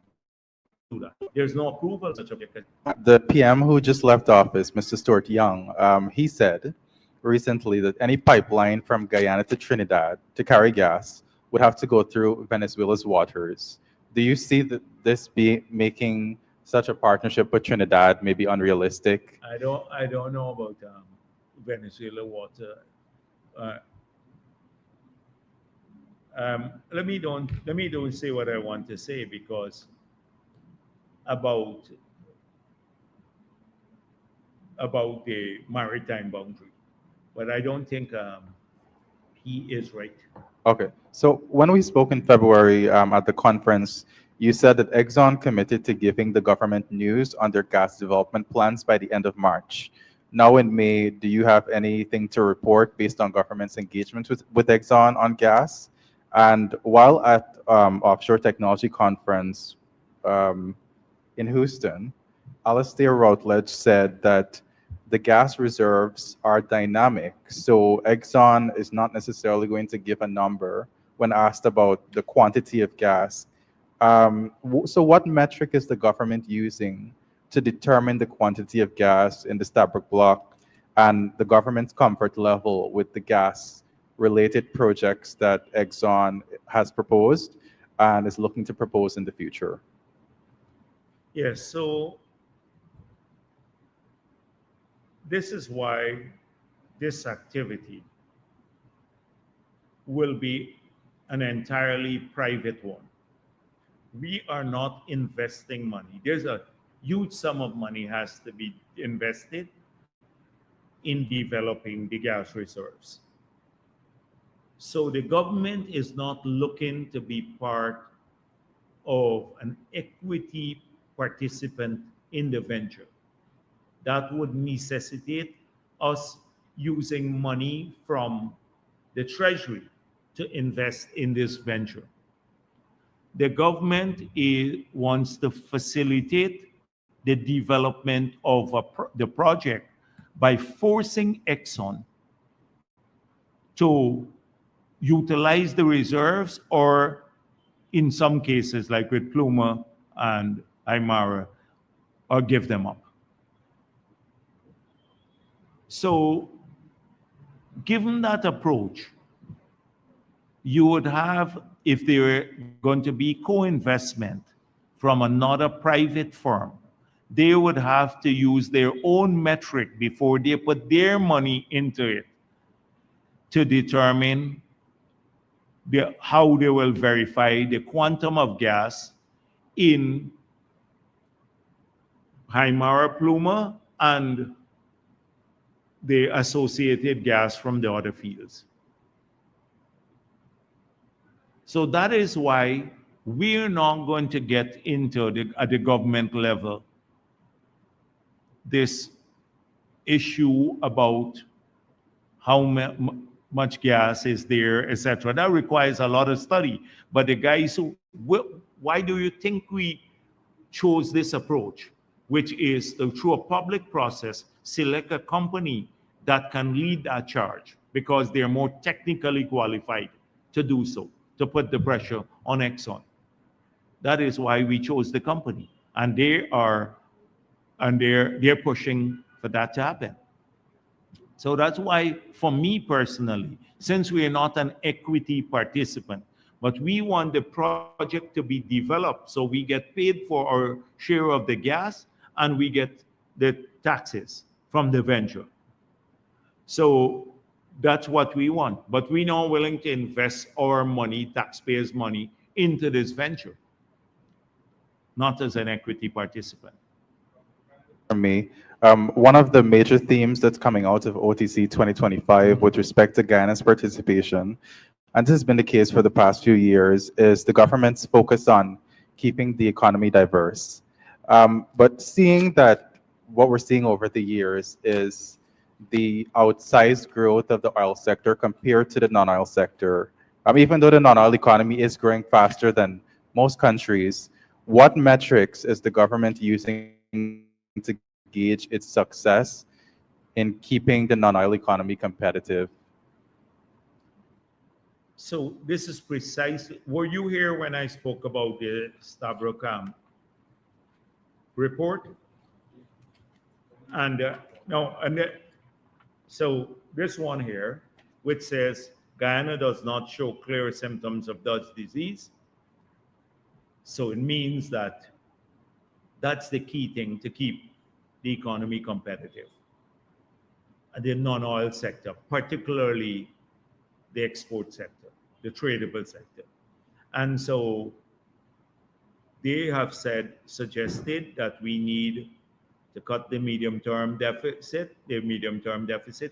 Speaker 3: There's no approval of such a project.
Speaker 8: The PM who just left office, Mr. Stuart Young, he said recently that any pipeline from Guyana to Trinidad to carry gas would have to go through Venezuela's waters. Do you see that this be making such a partnership with Trinidad maybe unrealistic?
Speaker 3: I don't know about Venezuela water. Let me don't say what I want to say, because about the maritime boundary, but I don't think he is right.
Speaker 8: Okay, so when we spoke in February at the conference, you said that Exxon committed to giving the government news on their gas development plans by the end of March. Now in May, do you have anything to report based on government's engagement with Exxon on gas? And while at Offshore Technology Conference in Houston, Alastair Routledge said that the gas reserves are dynamic, so Exxon is not necessarily going to give a number when asked about the quantity of gas. So what metric is the government using to determine the quantity of gas in the Stabroek block and the government's comfort level with the gas-related projects that Exxon has proposed and is looking to propose in the future?
Speaker 3: Yes, so this is why this activity will be an entirely private one. We are not investing money. There's a huge sum of money has to be invested in developing the gas reserves. So the government is not looking to be part of an equity participant in the venture. That would necessitate us using money from the treasury to invest in this venture. The government wants to facilitate the development of the project by forcing Exxon to utilize the reserves, or in some cases, like with Pluma and Aymara, or give them up. So, given that approach, you would have, if there were going to be co-investment from another private firm, they would have to use their own metric before they put their money into it to determine how they will verify the quantum of gas in Haimara Pluma and the associated gas from the other fields. So that is why we're not going to get into at the government level this issue about how much gas is there, etc. That requires a lot of study. But the guys who, why do you think we chose this approach, which is to, through a public process, select a company that can lead that charge because they're more technically qualified to do so, to put the pressure on Exxon. That is why we chose the company, and they're pushing for that to happen. So that's why, for me personally, since we are not an equity participant, but we want the project to be developed so we get paid for our share of the gas and we get the taxes from the venture. So that's what we want. But we're not willing to invest our money, taxpayers' money, into this venture, not as an equity participant.
Speaker 8: For me, one of the major themes that's coming out of OTC 2025 with respect to Guyana's participation, and this has been the case for the past few years, is the government's focus on keeping the economy diverse. But seeing that what we're seeing over the years is the outsized growth of the oil sector compared to the non-oil sector, even though the non-oil economy is growing faster than most countries, what metrics is the government using to gauge its success in keeping the non-oil economy competitive?
Speaker 3: So this is precisely, were you here when I spoke about the Stavrocam report? And so this one here, which says Guyana does not show clear symptoms of Dutch disease. So it means that that's the key thing to keep the economy competitive. The non-oil sector, particularly the export sector, the tradable sector. And so they have suggested that we need to cut the medium-term deficit,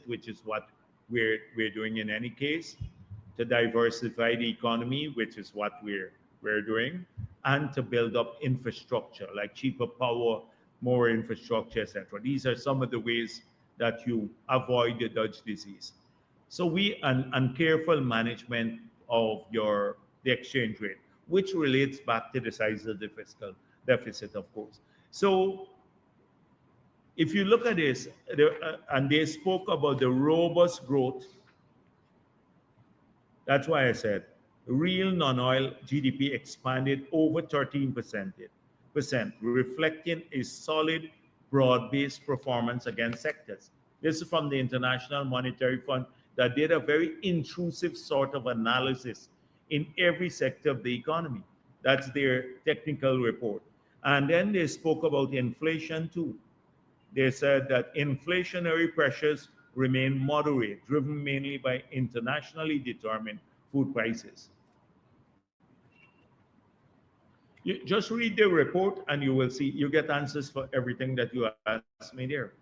Speaker 3: which is what we're doing in any case, to diversify the economy, which is what we're doing, and to build up infrastructure like cheaper power, more infrastructure, etc. These are some of the ways that you avoid the Dutch disease. So and careful management of the exchange rate, which relates back to the size of the fiscal deficit, of course. So if you look at this, and they spoke about the robust growth, that's why I said real non-oil GDP expanded over 13%, reflecting a solid, broad-based performance against sectors. This is from the International Monetary Fund that did a very intrusive sort of analysis in every sector of the economy. That's their technical report. And then they spoke about inflation too. They said that inflationary pressures remain moderate, driven mainly by internationally determined food prices. You just read the report and you will see, you get answers for everything that you asked me there.